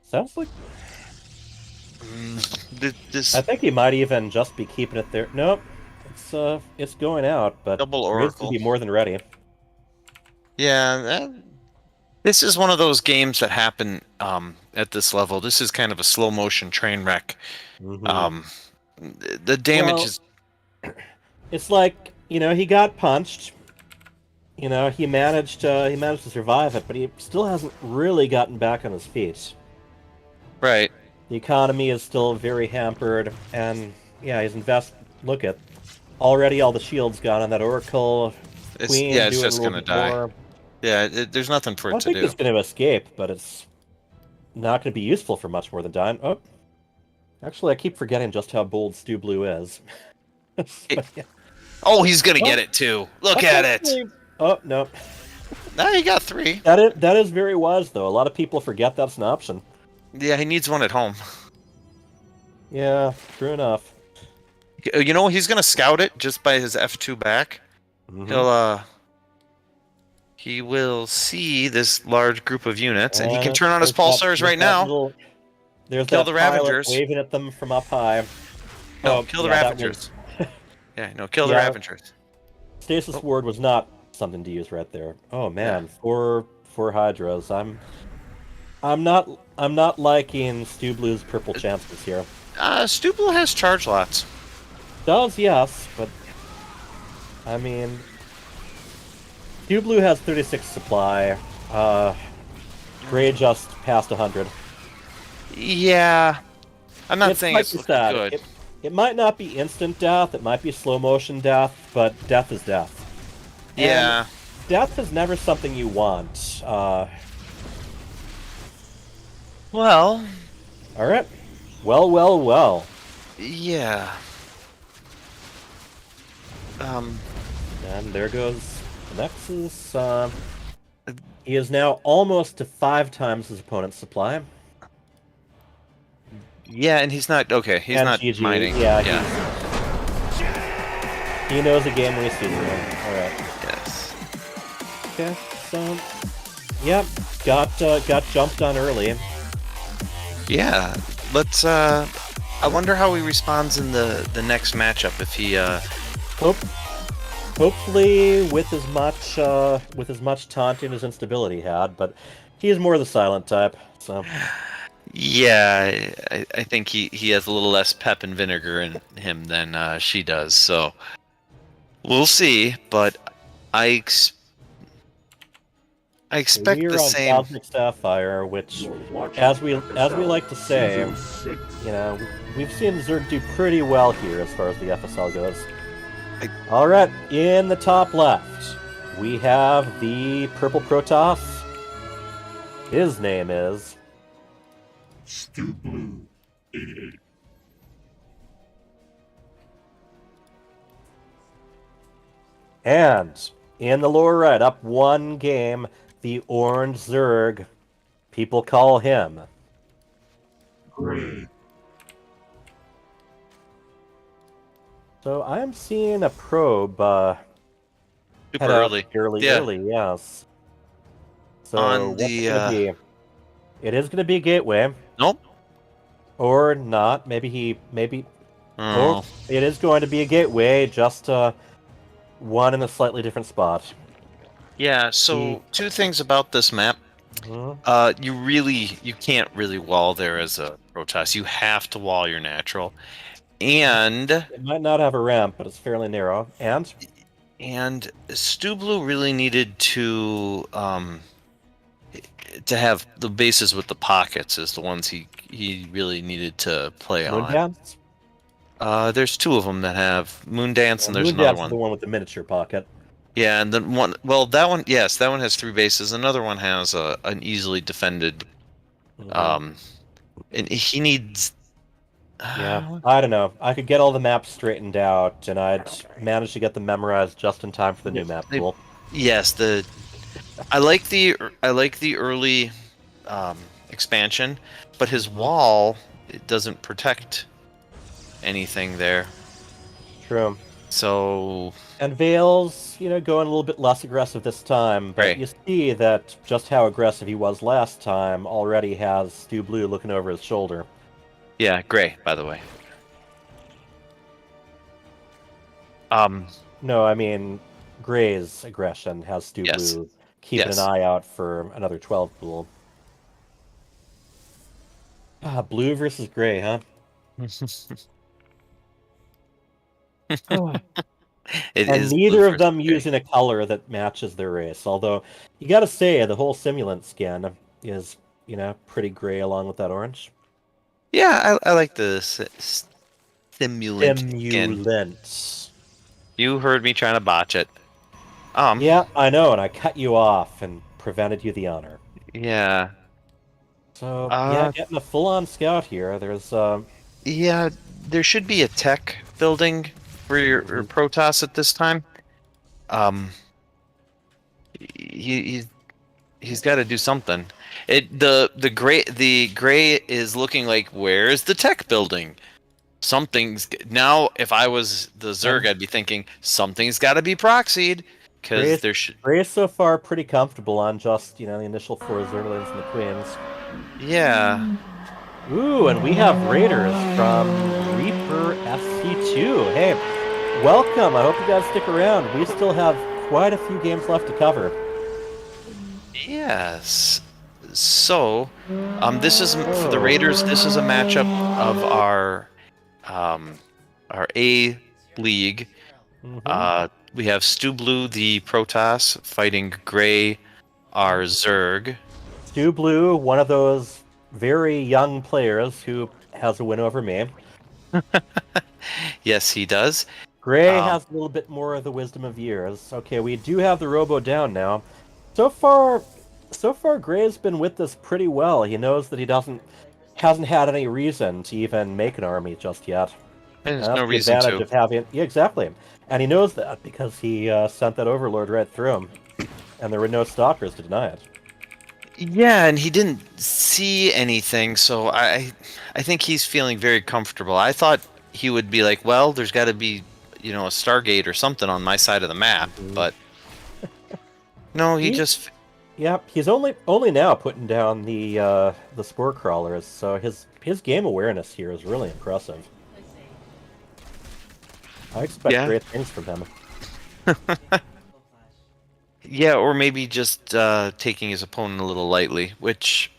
Sounds like... I think he might even just be keeping it there. Nope. It's going out, but Double Grizz Oracle. can be more than ready. Yeah, this is one of those games that happen at this level. This is kind of a slow motion train wreck. The damage is. It's like he got punched. He managed to survive it, but he still hasn't really gotten back on his feet. Right. The economy is still very hampered, and he's Look at already all the shields gone on that Oracle. Queen it's doing just a little gonna bit die. more. Yeah, there's nothing for it to do. I think it's going to escape, but it's not going to be useful for much more than dying. Oh, actually, I keep forgetting just how bold Stu Blue is. Oh, he's gonna get it too. Look at it. Oh no. Now you got 3. That is very wise though. A lot of people forget that's an option. Yeah, he needs one at home. Yeah, true enough. He's gonna scout it just by his F2 back. He will see this large group of units, and he can turn on his pulsars right now. There's kill that the pilot Ravagers. waving at them from up high. No, kill the Ravagers. Kill the Ravagers. Stasis Ward was not something to use right there. Oh man, four Hydras. I'm not liking Stu Blue's purple chances here. Stu Blue has charge lots. Does, yes, but I mean, Stu Blue has 36 supply. Gray just passed 100. Yeah, I'm not saying it's looking good. It might not be instant death. It might be slow motion death, but death is death. Yeah. And death is never something you want. Well. All right. Well. Yeah. And there goes the Nexus. He is now almost to 5 times his opponent's supply. Yeah, and he's not okay. He's not GG. mining. Yeah. He knows a game when he sees one. All right. Yes. Okay. So, yep, got jumped on early. Yeah. Let's. I wonder how he responds in the next matchup if he. Hopefully with as much taunting as instability had, but he's more the silent type. So. Yeah, I think he has a little less pep and vinegar in him than she does. So. We'll see, but I expect We're the on same. Cosmic Sapphire, which, as we like to say, you know, we've seen Zerg do pretty well here as far as the FSL goes. All right, in the top left, we have the purple Protoss. His name is Stu Blue 88. And in the lower right, up one game, the orange Zerg. People call him Gray. So I am seeing a probe Super head out early. early, yes. So On what's the, it gonna be? It is gonna be Gateway. Nope. Or not. Maybe Oh. Oh, it is going to be a Gateway, just one in a slightly different spot. Yeah, so two things about this map. You can't really wall there as a Protoss. You have to wall your natural. And it might not have a ramp, but it's fairly narrow. And Stu Blue really needed to have the bases with the pockets is the ones he really needed to play on. Moondance? There's two of them that have Moondance, and there's Moondance another is one. the one with the miniature pocket. Yeah, and then one. Well, that one, yes, that one has 3 bases. Another one has an easily defended. And he needs. Yeah, I don't know. I could get all the maps straightened out, and I'd manage to get them memorized just in time for the new map pool. Yes, I like the early expansion, but his wall, it doesn't protect anything there. True. So. And Vale's, going a little bit less aggressive this time, but you see that just how aggressive he was last time already has Stu Blue looking over his shoulder. Yeah, Gray, by the way. No, I mean, Gray's aggression has Stu Blue keeping an eye out for another 12 pool. Blue versus Gray, huh? And neither of them using a color that matches their race. Although, you gotta say, the whole simulant skin is, pretty gray along with that orange. Yeah, I like the simulant skin. You heard me trying to botch it. Yeah, I know, and I cut you off and prevented you the honor. Yeah. So, yeah, getting a full-on scout here. There's, Yeah, there should be a tech building for your Protoss at this time. He's got to do something. The gray is looking like, where's the tech building? Something's now. If I was the Zerg, I'd be thinking something's got to be proxied because there should. Gray's so far pretty comfortable on just the initial 4 Zerglings and the Queens. Yeah. Ooh, and we have Raiders from Reaper FC2. Hey, welcome. I hope you guys stick around. We still have quite a few games left to cover. Yes. So, this is for the Raiders. This is a matchup of our A League. We have Stu Blue, the Protoss, fighting Gray, our Zerg. Stu Blue, one of those very young players who has a win over me. Yes, he does. Gray has a little bit more of the wisdom of years. Okay, we do have the Robo down now. So far, Gray's been with this pretty well. He knows that he hasn't had any reason to even make an army just yet. And there's that's no the reason advantage to. of having, yeah, exactly. And he knows that because he sent that Overlord right through him, and there were no stalkers to deny it. Yeah, and he didn't see anything, so I think he's feeling very comfortable. I thought he would be like, well, there's got to be, a Stargate or something on my side of the map, but no, he just. Yep, he's only now putting down the spore crawlers, so his game awareness here is really impressive. I expect great things from him. Yeah, or maybe just taking his opponent a little lightly, which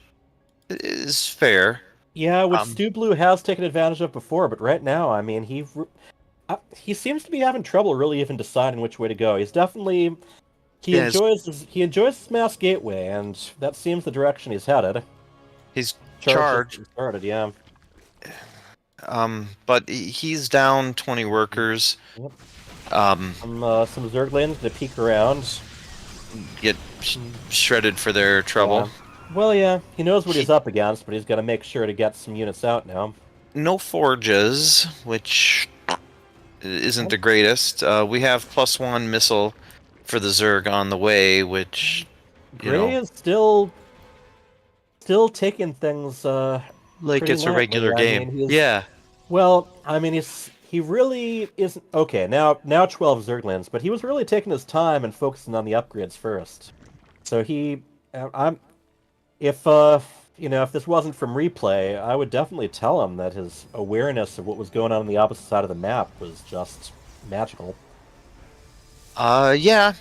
is fair. Yeah, which Stu Blue has taken advantage of before, but right now, I mean, He seems to be having trouble really even deciding which way to go. He's definitely he enjoys his mass gateway, and that seems the direction he's headed. He's Charge charged. started, yeah. But he's down 20 workers. Yep. Some Zerglings to peek around. Get shredded for their trouble. Yeah. Well, yeah, he knows what he's up against, but he's got to make sure to get some units out now. No forges, which isn't the greatest. We have +1 missile for the Zerg on the way, which Gray is still taking things like it's a regular game. Yeah. Well, I mean, he really isn't okay. Now 12 Zerglings, but he was really taking his time and focusing on the upgrades first. So if this wasn't from replay, I would definitely tell him that his awareness of what was going on the opposite side of the map was just magical. Yeah.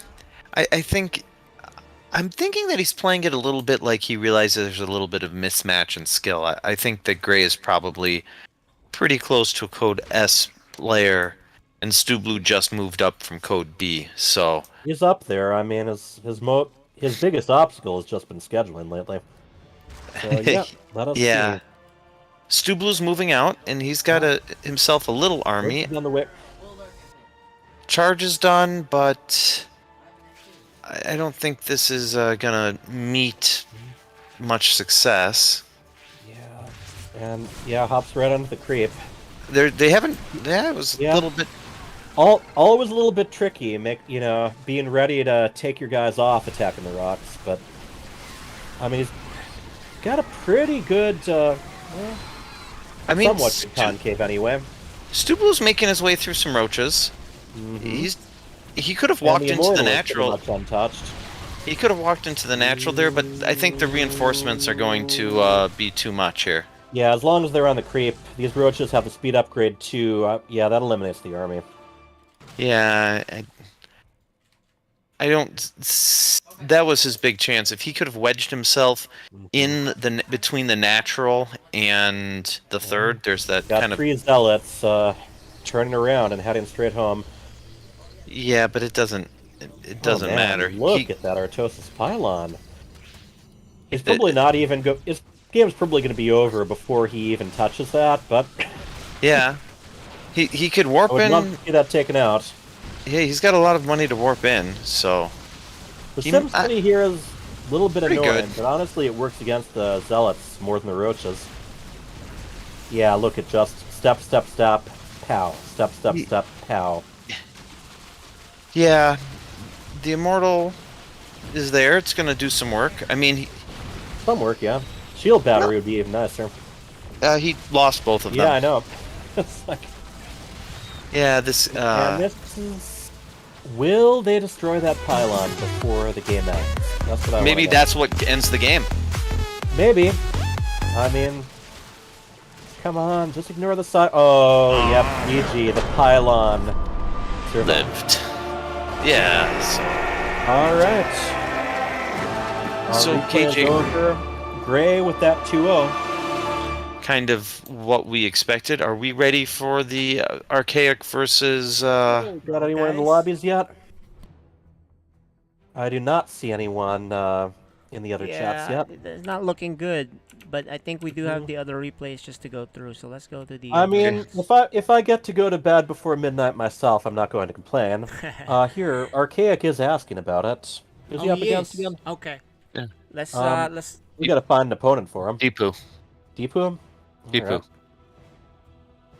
I'm thinking that he's playing it a little bit like he realizes there's a little bit of mismatch in skill. I think that Gray is probably pretty close to a Code S player, and Stu Blue just moved up from Code B, so... He's up there. I mean, his biggest obstacle has just been scheduling lately. So, yeah, let us see. Stu Blue's moving out, and he's got himself a little army. On the way. Charge is done, but I don't think this is gonna meet much success. And hops right onto the creep. They haven't. Yeah, it was a little bit. Always a little bit tricky. Being ready to take your guys off attacking the rocks, but I mean, he's got a pretty good. Somewhat concave anyway. Stu Blue's making his way through some roaches. He could have walked into the natural. Much untouched. He could have walked into the natural there, but I think the reinforcements are going to be too much here. Yeah, as long as they're on the creep, these roaches have the speed upgrade too. Yeah, that eliminates the army. Yeah, I don't. That was his big chance. If he could have wedged himself in between the natural and the third, there's that Got kind of 3 zealots turning around and heading straight home. Yeah, but it doesn't. It doesn't matter. Look at that Artosis pylon. He's probably not even his game's probably going to be over before he even touches that. But yeah, he could warp in. I would love to see that taken out. Yeah, he's got a lot of money to warp in, so the SimCity here is a little bit annoying, good. but honestly, it works against the zealots more than the roaches. Yeah, look at just step, step, step, pow, step, step, step, pow. Yeah, the Immortal is there. It's going to do some work. I mean... Some work, yeah. Shield battery would be even nicer. He lost both of them. Yeah, I know. It's like... Yeah, this... And this is... Will they destroy that pylon before the game ends? That's what I Maybe that's what ends the game. Maybe. I mean... Come on, just ignore the side... Oh, yep, GG, the pylon lived. Yeah. Alright. So KJ Gray with that 2-0. Kind of what we expected. Are we ready for the Archaic versus... Got anyone in the lobbies yet? I do not see anyone in the other chats yet. It's not looking good, but I think we do have the other replays just to go through, so let's go to the... I mean, if I get to go to bed before midnight myself, I'm not going to complain. Here, Archaic is asking about it. Is he up against again? Okay. Yeah. Let's We gotta find an opponent for him. Deepu. Deepu? Deepu. Right.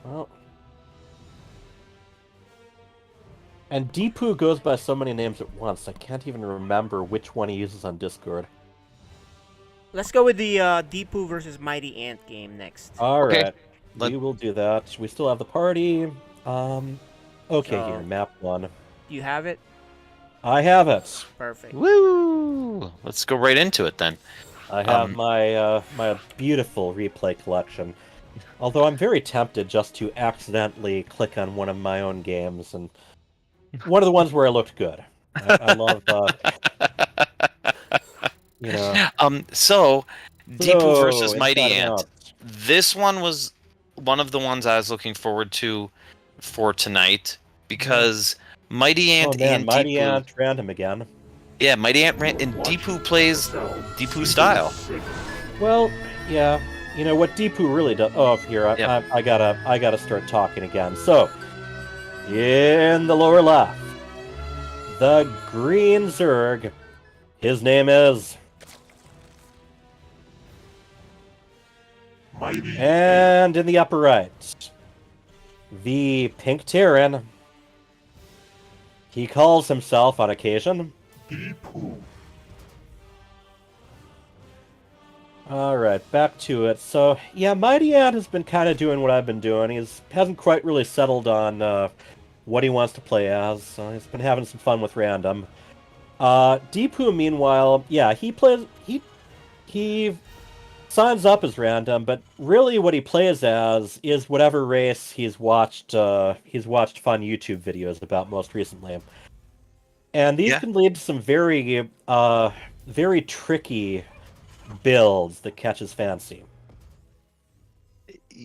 Well... And Deepu goes by so many names at once, I can't even remember which one he uses on Discord. Let's go with the Deepu versus Mighty Ant game next. Alright, we will do that. We still have the party. Here, map 1. Do you have it? I have it. Perfect. Woo! Let's go right into it then. I have my my beautiful replay collection. Although I'm very tempted just to accidentally click on one of my own games, and one of the ones where I looked good. I love, So, Deepu versus Mighty Ant. This one was one of the ones I was looking forward to for tonight because Mighty Ant and Mighty Deepu. Ant random again. Yeah, Mighty Ant and Deepu plays Deepu style. Well, yeah. You know what Deepu really does? Oh, here I gotta start talking again. So, in the lower left, the green Zerg. His name is. And in the upper right, the pink Terran. He calls himself on occasion. Alright, back to it. So, yeah, Mighty Ant has been kind of doing what I've been doing. He hasn't quite really settled on what he wants to play as. So he's been having some fun with random. Deepu, meanwhile, yeah, he plays... He signs up as random, but really what he plays as is whatever race he's watched fun YouTube videos about most recently. And these can lead to some very, very tricky builds that catch his fancy.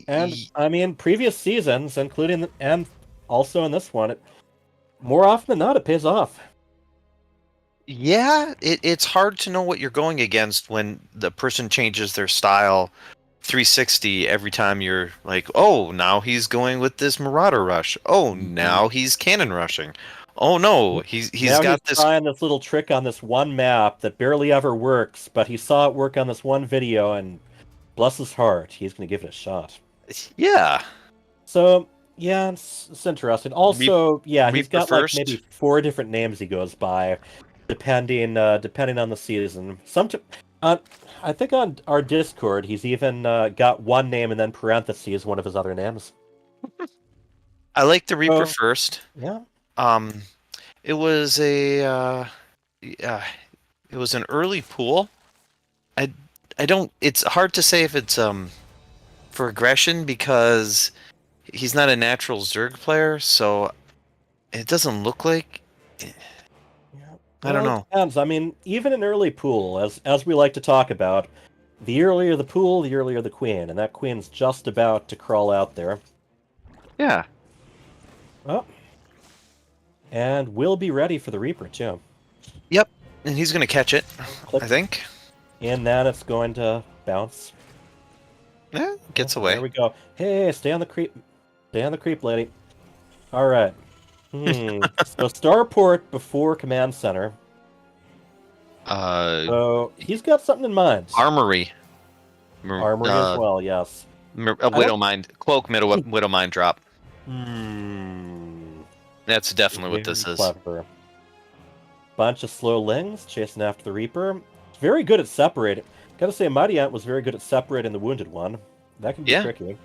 And, I mean, previous seasons, including, and also in this one, more often than not, it pays off. Yeah, it's hard to know what you're going against when the person changes their style 360 every time you're like, oh, now he's going with this Marauder Rush. Oh, now he's Cannon Rushing. Oh no, he's trying this little trick on this one map that barely ever works, but he saw it work on this one video, and bless his heart, he's going to give it a shot. Yeah. So, yeah, it's interesting. Also, he's got like maybe 4 different names he goes by, depending on the season. I think on our Discord, he's even got one name and then parentheses one of his other names. I like the Reaper first. Yeah. It was it was an early pool. I don't. It's hard to say if it's for aggression because he's not a natural Zerg player, so it doesn't look like. I don't know. It depends. I mean, even an early pool, as we like to talk about, the earlier the pool, the earlier the queen, and that queen's just about to crawl out there. Yeah. Oh. And we'll be ready for the Reaper, too. Yep, and he's going to catch it, I think. And then it's going to bounce. Yeah, gets away. There we go. Hey, stay on the creep. Stay on the creep, lady. All right. So starport before command center. So he's got something in mind. Armory. Armory as well, yes. Widowmind. Cloak, Widowmind drop. That's definitely what this is. Clever. Bunch of slow lings chasing after the Reaper. Very good at separating. Gotta say, Mighty Ant was very good at separating the wounded one. That can be tricky.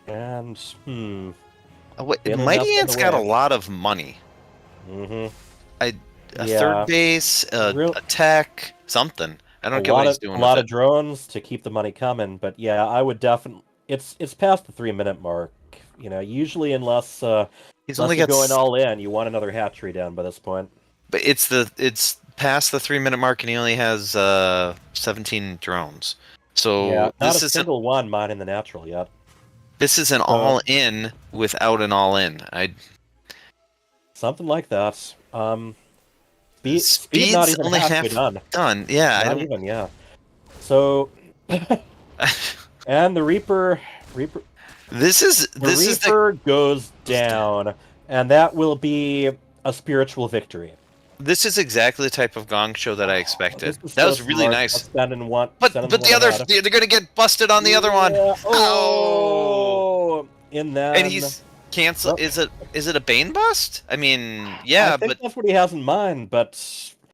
And, Mighty Ant's got a lot of money. A third base, a tech, something. I don't get what he's doing. A lot of drones to keep the money coming, but yeah, I would definitely. It's past the 3-minute mark. You know, usually unless you're going all in, you want another hatchery down by this point. But it's past the 3-minute mark, and he only has 17 drones. So yeah, not a single one mining the natural yet. This is an all-in without an all-in. Something like that. Speed's not even only half done. Yeah, not even. Yeah. So, and the Reaper. The Reaper goes down, and that will be a spiritual victory. This is exactly the type of gong show that I expected. That was really nice. But the other, they're gonna get busted on the other one. Oh, in that. And he's cancel. Is it a Bane bust? I mean, yeah, I think that's what he has in mind, but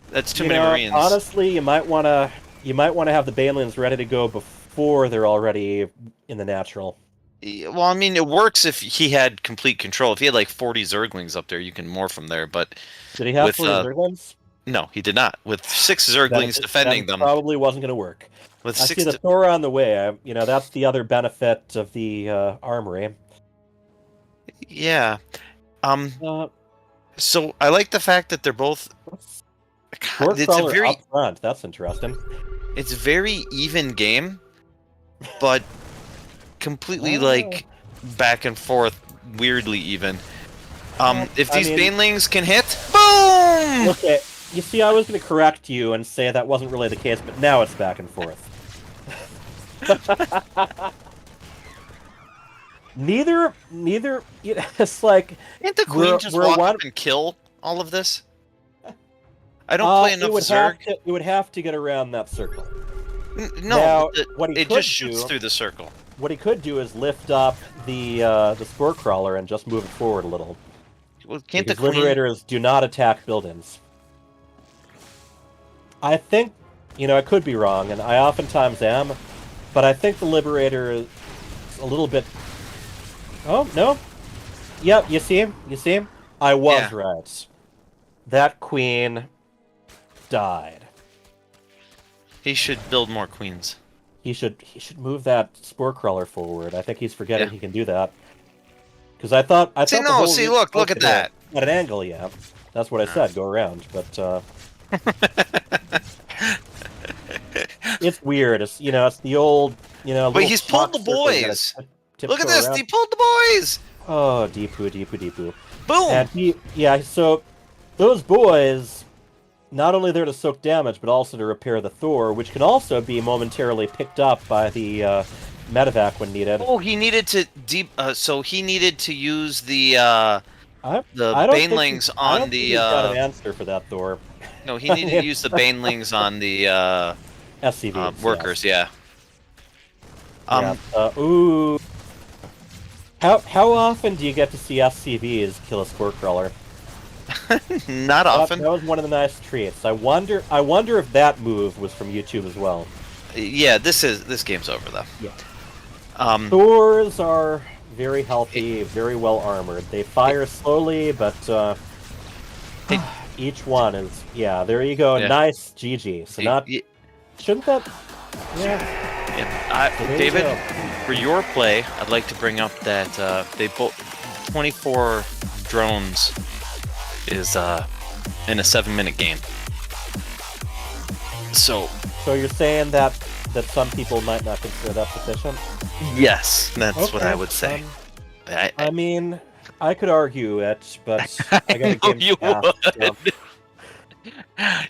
that's too many Marines. Honestly, you might want to have the Banelings ready to go before they're already in the natural. Well, I mean, it works if he had complete control. If he had like 40 Zerglings up there, you can morph from there. But did he have 40 Zerglings? No, he did not. With 6 Zerglings defending them, probably wasn't going to work. With I see the Thor on the way. That's the other benefit of the armory. Yeah. So I like the fact that they're both. It's a very up front. That's interesting. It's a very even game, but completely back and forth weirdly even. If I these mean- banelings can hit, boom! Okay, you see, I was going to correct you and say that wasn't really the case, but now it's back and forth. neither. It's like Can't the queen just walk up and kill all of this? I don't play enough Zerg. It would have to get around that circle. No, now, what he it could just shoots do, through the circle. What he could do is lift up the spore crawler and just move it forward a little. Well, can't because the queen... liberators do not attack buildings. I think, I could be wrong, and I oftentimes am, but I think the liberator is a little bit. Oh no! Yep, you see him? You see him? I was right. That queen died. He should build more queens. He should move that spore crawler forward. I think he's forgetting he can do that. Because I thought See, the whole look at that. At an angle, yeah. That's what I said. Go around, but it's weird. It's it's the old But he's pulled the boys. Look at this. Around. He pulled the boys. Oh, Deepu. Boom. And so those boys, not only there to soak damage, but also to repair the Thor, which can also be momentarily picked up by the medevac when needed. Oh, he needed to so he needed to use the banelings on the. Got an answer for that, Thor. No, he needed to use the banelings on the SCVs, workers. Yeah. Ooh. How often do you get to see SCVs kill a spore crawler? Not often. That was one of the nice treats. I wonder if that move was from YouTube as well. Yeah, this game's over though. Yeah. Thors are very healthy, very well armored. They fire slowly, but each one is there you go. Yeah. Nice GG. So shouldn't that? Yeah. David, for your play, I'd like to bring up that they both 24 drones is in a 7-minute game. So you're saying that some people might not consider that sufficient? Yes, that's what I would say. I mean, I could argue it, but I gotta give you would.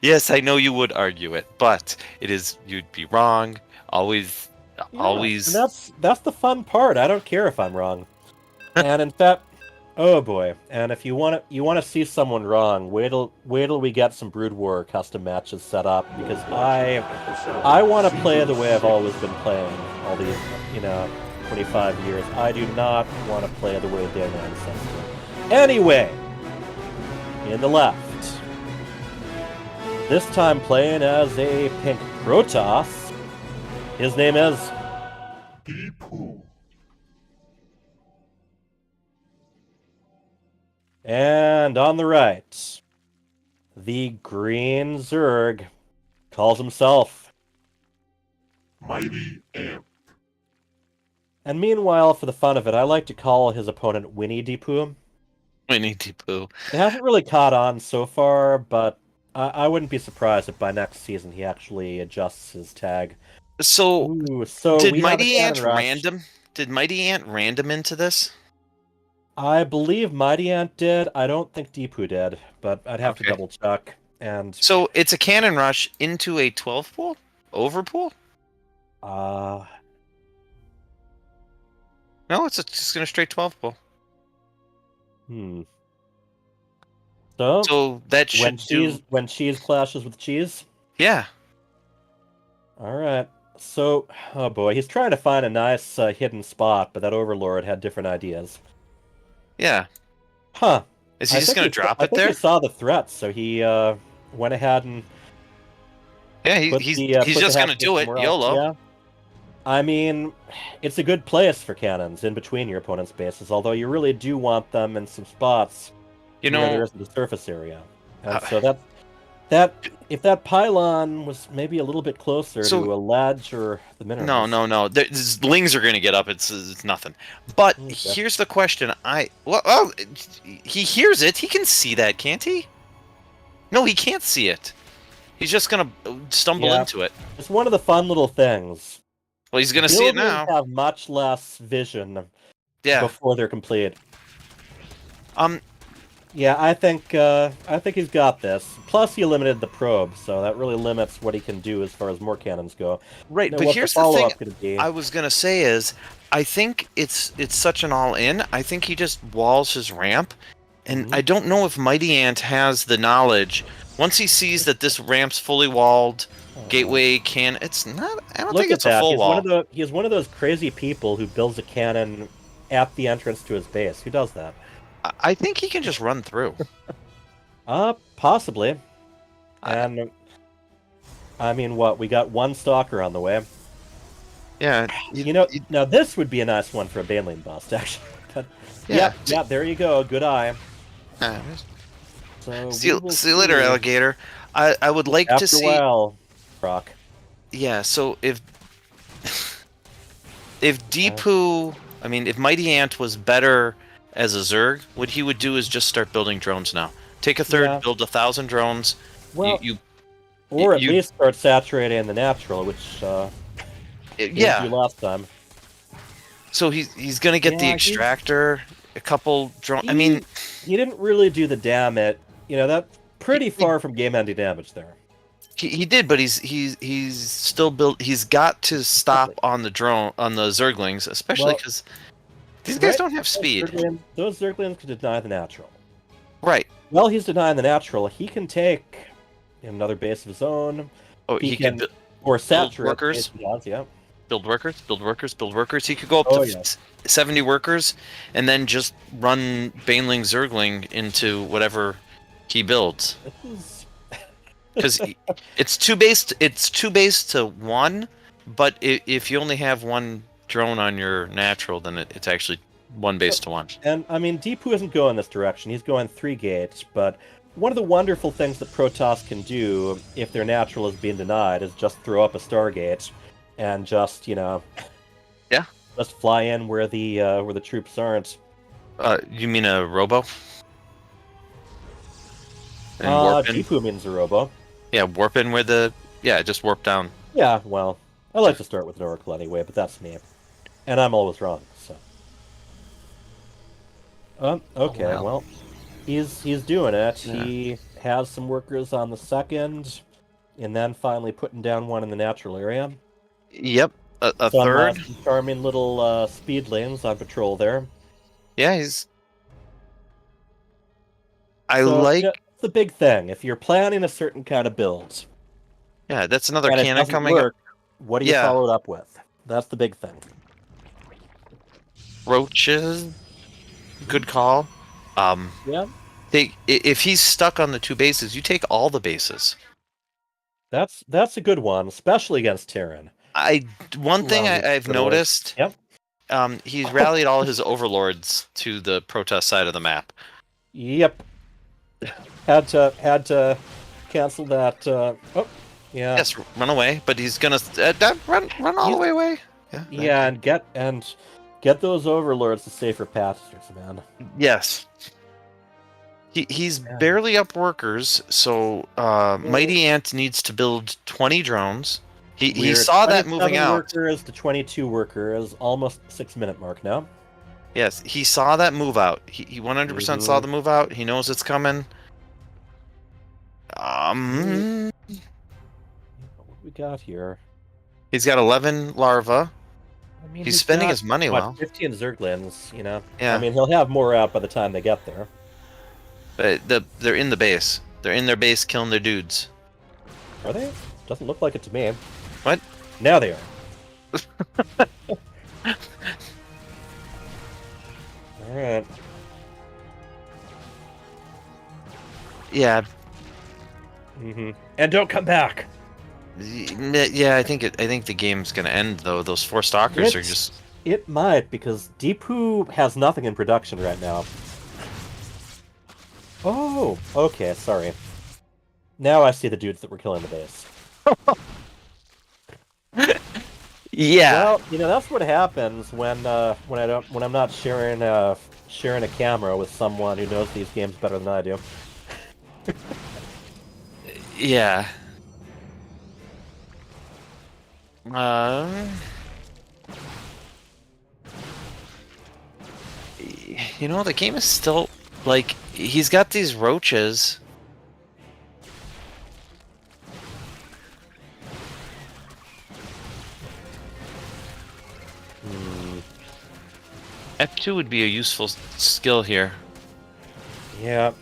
Yes, I know you would argue it, but you'd be wrong. Always. And that's the fun part. I don't care if I'm wrong. And in fact, oh boy! And if you want to see someone wrong, wait till we get some Brood War custom matches set up, because I want to play the way I've always been playing all these 25 years. I do not want to play the way Dan says to. Anyway, in the left. This time playing as a pink Protoss. His name is Deepu. And on the right, the green Zerg calls himself Mighty Amp. And meanwhile, for the fun of it, I like to call his opponent Winnie Deepu. Winnie Deepu. It hasn't really caught on so far, but I wouldn't be surprised if by next season he actually adjusts his tag. So did Mighty Ant random? Did Mighty Ant random into this? I believe Mighty Ant did. I don't think Deepu did, but I'd have to double check. And so it's a cannon rush into a 12 pool? Over pool? No, it's just gonna straight 12 pool. So that should when cheese clashes with cheese? Yeah. Alright. So, oh boy, he's trying to find a nice hidden spot, but that Overlord had different ideas. Yeah. Huh. Is he just going to drop it there? I think he saw the threat, so he went ahead and... Yeah, he's just going to do it, YOLO. Yeah. I mean, it's a good place for cannons in between your opponent's bases, although you really do want them in some spots where there isn't a surface area. And so that if that pylon was maybe a little bit closer to a ledge or the minerals. No. Lings are going to get up. It's nothing. But here's the question. He hears it. He can see that, can't he? No, he can't see it. He's just going to stumble into it. It's one of the fun little things. Well, he's going to see it now. Have much less vision Yeah. before they're complete. Um. Yeah, I think he's got this. Plus, he limited the probe, so that really limits what he can do as far as more cannons go. Right, Now, but what here's the the thing follow-up going to be? I was gonna say is, I think it's such an all-in. I think he just walls his ramp, and I don't know if Mighty Ant has the knowledge. Once he sees that this ramp's fully walled, gateway can. It's not. I don't Look think at it's a that. full wall. He's one of those crazy people who builds a cannon at the entrance to his base. Who does that? I think he can just run through. Possibly. And I mean, what? We got one stalker on the way. Yeah. Now this would be a nice one for a Baneling bust, actually. But, Yeah. yeah. There you go. Good eye. So See you later, alligator. I would like After to see. a while, Brock. Yeah. So if Deepu, I mean, if Mighty Ant was better as a Zerg, what he would do is just start building drones now. Take a third, build 1,000 drones. Well, or at least start saturating the natural, which yeah, you last time. So he's gonna get the extractor, a couple drone. I mean, he didn't really do the damage. That's pretty far from game-ending damage there. He did, but he's still built. He's got to stop on the Zerglings, especially because these guys don't have speed. Those Zerglings could deny the natural. Right. Well, he's denying the natural. He can take another base of his own. Oh, he can or saturate build workers. Yeah. Build workers. He could go up to 70 workers, and then just run Baneling Zergling into whatever he builds. Because it's two base to one, but if you only have one drone on your natural, then it's actually one base to one. And I mean, Deepu isn't going this direction. He's going 3 gates, but one of the wonderful things that Protoss can do if their natural is being denied is just throw up a Stargate and just, just fly in where the troops aren't. You mean a robo? And warp in? Deepu means a robo. Yeah, warp in where just warp down. Yeah, well, I like to start with an Oracle anyway, but that's me. And I'm always wrong, so. Okay, well, he's doing it. Yeah. He has some workers on the second, and then finally putting down one in the natural area. Yep, a third. Some charming little speedlings on patrol there. Yeah, It's the big thing. If you're planning a certain kind of build. Yeah, that's another cannon coming up. What do you follow it up with? That's the big thing. Roaches. Good call. Yeah. If he's stuck on the 2 bases, you take all the bases. That's a good one, especially against Terran. One thing I've noticed. Yep. He's rallied all his overlords to the Protoss side of the map. Yep. Had to cancel that. Yeah. Yes, run away, but he's gonna run all the way away. Yeah, and get those overlords to safer passage, man. Yes. He's barely up workers, so Mighty Ant needs to build 20 drones. He saw that moving out. Workers to 22 workers, almost 6-minute mark now. Yes, he saw that move out. He 100% saw the move out. He knows it's coming. What we got here? He's got 11 larvae. I mean, he's spending his money well. 15 Zerglings, Yeah. I mean, he'll have more out by the time they get there. But they're in the base. They're in their base killing their dudes. Are they? Doesn't look like it to me. What? Now they are. Alright. Yeah. And don't come back. Yeah, I think the game's gonna end though. Those 4 stalkers are just. It might, because Deepu has nothing in production right now. Oh, okay, sorry. Now I see the dudes that were killing the base. Yeah. Well, that's what happens when I'm not sharing a camera with someone who knows these games better than I do. Yeah. You know, the game is still like he's got these roaches. F2 would be a useful skill here. Yeah.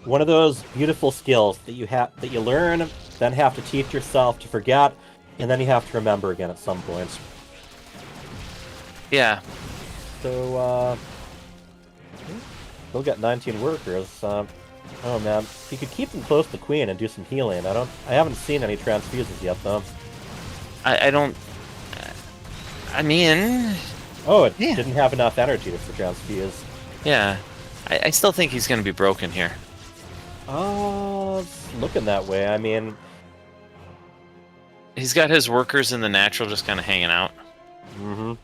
One of those beautiful skills that you learn, then have to teach yourself to forget, and then you have to remember again at some point. Yeah. So, we'll get 19 workers. Oh man, you could keep them close to the queen and do some healing. I haven't seen any transfuses yet though. I don't. I mean. Oh, it didn't have enough energy for transfuse. Yeah, I still think he's going to be broken here. It's looking that way. I mean, he's got his workers in the natural just kind of hanging out. Mm-hmm.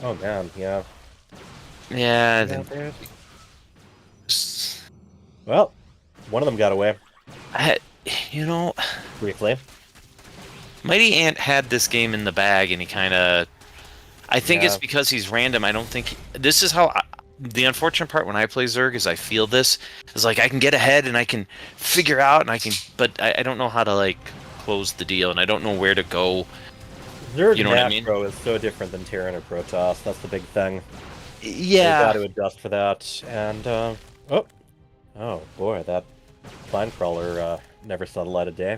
Oh man, yeah. Yeah. Well, one of them got away. You know, briefly. Mighty Ant had this game in the bag, and he kind of. I think it's because he's random. I don't think this is how. The unfortunate part when I play Zerg is I feel this is like I can get ahead and I can figure out and I can, but I don't know how to like close the deal, and I don't know where to go. Zerg you know what I mean? Macro is so different than Terran or Protoss. That's the big thing. Yeah. You got to adjust for that. And oh boy, that Vine Crawler never saw the light of day.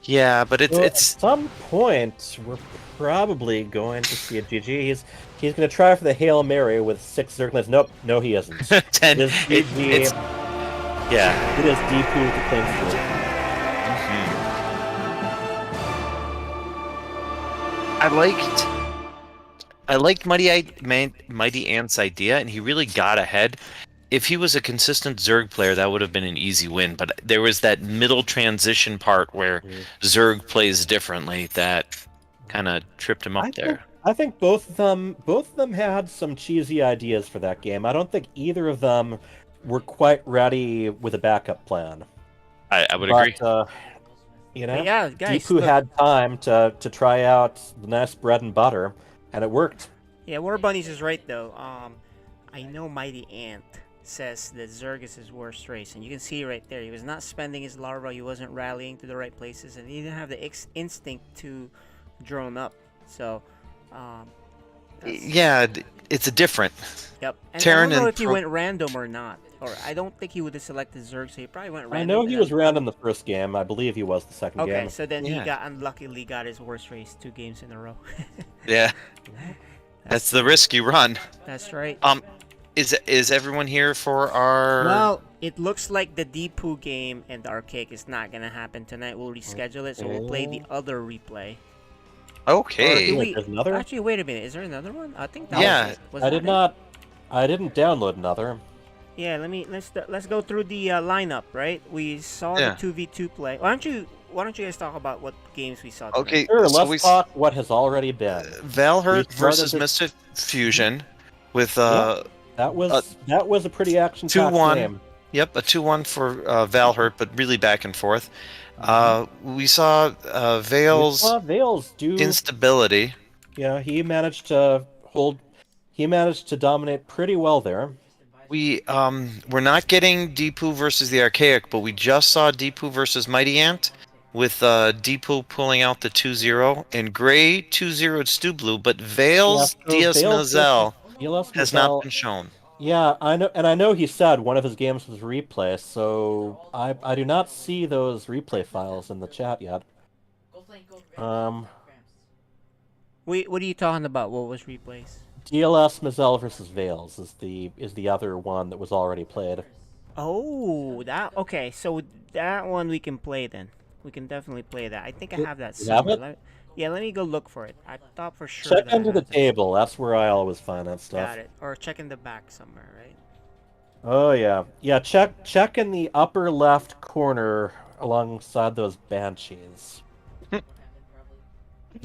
Yeah, but it's At some point we're probably going to see a GG. He's going to try for the Hail Mary with 6 Zerglings. Nope, no he isn't. 10. It is GG. Yeah. It is Deepu with the claim score. I liked Mighty Ant's idea, and he really got ahead. If he was a consistent Zerg player, that would have been an easy win. But there was that middle transition part where Zerg plays differently that kind of tripped him up there. I think both of them had some cheesy ideas for that game. I don't think either of them were quite ready with a backup plan. I would agree. You know, yeah, guys, Deepu had time to try out the nice bread and butter, and it worked. Yeah, War Bunnies is right though. I know Mighty Ant says that Zerg is his worst race, and you can see right there, he was not spending his larva, he wasn't rallying to the right places, and he didn't have the instinct to drone up. So, yeah, it's a different. Yep. And Terran I don't know and if he went random or not, or I don't think he would have selected Zerg, so he probably went random. I know he was random the first game. I believe he was the second game. Okay, so then he unluckily got his worst race 2 games in a row. Yeah. That's the risk you run. That's right. Is everyone here for our? Well, it looks like the Deepu game and the Archaic is not gonna happen tonight. We'll reschedule it, so we'll play the other replay. Okay. There's another? Actually, wait a minute. Is there another one? I think that was I that did not. I didn't download another. Yeah, let's go through the lineup. Right, we saw the 2v2 play. Why don't you guys talk about what games we saw tonight? Okay, sure. so Let's talk what has already been. Valhurt versus Mystic Fusion with that was a pretty action-packed 2-1. game. Yep, a 2-1 for Valhurt, but really back and forth. We saw Vale's do instability. Yeah, he managed to dominate pretty well there. We're not getting Deepu versus the Archaic, but we just saw Deepu versus Mighty Ant, with Deepu pulling out the 2-0, and Gray 2-0'd Stu Blue, but Vale's Diaz Mazel has not been shown. Yeah, I know, and I know he said one of his games was replay, so I do not see those replay files in the chat yet. What are you talking about? What was replays? DLS Mazel versus Vales is the other one that was already played. Oh, okay. So that one we can play then. We can definitely play that. I think I have that You have somewhere. it? Yeah, let me go look for it. I thought for sure. Check that I under the had that. table. That's where I always find that stuff. Got it. Or check in the back somewhere, right? Oh yeah, yeah. Check in the upper left corner alongside those banshees. It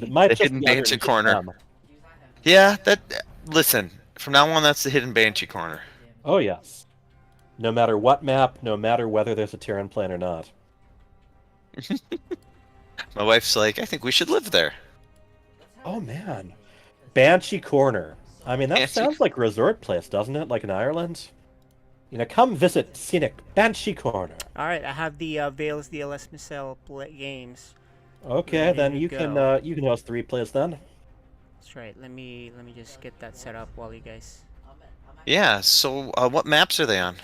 might The just hidden be Banshee underneath corner. them. Yeah, listen, from now on, that's the hidden Banshee corner. Oh yes. No matter what map, no matter whether there's a Terran plane or not. My wife's like, I think we should live there. Oh man, Banshee Corner. I mean, that Banshee. sounds like a resort place, doesn't it? Like in Ireland? You know, come visit scenic Banshee Corner. All right, I have the Vales DLS Missile games. Okay, ready then to you go. can host the replays then. That's right. Let me just get that set up while you guys. Yeah. So, what maps are they on?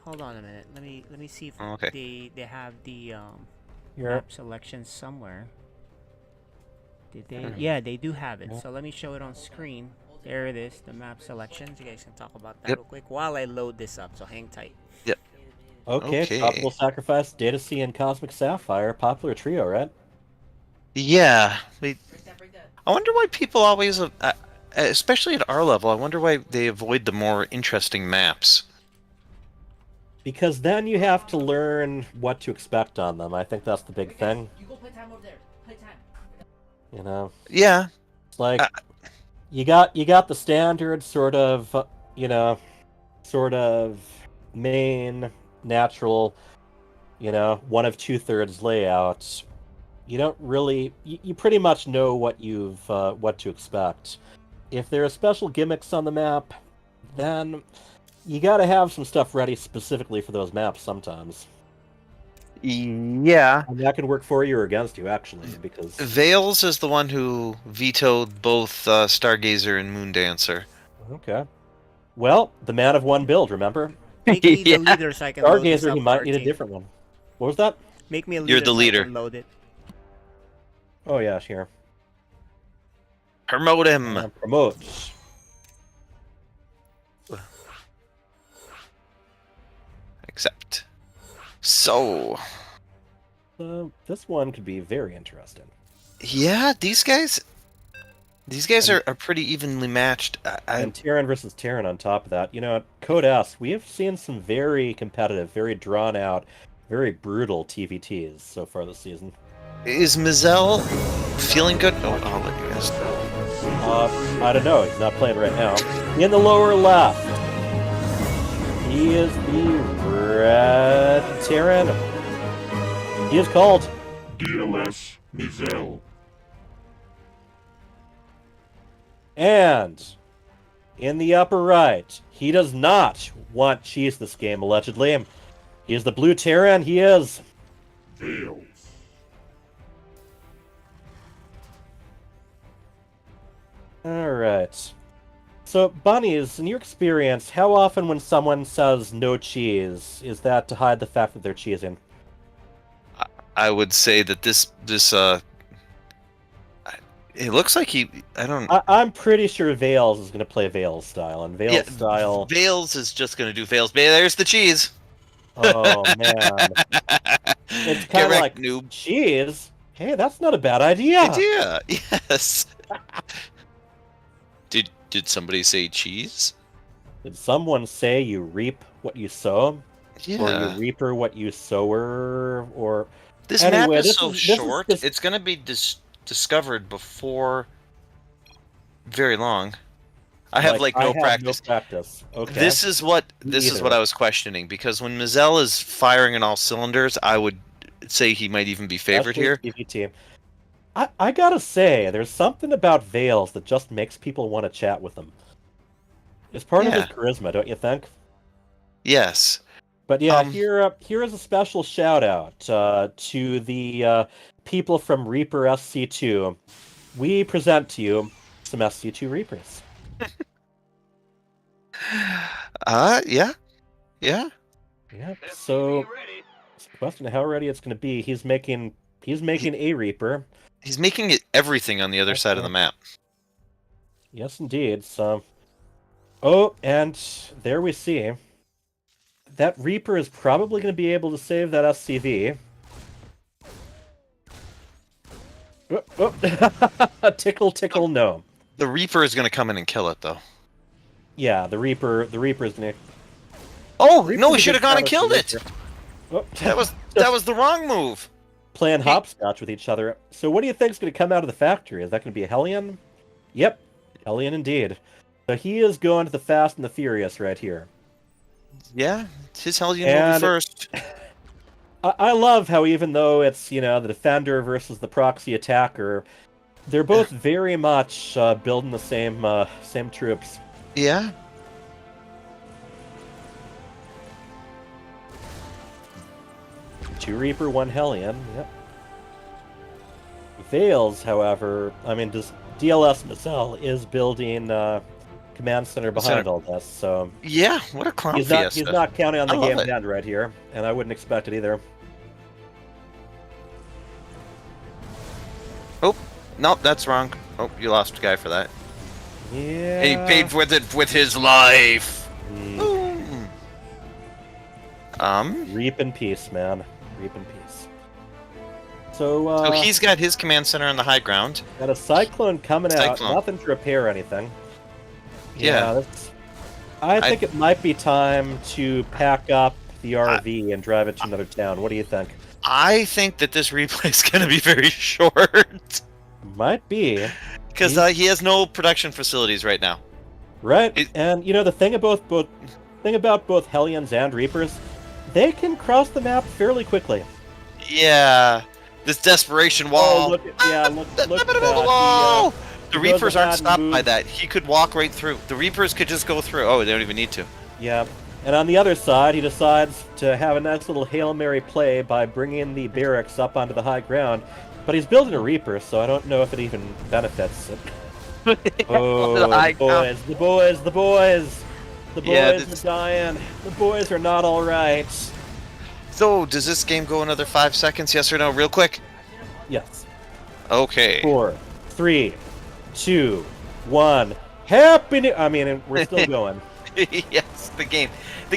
Hold on a minute. Let me see if Okay. they have the Here. map selection somewhere. Did they? Yeah, they do have it. So let me show it on screen. There it is, the map selections. You guys can talk about that real quick while I load this up. So hang tight. Yep. Okay, Tropical Sacrifice, Data Sea, and Cosmic Sapphire. Popular trio, right? Yeah. I wonder why people always, especially at our level, I wonder why they avoid the more interesting maps. Because then you have to learn what to expect on them. I think that's the big thing. You go play time over there. Play time. You know? Yeah. It's like you got the standard sort of, you know, sort of main natural, you know, 1 of 2/3 layout. You don't really you pretty much know what what to expect. If there are special gimmicks on the map, then you got to have some stuff ready specifically for those maps sometimes. Yeah. And that can work for you or against you, actually, because... Vales is the one who vetoed both Stargazer and Moondancer. Okay. Well, the man of one build, remember? Make me the leader so I can load this Stargazer, up, he might need a Turkey. different one. What was that? Make me a leader You're the so leader. I can load it. Oh, yeah, sure. Promote him! Promote. Accept. So... this one could be very interesting. Yeah, these guys are pretty evenly matched. And Terran versus Terran on top of that. You know, at Code S, we have seen some very competitive, very drawn-out, very brutal TVTs so far this season. Is Mizell feeling good? Oh, I'll let you guys know. I don't know. He's not playing right now. In the lower left, he is the Red Terran. He is called DLS Mizell. And in the upper right, he does not want cheese this game, allegedly. He is the Blue Terran. He is Vales. Alright. So, Bunnies, in your experience, how often when someone says no cheese, is that to hide the fact that they're cheesing? I would say that this it looks like I'm pretty sure Vales is going to play Vales style, and Vales style... Vales is just going to do Vales. There's the cheese! Oh, man. It's kind of like, noob. Cheese? Hey, that's not a bad idea! Yes! Did somebody say cheese? Did someone say you reap what you sow? Yeah. Or you reaper what you sower? Or... This anyway, map is so short, it's going to be discovered before very long. I have no practice. Okay. This is what I was questioning, because when Mizell is firing on all cylinders, I would say he might even be favored here. PvT. I gotta say, there's something about Vales that just makes people want to chat with him. It's part of his charisma, don't you think? Yes. But yeah, here is a special shout out to the people from Reaper SC2. We present to you some SC2 Reapers. Yeah. So, it's a question of how ready it's going to be. He's making a Reaper. He's making everything on the other side of the map. Yes, indeed. So, oh, and there we see. That Reaper is probably going to be able to save that SCV. Tickle, tickle, no. The Reaper is going to come in and kill it, though. Yeah, the Reaper is going to... Oh, no, he should have gone and killed it! Oh. That was the wrong move! Playing hopscotch with each other. So what do you think is going to come out of the factory? Is that going to be a Hellion? Yep, Hellion indeed. So he is going to the Fast and the Furious right here. Yeah, it's his Hellion will be first. I love how even though it's, the defender versus the proxy attacker, they're both very much building the same troops. Yeah. Two Reaper, one Hellion. Yep. Vales, however, I mean, DLS Nacelle is building command center behind all this, so yeah, what a clown he's fiesta. not counting on the I love game it. to end right here, and I wouldn't expect it either. Oh, nope, that's wrong. Oh, you lost a guy for that. Yeah. He paid with it with his life. Reap in peace, man. Reap in peace. So, So he's got his command center on the high ground. got a Cyclone coming out. Cyclone. Nothing to repair anything. Yeah. I think it might be time to pack up the RV and drive it to another town. What do you think? I think that this replay is going to be very short. Might be. Because he has no production facilities right now. Right, and you know the thing about both Hellions and Reapers, they can cross the map fairly quickly. Yeah, this desperation wall. Oh, look at that. Whoa! The he Reapers goes aren't ahead stopped and by moves. that. He could walk right through. The Reapers could just go through. Oh, they don't even need to. Yeah, and on the other side, he decides to have a nice little Hail Mary play by bringing the barracks up onto the high ground, but he's building a Reaper, so I don't know if it even benefits it. Oh, the boys Yeah, are dying. The boys are not all right. So, does this game go another 5 seconds? Yes or no? Real quick. Yes. Okay. 4, 3, 2, 1. Happy New... I mean, we're still going. Yes, the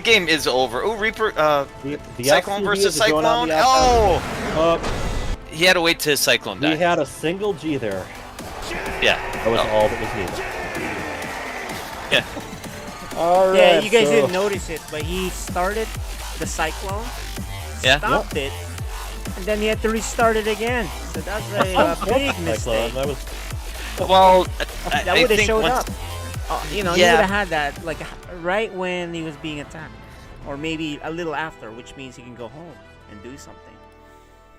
game is over. Oh, Reaper, the Cyclone FCV versus is going on Cyclone. the outside. Oh! He had to wait till his Cyclone He died. had a single G there. Yeah. That was all that was needed. Yeah. All right. Yeah, you guys so- didn't notice it, but he started the Cyclone, Yeah. stopped it, and then he had to restart it again. So that's a big mistake. That was... Well, That I would have think showed once- up. You know, Yeah. he would have had that like right when he was being attacked, or maybe a little after, which means he can go home and do something.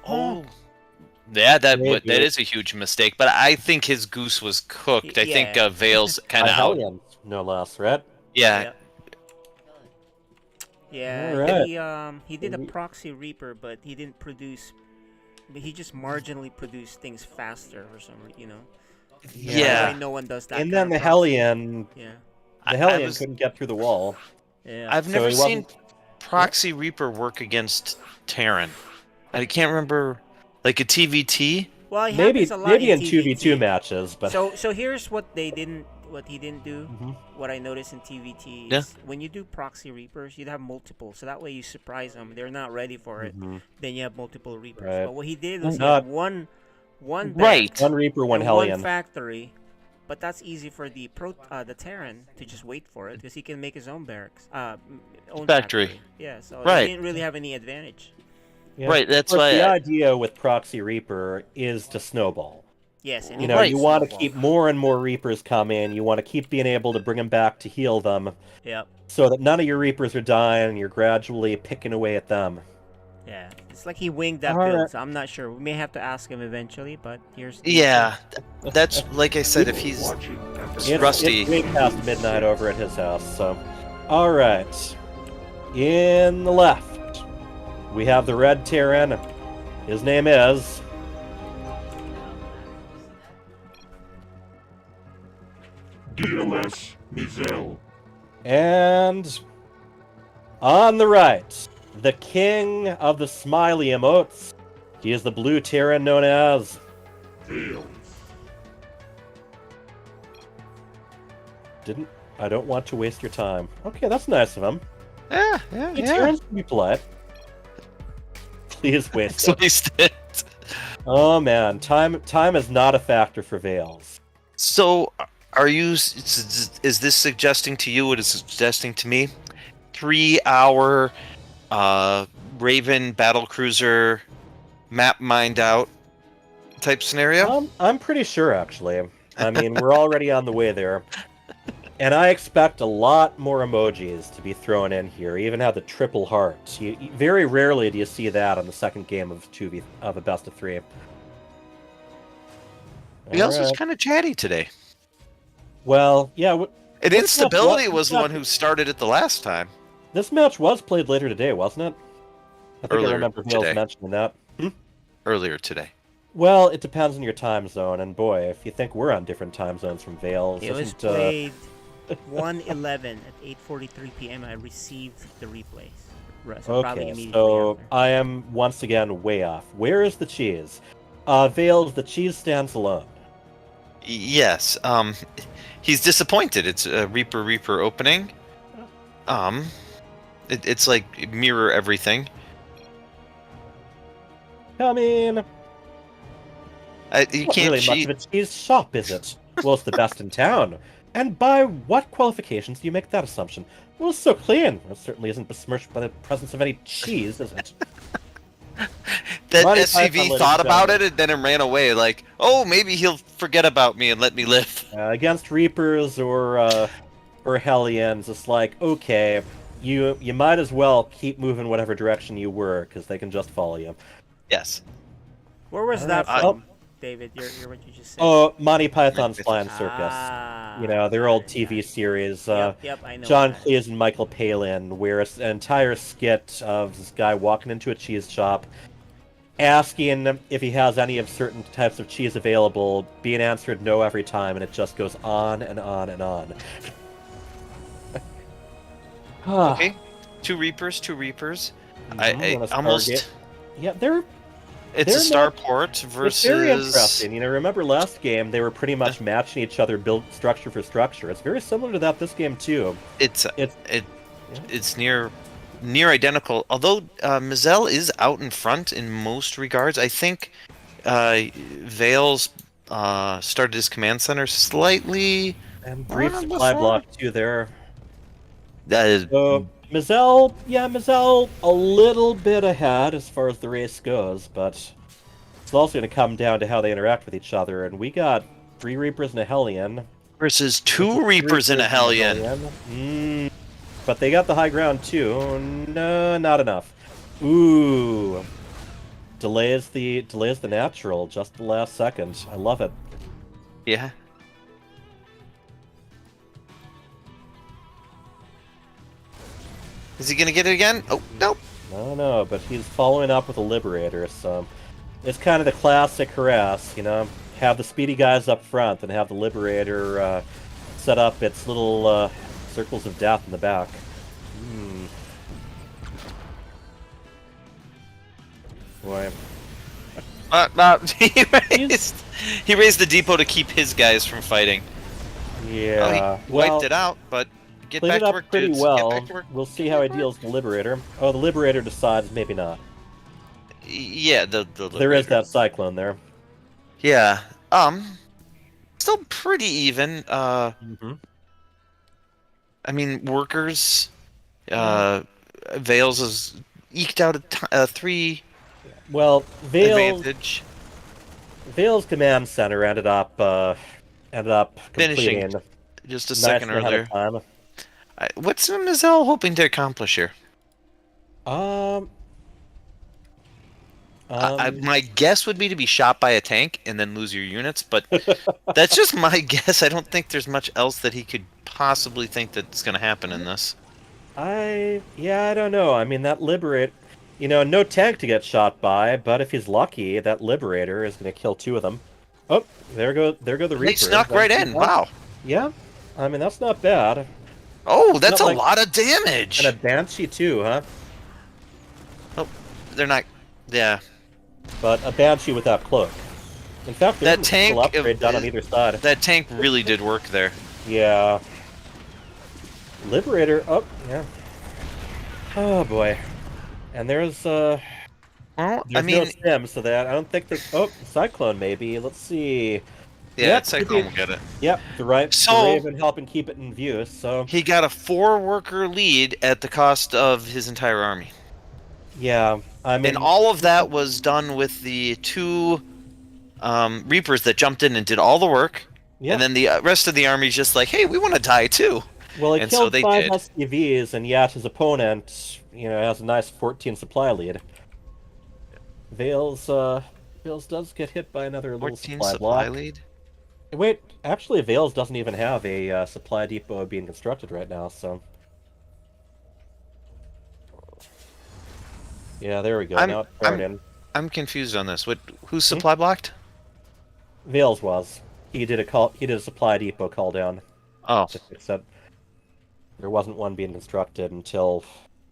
Oh. Yeah, that Maybe. is a huge mistake, but I think his goose was cooked. I think Yeah. Vale's kind A of out. Hellion, no less, right? Yeah. Yeah, Alright. he did a proxy Reaper, but he didn't produce. But he just marginally produced things faster for some reason, you know. Yeah. Why no one does that. And kind then of the proxy. Hellion, Yeah. the Hellion couldn't get through the wall. Yeah. I've So never he seen wasn't- Proxy Reaper work against Terran. I can't remember, like a TVT. Well, it Maybe happens a lot in TVT. 2v2 matches, but So here's what he didn't do. Mhm. What I noticed in TVT is Yeah. when you do proxy Reapers, you'd have multiple, so that way you surprise them. They're not ready for it. Mhm. Then you have multiple Reapers. Right. But what he did was he Not- had one Right. barracks one Reaper, one and Hellion. one factory. But that's easy for the Terran to just wait for it because he can make his own barracks, own Factory. Yeah, so Right. he didn't really have any advantage. Yeah. Right, that's Of course, why the I- idea with Proxy Reaper is to snowball. Yes, and You he know, did you want to snowball. keep more and more Reapers come in. You want to keep being able to bring them back to heal them, Yep. so that none of your Reapers are dying. And you're gradually picking away at them. Yeah, it's like he winged that Alright. build. So I'm not sure. We may have to ask him eventually, but here's. the- Yeah, that's like I said. If he's rusty, It's way past midnight over at his house. So, all right. In the left, we have the Red Terran. His name is DLS Nacelle. And on the right, the king of the smiley emotes. He is the blue Terran known as Vales. I don't want to waste your time. Okay, that's nice of him. yeah, Hey, Terrans can be polite. Please waste it. Waste it. Oh man, time is not a factor for Vales. So, are you? Is this suggesting to you what is suggesting to me? 3-hour Raven battlecruiser map mined out type scenario? I'm pretty sure actually. I mean, we're already on the way there. And I expect a lot more emojis to be thrown in here. Even have the triple hearts. Very rarely do you see that on the second game of a best of 3. Vales was Alright. kind of chatty today. Well, yeah. And this match Instability was- was the one who started it the last time. This match was played later today, wasn't it? I think Earlier I remember Vales today. mentioning that. Earlier today. Well, it depends on your time zone, and boy, if you think we're on different time zones from Vales, It was isn't, played 1:11 at 8:43 p.m. I received the replays. So probably Okay, immediately so after. I am once again way off. Where is the cheese? Vales, the cheese stands alone. Yes. He's disappointed. It's a Reaper opening. It's like mirror everything. I mean, You not can't really cheat. much of a cheese shop, is it? Well, it's the best in town. And by what qualifications do you make that assumption? Well, it's so clean. It certainly isn't besmirched by the presence of any cheese, is it? That Monty SCV Python, thought ladies and about gentlemen. it and then it ran away. Like, oh, maybe he'll forget about me and let me live. Against Reapers or Hellions, it's like, okay, you might as well keep moving whatever direction you were, because they can just follow you. Yes. Where was that Alright, from, David? You're what you just said. Oh, Monty Python's Flying Circus. Ah, You know, their old TV series. Yep, I know John that. Cleese and Michael Palin, where it's an entire skit of this guy walking into a cheese shop, asking if he has any of certain types of cheese available, being answered no every time, and it just goes on and on and on. Okay. Two Reapers. I On a almost. Stargate. Yeah, they're It's a not- starport versus. It's very interesting. You know, remember last game they were pretty much matching each other, build structure for structure. It's very similar to that this game too. It's near identical. Although Mazel is out in front in most regards. I think Vales started his command center slightly. And brief supply block too there. That is. So Mazel, a little bit ahead as far as the race goes, but it's also going to come down to how they interact with each other. And we got 3 Reapers and a Hellion. Versus 2 Reapers and a Hellion. But they got the high ground too. No, not enough. Ooh. Delays the natural just the last second. I love it. Yeah. Is he gonna get it again? Oh, nope. No, but he's following up with a Liberator, so it's kind of the classic harass, you know? Have the speedy guys up front and have the Liberator set up its little circles of death in the back. Boy. He raised the depot to keep his guys from fighting. Yeah. He wiped it out, but get cleaned back it to up work, pretty dudes. well. Get back to work. We'll see how he deals with the Liberator. Oh, the Liberator decides maybe not. Yeah, the There is that Cyclone there. Yeah. Still pretty even. I mean, workers. Vales has eked out a 3. Well, advantage. Vale's command center ended up Finishing completing just a second nicely ahead earlier. of time. What's Mazel hoping to accomplish here? My guess would be to be shot by a tank and then lose your units, but that's just my guess. I don't think there's much else that he could possibly think that's going to happen in this. I don't know. I mean, that Liberate, no tank to get shot by, but if he's lucky, that Liberator is going to kill 2 of them. Oh, there go the Reapers. He snuck right in. Wow. Yeah, I mean that's not bad. Oh, that's a lot of damage. And a Banshee too, huh? Oh, they're not. Yeah. But a Banshee without cloak. In fact, there's that tank upgrade done on either side. That tank really did work there. Yeah. Liberator. Oh, yeah. Oh boy. And there's no stem, so that I don't think they. Oh, Cyclone maybe. Let's see. Yeah, Cyclone will get it. Yep, the Raven helping keep it in view. So he got a 4-worker lead at the cost of his entire army. Yeah, I mean, and all of that was done with the 2 Reapers that jumped in and did all the work. Yep. And then the rest of the army's just like, hey, we want to die too. Well, he and killed so they 5 did. SCVs, and yet his opponent, has a nice 14 supply lead. Vales does get hit by another little 14 supply supply block. lead? Wait, actually, Vales doesn't even have a supply depot being constructed right now, so... Yeah, there we go. Now it's fired in. I'm confused on this. Who's supply blocked? Vales was. He did a supply depot call down. Oh. To fix it. There wasn't one being constructed until...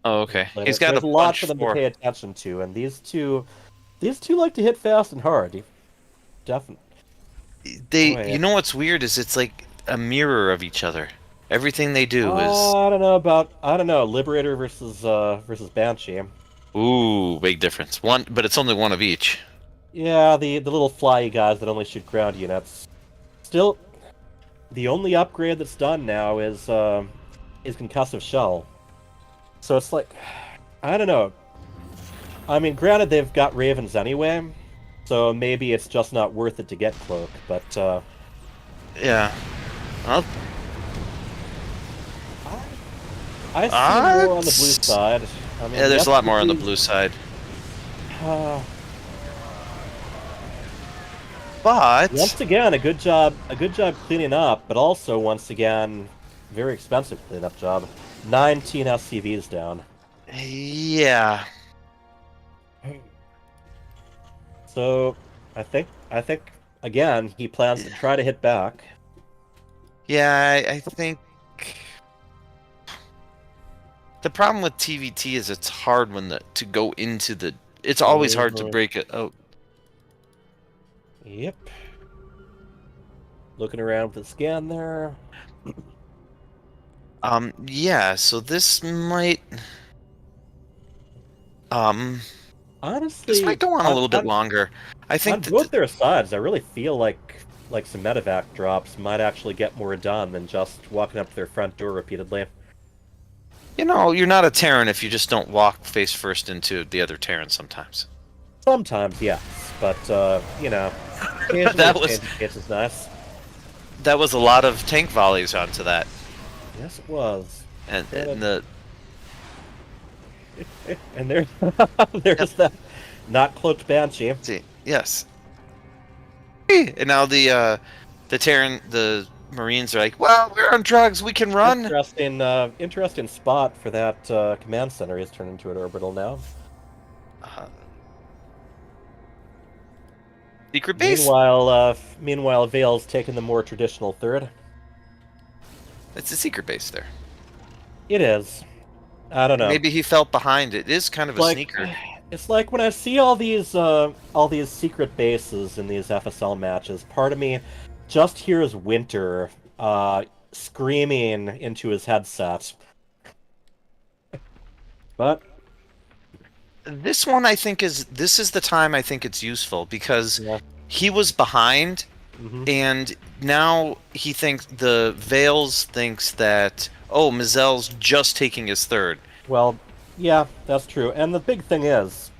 Oh, okay. later. He's got There's a lot bunch for them more. to pay attention to, and these two like to hit fast and hard. Definitely. You know what's weird is it's like a mirror of each other. Everything they do is. I don't know. Liberator versus Banshee. Ooh, big difference. One, but it's only one of each. Yeah, the little flyy guys that only shoot ground units. Still, the only upgrade that's done now is concussive shell. So it's like, I don't know. I mean, granted they've got ravens anyway, so maybe it's just not worth it to get cloak. But yeah, well, I see more on the blue side. I mean, yeah, there's a lot more on the blue side. But once again, a good job cleaning up, but also once again, very expensive cleanup job. 19 SCVs down. Yeah. So, I think again he plans to try to hit back. Yeah, I think the problem with TVT is it's hard to go into the. It's always hard to break it. Oh. Yep. Looking around with the scan there. Yeah, so this might honestly, this might go on a little bit longer. I think on both their sides, I really feel like some medevac drops might actually get more done than just walking up to their front door repeatedly. You know, you're not a Terran if you just don't walk face first into the other Terran sometimes. Sometimes, yes, but you know, it is nice. That was a lot of tank volleys onto that. Yes, it was. And the and there's that not cloaked Banshee. See, yes. And now the Marines are like, well, we're on drugs, we can run. Interesting spot for that command center. Is turned into an orbital now. Secret base. Meanwhile, Vale's taking the more traditional third. It's a secret base there. It is. I don't know. Maybe he felt behind. It is kind of a sneaker. It's like when I see all these secret bases in these FSL matches, part of me just hears Winter screaming into his headset. But this one, I think, is the time I think it's useful because he was behind, and now he thinks Vales thinks that Mazel's just taking his third. Well, yeah, that's true. And the big thing is,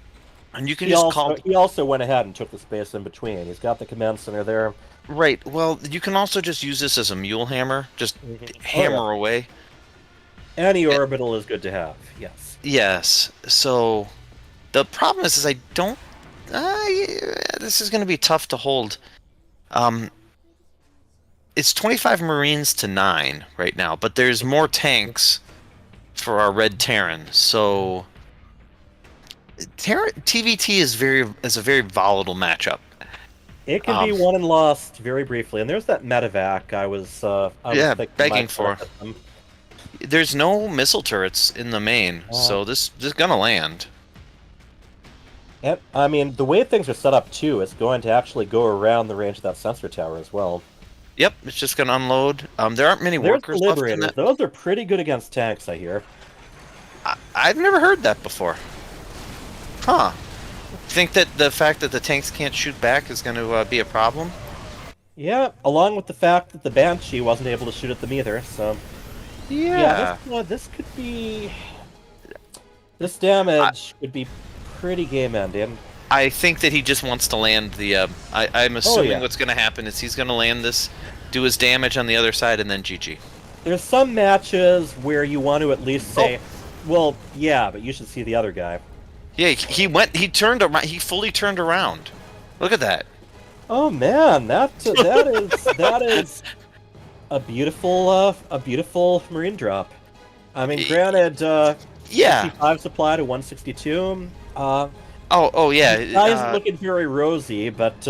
and you can he also went ahead and took the space in between. He's got the command center there. Right. Well, you can also just use this as a mule hammer, just hammer away. Any orbital is good to have. Yes. Yes. So the problem is I don't. This is going to be tough to hold. It's 25 Marines to 9 right now, but there's more tanks for our Red Terran. So TVT is a very volatile matchup. It can be won and lost very briefly, and there's that medevac I was begging for. There's no missile turrets in the main, so this is gonna land. And, I mean, the way things are set up too, it's going to actually go around the range of that sensor tower as well. Yep, it's just gonna unload. There aren't many workers left in that. Those are pretty good against tanks, I hear. I've never heard that before. Huh. Think that the fact that the tanks can't shoot back is going to be a problem? Yeah, along with the fact that the Banshee wasn't able to shoot at them either, so... Yeah, this could be... This damage could be pretty game-ending. I think that he just wants to land the... I'm assuming what's going to happen is he's going to land this, do his damage on the other side, and then GG. There's some matches where you want to at least say, well, yeah, but you should see the other guy. Yeah, he fully turned around. Look at that. Oh man, that is a beautiful marine drop. I mean, granted, yeah. 65 supply to 162. Oh yeah. His guy's looking very rosy, but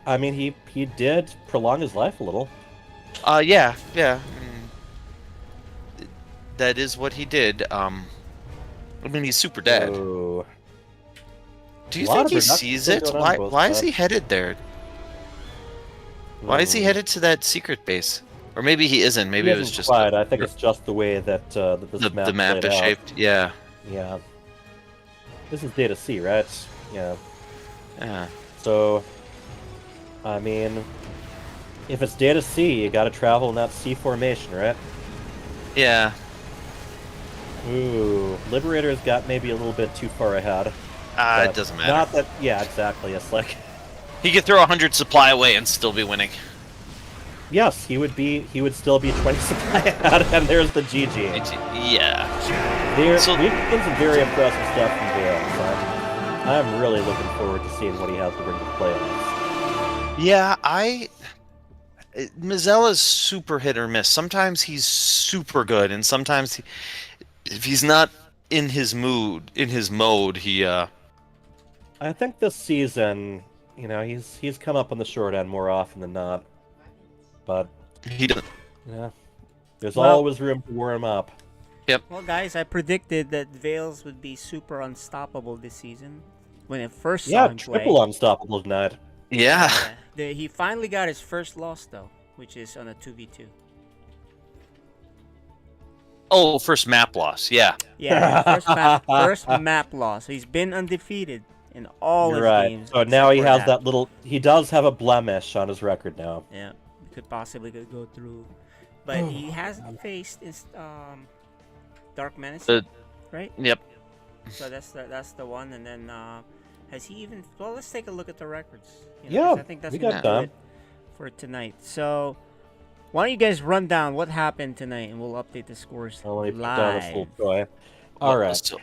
I mean, he did prolong his life a little. Yeah. That is what he did. I mean, he's super dead. Ooh. Do you think he sees it? Why is he headed there? Why is he headed to that secret base? Or maybe he isn't. Maybe it was just quite. I think it's just the way that the map is shaped. Yeah. Yeah. This is data C, right? Yeah. Yeah. So, I mean, if it's data C, you got to travel in that C formation, right? Yeah. Ooh, Liberator's got maybe a little bit too far ahead. It doesn't matter. Not that. Yeah, exactly. It's like he could throw 100 supply away and still be winning. Yes, he would still be 20 supply ahead, and there's the GG. Yeah. We've seen some very impressive stuff from Vale. I'm really looking forward to seeing what he has to bring to the playoffs. Yeah, Mizell is super hit or miss. Sometimes he's super good, and sometimes if he's not in his mode, he. I think this season, he's come up on the short end more often than not. But he doesn't. Yeah, there's always room to warm up. Yep. Well, guys, I predicted that Vales would be super unstoppable this season when it first saw him play. Triple unstoppable tonight. Yeah. He finally got his first loss though, which is on a 2v2. Oh, first map loss. Yeah. Yeah, first map loss. He's been undefeated in all his games. So now he has that little. He does have a blemish on his record now. Yeah, could possibly go through, but he hasn't faced Dark Menace, right? Yep. So that's the one, and then has he even? Well, let's take a look at the records. Yeah, I think that's gonna do it for tonight. So why don't you guys run down what happened tonight, and we'll update the scores live. All right. So,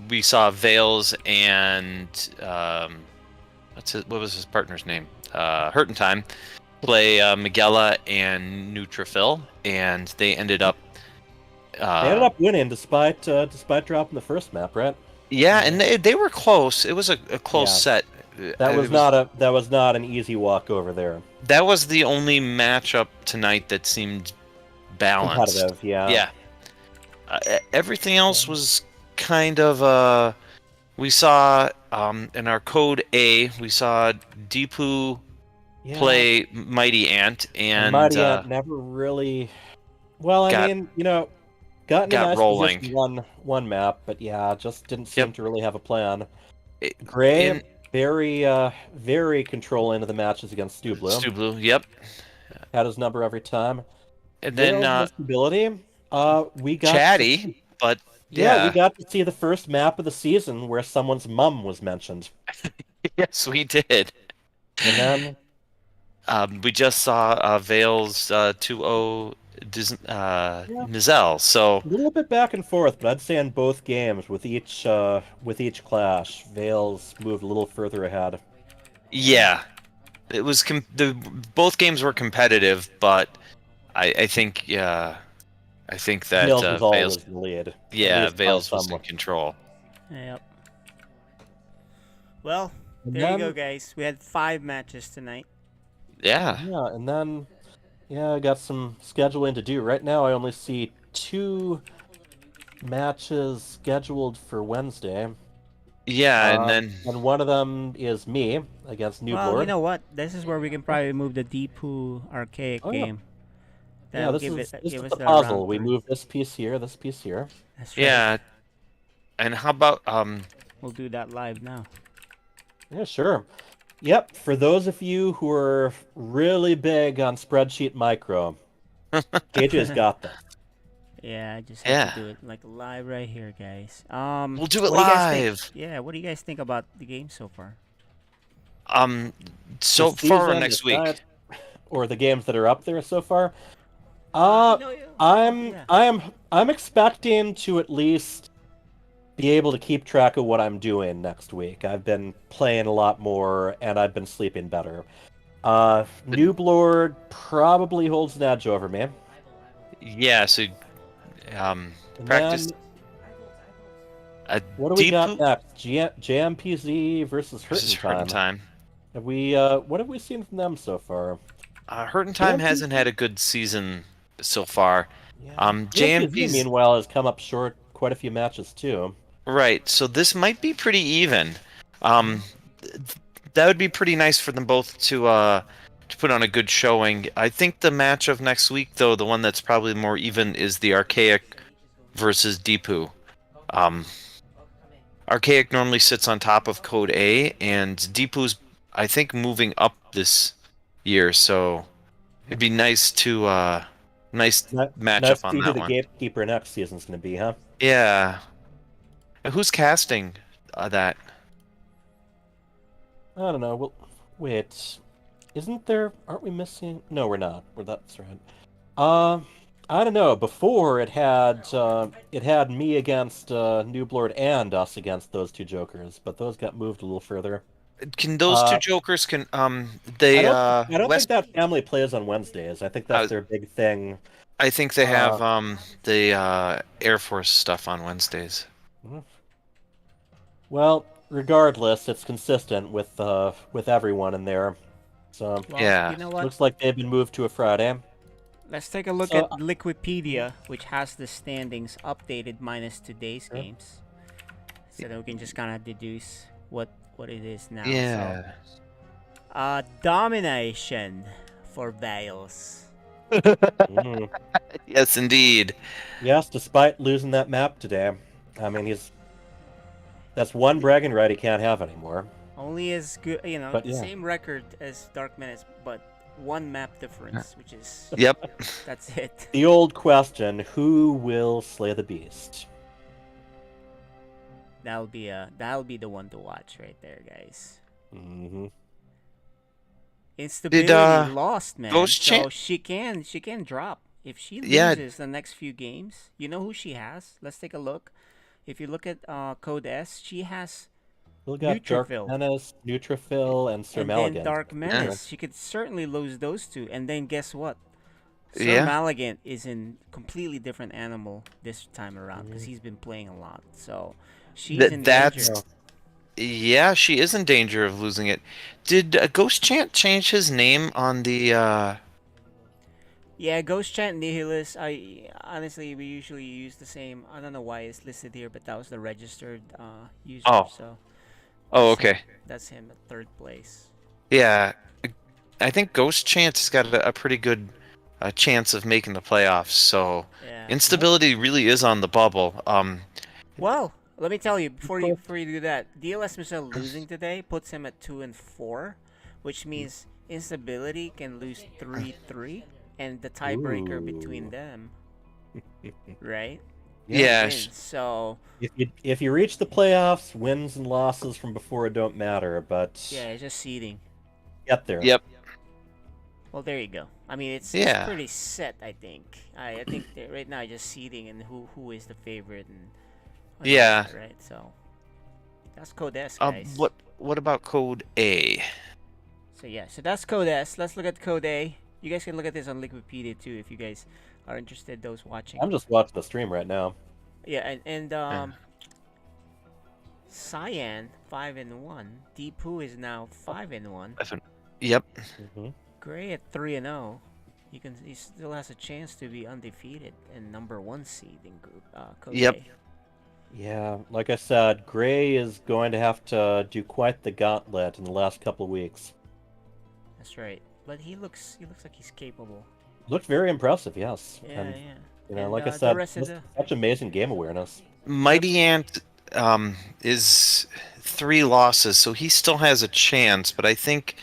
we saw Vales and what was his partner's name? Hurtin' Time play Miguela and Neutrophil, and they ended up. They ended up winning despite dropping the first map, right? Yeah, and they were close. It was a close set. That was not an easy walk over there. That was the only matchup tonight that seemed balanced. Competitive, yeah. Yeah. Everything else was kind of we saw in our code A, we saw Deepu play Mighty Ant, and Mighty Ant never really. Well, I mean, got in a nice rolling position one map, but just didn't seem to really have a plan. Gray, very controlling of the matches against Stu Blue. Stu Blue, yep. Had his number every time. And then stability. We got chatty, but we got to see the first map of the season where someone's mum was mentioned. Yes, we did. And then we just saw Vale's 2-0 Mizell. So a little bit back and forth, but I'd say in both games with each clash, Vale's moved a little further ahead. Yeah, it was both games were competitive, but I think that Vales was always in the lead. Yeah, Vales was in control. Yep. Well, there you go, guys. We had 5 matches tonight. Yeah. Yeah, and then I got some scheduling to do. Right now, I only see 2 matches scheduled for Wednesday. Yeah, and one of them is me against Newboard. Well, you know what? This is where we can probably move the Deepu archaic game. Yeah, this is the puzzle. We move this piece here, this piece here. That's right. Yeah. And how about we'll do that live now. Yeah, sure. Yep, for those of you who are really big on spreadsheet micro, KJ's got that. Yeah, I just have to do it like live right here, guys. We'll do it live. Yeah, what do you guys think about the game so far? So far next week, or the games that are up there so far. I'm expecting to at least be able to keep track of what I'm doing next week. I've been playing a lot more, and I've been sleeping better. Nooblord probably holds an edge over me. Yeah, so And practice. What do we got next? JMPZ versus Hurtin' Time. Have we? What have we seen from them so far? Hurtin' Time hasn't had a good season so far. JMPZ, meanwhile, has come up short quite a few matches too. Right, so this might be pretty even. That would be pretty nice for them both to put on a good showing. I think the match of next week, though, the one that's probably more even, is the Archaic versus Deepu. Archaic normally sits on top of Code A, and Deepu's, I think, moving up this year, so it'd be nice to nice matchup on that who the one. gatekeeper next season's going to be, huh? Yeah. Who's casting that? I don't know. Well, wait. Isn't there... Aren't we missing... No, we're not. That's right. I don't know. Before, it had me against Nooblord and us against those two jokers, but those got moved a little further. Can those two jokers... they... I don't think that family plays on Wednesdays. I think that's their big thing. I think they have the Air Force stuff on Wednesdays. Well, regardless, it's consistent with everyone in there. So Well, you know what? Looks like they've been moved to a Friday. Let's take a look at Liquipedia, which has the standings updated minus today's games, so that we can just kind of deduce what it is now. Yeah. So, domination for Vales. Yes, indeed. Yes, despite losing that map today. I mean, that's one bragging right he can't have anymore. Only as good, you know, But, the yeah. same record as Dark Menace, but one map difference, which is... Yep. That's it. The old question, who will slay the beast? That'll be the one to watch right there, guys. Mm-hmm. Instability lost, man. Ghost So Champ- she can drop. If she Yeah. loses the next few games, you know who she has? Let's take a look. If you look at Code S, she has We'll got Dark Neutrophil. Menace, Neutrophil, and Sir And Maligan. then Dark Menace. She could certainly lose those two. And then guess what? Sir Yeah. Maligan is in completely different animal this time around because he's been playing a lot. So she's in danger. Yeah, she is in danger of losing it. Did Ghost Chant change his name on the... Yeah, Ghost Chant Nihilus. Honestly, we usually use the same. I don't know why it's listed here, but that was the registered user. Oh. So Oh, that's him. okay. That's him at third place. Yeah, I think Ghost Chant's got a pretty good chance of making the playoffs, so Yeah. instability really is on the bubble. Well, let me tell you before you do that, DLS Michelle losing today puts him at 2-4, which means instability can lose 3-3, and the tiebreaker between them, right? Yeah. Wins. So If you reach the playoffs, wins and losses from before don't matter, but yeah, it's just seeding. get there. Yep. Well, there you go. I mean, it's Yeah. pretty set. I think. I think that right now just seeding and who is the favorite and Yeah. right. So that's Code S, guys. What about Code A? So yeah, so that's Code S. Let's look at Code A. You guys can look at this on Liquipedia too if you guys are interested. Those watching. I'm just watching the stream right now. Yeah, and Cyan 5-1. Deepu is now 5-1. Yep. Gray at 3-0. He still has a chance to be undefeated and #1 seed in group Code Yep. A. Yeah, like I said, Gray is going to have to do quite the gauntlet in the last couple of weeks. That's right. But he looks like he's capable. Looked very impressive, yes. Yeah, and, yeah. You know, And, like I the said, rest of such amazing game awareness. Mighty Ant is 3 losses, so he still has a chance, but I think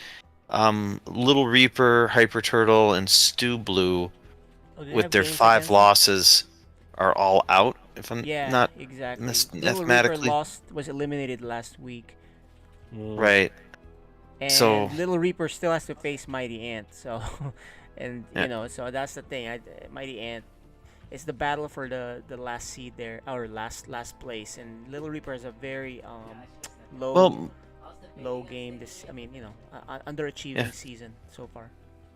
Little Reaper, Hyper Turtle, and Stew Blue, they with have their games 5 against them? losses, are all out. If I'm Yeah, not exactly. Little mathematically Reaper was eliminated last week. right. And So Little Reaper still has to face Mighty Ant, so and Yeah. you know, so that's the thing. Mighty Ant, it's the battle for the last seed there, or last place, and Little Reaper has a very low game. I mean, underachieving season so far.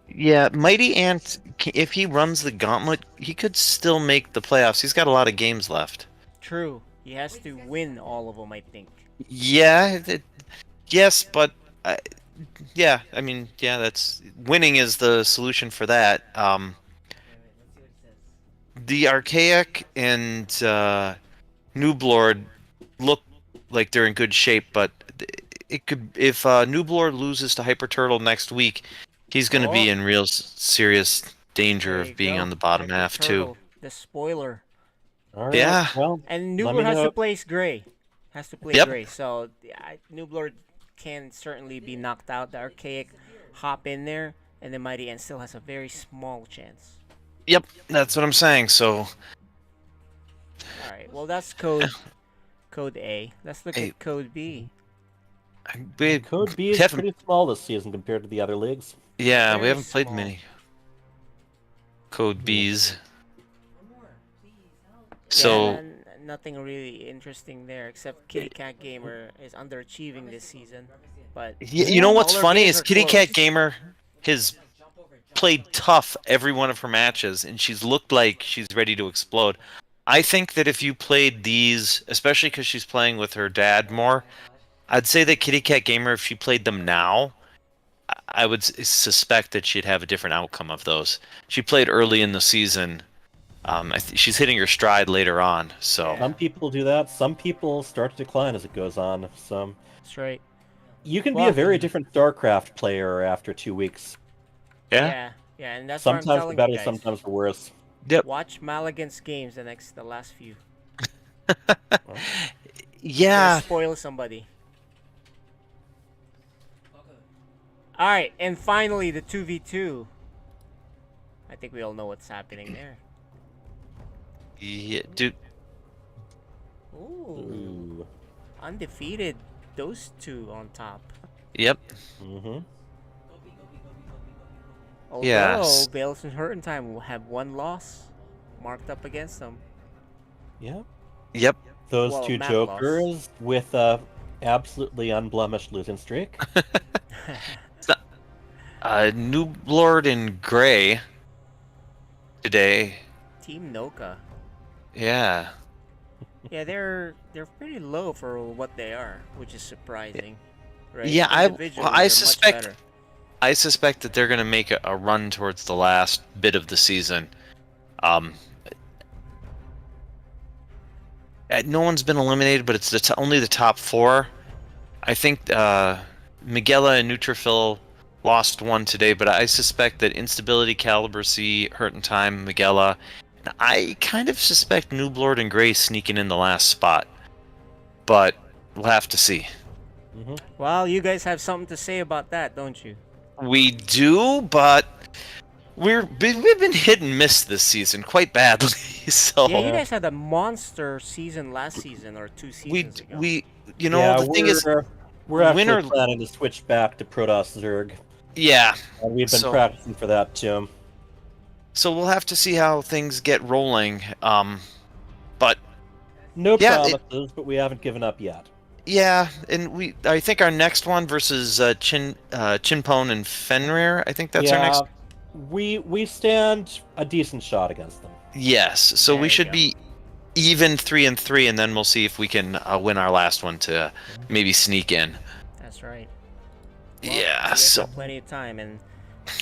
Yeah, Mighty Ant, if he runs the gauntlet, he could still make the playoffs. He's got a lot of games left. True. He has to win all of them, I think. Yeah, yes, but yeah, I mean, yeah, that's winning is the solution for that. The Archaic and Nooblord look like they're in good shape, but it could, if Nooblord loses to Hyper Turtle next week, he's going to be in real serious danger of being on the bottom half too. The spoiler. All right. Yeah. Well, and Nooblord has to place Gray. Gray. So Nooblord can certainly be knocked out. The Archaic hop in there, and the Mighty Ant still has a very small chance. Yep, that's what I'm saying. So. All right. Well, that's code A. Let's look at code B. Code B is pretty small this season compared to the other leagues. Yeah, we haven't played many code Bs. So nothing really interesting there, except Kitty Cat Gamer is underachieving this season. But you know what's funny is Kitty Cat Gamer has played tough every one of her matches, and she's looked like she's ready to explode. I think that if you played these, especially because she's playing with her dad more, I'd say that Kitty Cat Gamer, if she played them now, I would suspect that she'd have a different outcome of those. She played early in the season. She's hitting her stride later on. So some people do that. Some people start to decline as it goes on. So that's right. You can be a very different StarCraft player after 2 weeks. Yeah, and that's sometimes what I'm for telling better, you guys. sometimes for worse. Yep. Watch Maligan's games the last few. Yeah. Spoil somebody. All right, and finally the 2v2. I think we all know what's happening there. Yeah, dude. Ooh. Undefeated. Those two on top. Yep. Although Bales and Hurtentime will have one loss marked up against them. Yep. Those two jokers with a absolutely unblemished losing streak. Nooblord and Gray today. Team Noka. Yeah. Yeah, they're pretty low for what they are, which is surprising. Right? Yeah, I suspect that they're gonna make a run towards the last bit of the season. No one's been eliminated, but it's only the top 4. I think Miguela and Neutrophil lost one today, but I suspect that Instability, Caliber C, Hurtentime, Miguela, and I kind of suspect Nooblord and Gray sneaking in the last spot. But we'll have to see. Well, you guys have something to say about that, don't you? We do, but we've been hit and miss this season quite badly. So yeah, you guys had a monster season last season or 2 seasons ago. The thing is, we're actually planning to switch back to Protoss Zerg. Yeah, and we've been practicing for that too. So we'll have to see how things get rolling. But no promises, but we haven't given up yet. Yeah, and I think our next one versus Chinpone and Fenrir. I think that's our next. We stand a decent shot against them. Yes, so we should be even 3-3, and then we'll see if we can win our last one to maybe sneak in. That's right. Well, yeah, so plenty of time, and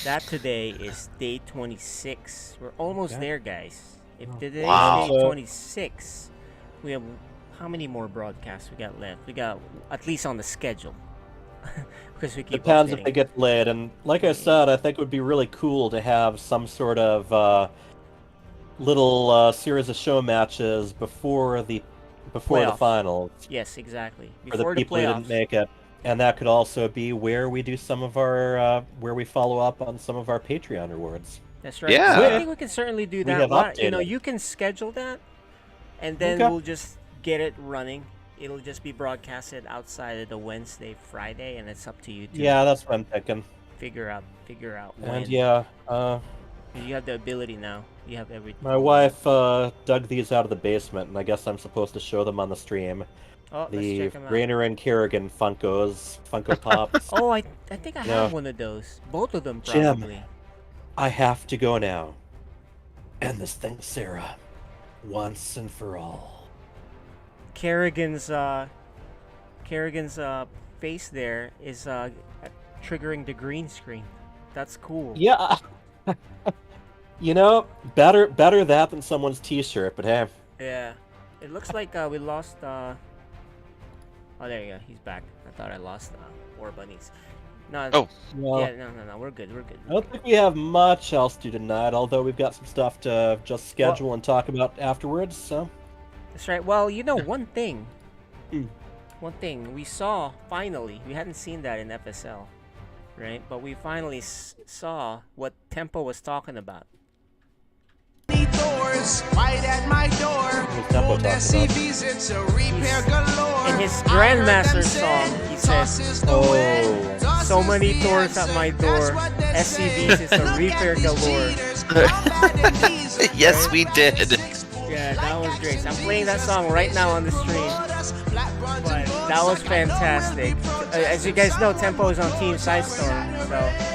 that today is day 26. We're almost there, guys. If today is day 26, we have how many more broadcasts we got left? We got at least on the schedule. Because we keep depends if they get delayed, and like I said, I think it would be really cool to have some sort of little series of show matches before the finals. Yes, exactly. For the people who didn't make it, and that could also be where we do some of our where we follow up on some of our Patreon rewards. That's right. Yeah, I think we can certainly do that. You can schedule that, and then we'll just get it running. It'll just be broadcasted outside of the Wednesday, Friday, and it's up to you. Yeah, that's what I'm thinking. Figure out. And yeah, You have the ability now. You have everything. My wife dug these out of the basement, and I guess I'm supposed to show them on the stream. Oh, let's The check 'em out. Rainer and Kerrigan Funko Pops. Oh, I think I No. have one of those. Both of them, Jim, probably. I have to go now. End this thing, Sarah. Once and for all. Kerrigan's face there is triggering the green screen. That's cool. Yeah. You know, better that than someone's T-shirt, but hey. Yeah. It looks like we lost. Oh, there you go. He's back. I thought I lost War Bunnies. No. Oh. Well, Yeah. No. We're good. We're good. I don't think we have much else to do tonight, although we've got some stuff to just schedule and talk about afterwards. So. That's right. Well, you know, one thing. One thing we saw finally. We hadn't seen that in FSL, right? But we finally saw what Tempo was talking about. Doors right at my door. Old SCVs, it's a repair galore. In his Grandmaster song, he says, "Oh, so many doors at my door. SCVs, it's a repair galore." Yes, we did. Yeah, that was great. I'm playing that song right now on the stream. But that was fantastic. As you guys know, Tempo is on Team Sidestorm, so.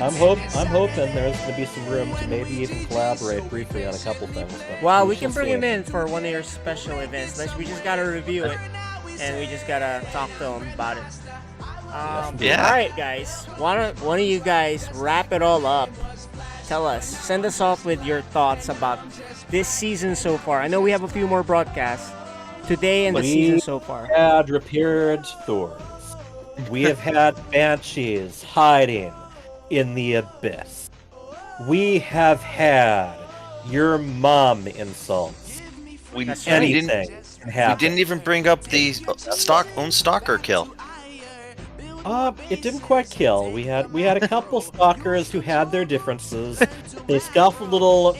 I'm hoping there's going to be some room to maybe even collaborate briefly on a couple things. Well, we can bring him in for one of your special events. We just gotta review it, and we just gotta talk to him about it. Yeah. All right, guys. One of you guys wrap it all up. Tell us. Send us off with your thoughts about this season so far. I know we have a few more broadcasts today and the season so far. We had repaired Thors. We have had Banshees hiding in the abyss. We have had your mom insults. We Anything can happen. We didn't even bring up the stalker kill. It didn't quite kill. We had a couple stalkers who had their differences. They scuffled a little.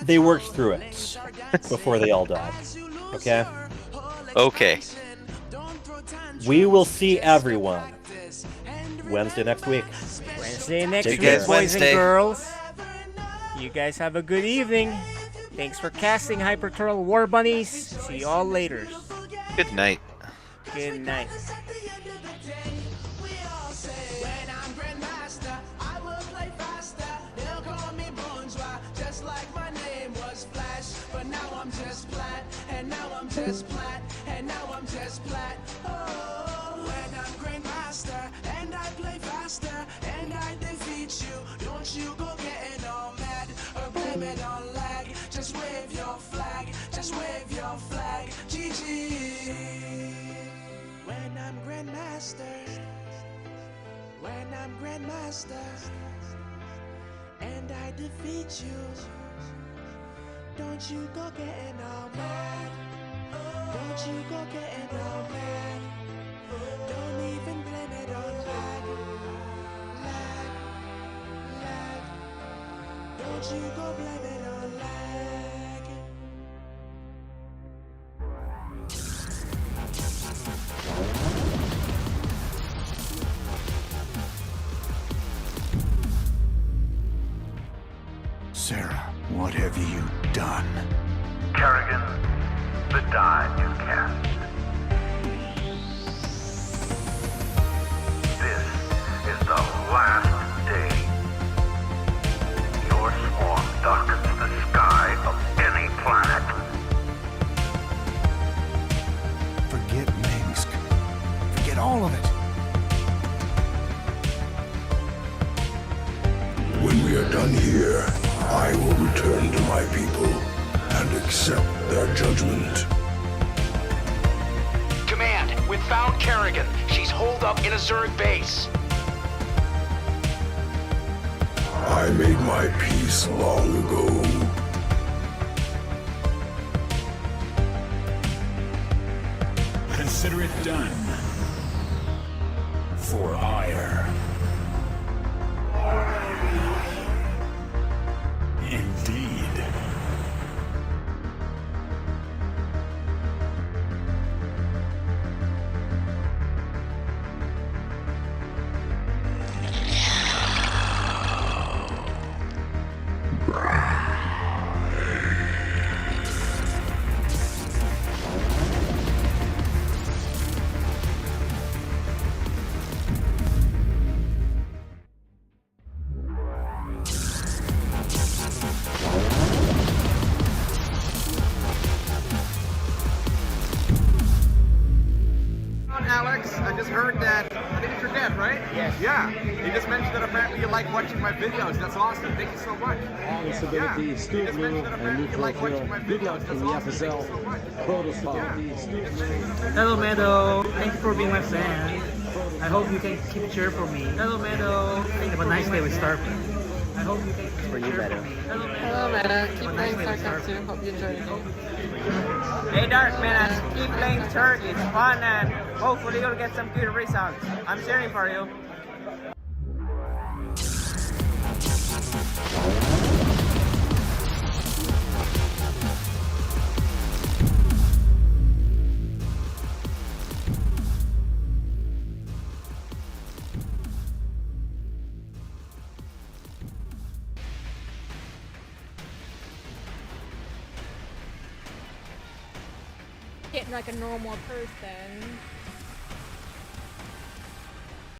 They worked through it before they all died. Okay? Okay. We will see everyone Wednesday next week. Wednesday next Take week, care. boys Wednesday. and girls. You guys have a good evening. Thanks for casting Hyper Turtle War Bunnies. See you all later. Good night. Good night. Just plat, and now I'm just plat. Oh, when I'm Grandmaster, and I play faster, and I defeat you. Don't you go getting all mad, or blame it on lag. Just wave your flag, just wave your flag. GG. When I'm Grandmaster, when I'm Grandmaster, and I defeat you. Don't you go getting all mad. Don't you go getting all mad. Don't even blame it on lag. Lag. Don't you go blame it on lag. Sarah, what have you done? Kerrigan, the die is cast. This is the last day. Your swarm darkens the sky of any planet. Forget Minsk. Forget all of it. When we are done here, I will return to my people and accept their judgment. Command, we've found Kerrigan. She's holed up in a Zerg base. I made my peace long ago. Consider it done. For ire. Indeed. just heard that. I think it's your dad, right? Yes. Yeah. He just mentioned that apparently you like watching my videos. That's awesome. Thank you so much. Instability, Stu Blue, and Neutral Phil. Good luck in the FSL Protocol. Hello, Meadow. Thank you for being my fan. I hope you can keep cheer for me. Hello, Meadow. Have a nice day with StarCraft. I hope you can keep cheer for me. Hello, Meta. Keep playing StarCraft 2. Hope you enjoy the game. Hey, Dark Man, keep playing Turk. It's fun and hopefully you'll get some good results. I'm cheering for you. Getting like a normal person.